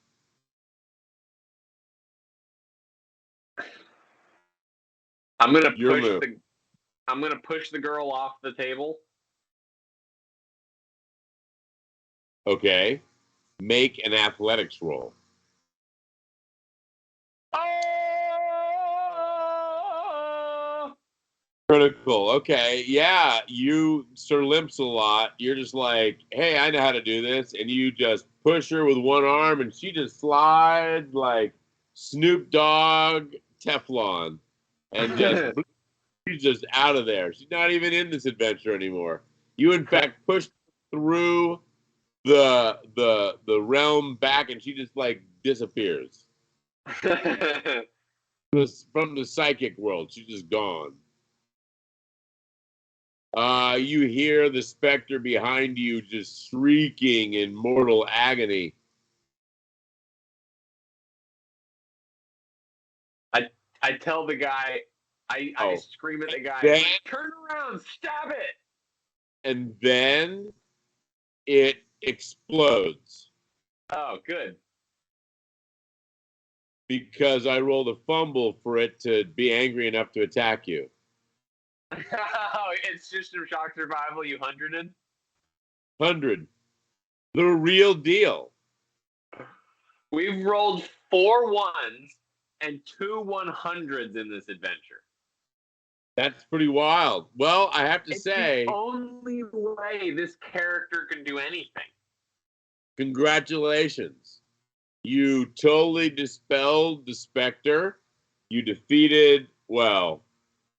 I'm gonna I'm gonna push the girl off the table. Okay. Make an athletics roll. Oh! Critical. Okay. Yeah. You Sir Limps a lot. You're just like, hey, I know how to do this. And you just push her with one arm and she just slides like Snoop Dogg Teflon. And just she's just out of there. She's not even in this adventure anymore. You in fact pushed through the realm back and she just like disappears. From the psychic world. She's just gone. You hear the specter behind you just shrieking in mortal agony. I tell the guy, I scream at the guy, Then, turn around, stab it. and then it explodes. Oh, good. Because I rolled a fumble for it to be angry enough to attack you. It's System Shock Survival, you 100'd? 100. The real deal. We've rolled 4 ones and 2 100s in this adventure. That's pretty wild. Well, I have to say, the only way this character can do anything. Congratulations. You totally dispelled the specter. You defeated, well,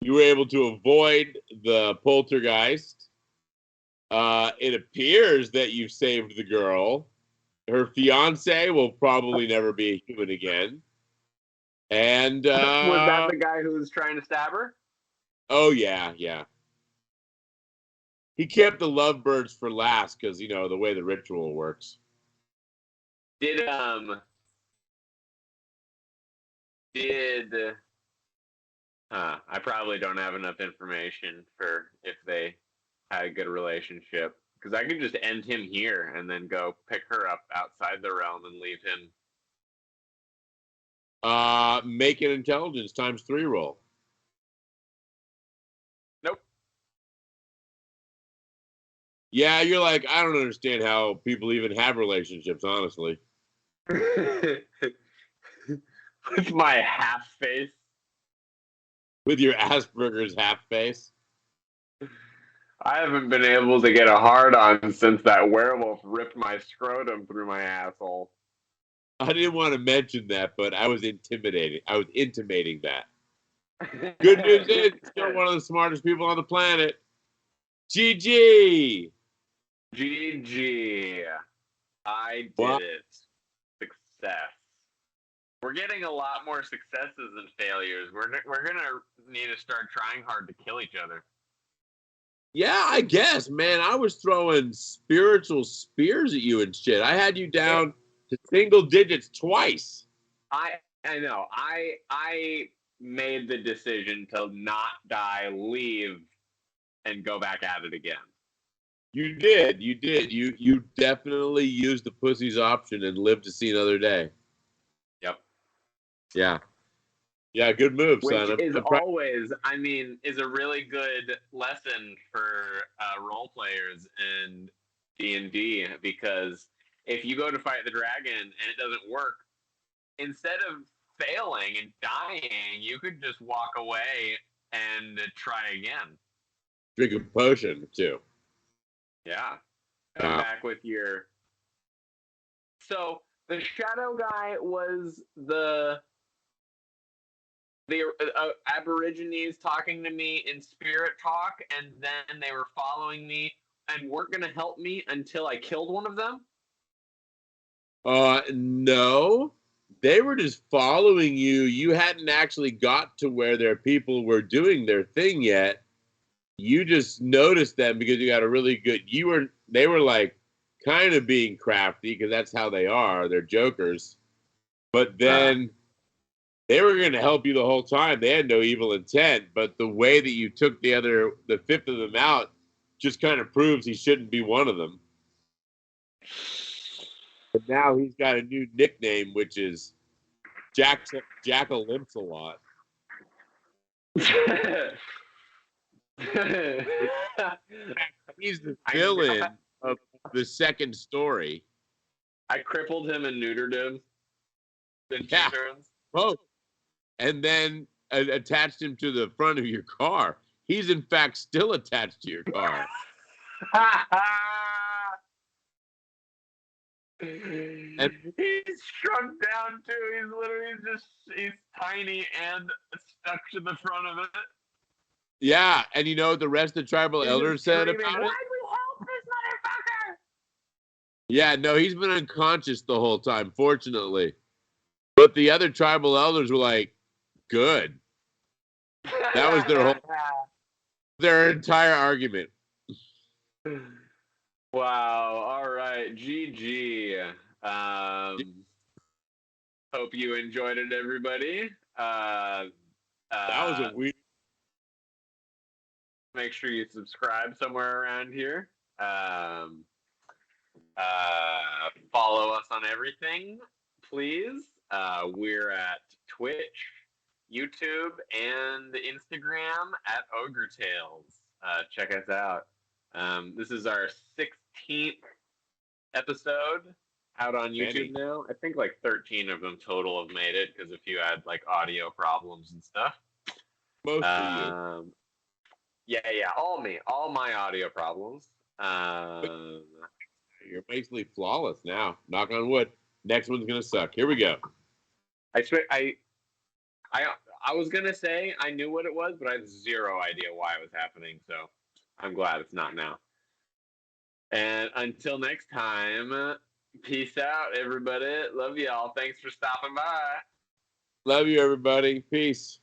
you were able to avoid the poltergeist. It appears that you've saved the girl. Her fiance will probably never be a human again. And was that the guy who was trying to stab her? Oh yeah. He kept the lovebirds for last because the way the ritual works. I probably don't have enough information for if they had a good relationship, because I could just end him here and then go pick her up outside the realm and leave him. Make an intelligence ×3 roll. Nope. Yeah, you're like, I don't understand how people even have relationships, honestly. With my half face. With your Asperger's half face. I haven't been able to get a hard on since that werewolf ripped my scrotum through my asshole. I didn't want to mention that, but I was intimating that. Good news is, still one of the smartest people on the planet. GG. GG. I did it. Success. We're getting a lot more successes than failures. We're gonna need to start trying hard to kill each other. Yeah, I guess, man. I was throwing spiritual spears at you and shit. I had you down to single digits twice. I know. I made the decision to not die, leave, and go back at it again. You did. You definitely used the pussy's option and lived to see another day. Yep. Yeah. Yeah, good move, son. Which is always, is a really good lesson for role players and D&D, because if you go to fight the dragon and it doesn't work, instead of failing and dying, you could just walk away and try again. Drink a potion, too. Yeah. Come back with your... So, the shadow guy was the Aborigines talking to me in spirit talk, and then they were following me and weren't going to help me until I killed one of them? No. They were just following you. You hadn't actually got to where their people were doing their thing yet. You just noticed them because you got a really good... They were like kind of being crafty because that's how they are. They're jokers. But then... they were going to help you the whole time. They had no evil intent, but the way that you took the fifth of them out just kind of proves he shouldn't be one of them. But now he's got a new nickname, which is Jackal Limps a lot. He's the villain of the second story. I crippled him and neutered him. In two turns. Oh, and then attached him to the front of your car. He's in fact still attached to your car. And he's shrunk down too. He's literally he's tiny and stuck to the front of it. Yeah, and you know what the rest of the tribal elders said about it? Why'd we help this motherfucker? Yeah, no, he's been unconscious the whole time, fortunately. But the other tribal elders were like, good. That was their entire argument. Wow. All right. GG. Hope you enjoyed it, everybody. That was a weird. Make sure you subscribe somewhere around here. Follow us on everything, please. We're at Twitch, YouTube, and Instagram at Ogre Tailz. Check us out. This is our 16th episode out on YouTube now. I think like 13 of them total have made it because a few had like audio problems and stuff. Most of you. Yeah, all my audio problems. You're basically flawless now. Knock on wood. Next one's gonna suck. Here we go. I was gonna say I knew what it was, but I have zero idea why it was happening. So I'm glad it's not now. And until next time, peace out, everybody. Love y'all. Thanks for stopping by. Love you, everybody. Peace.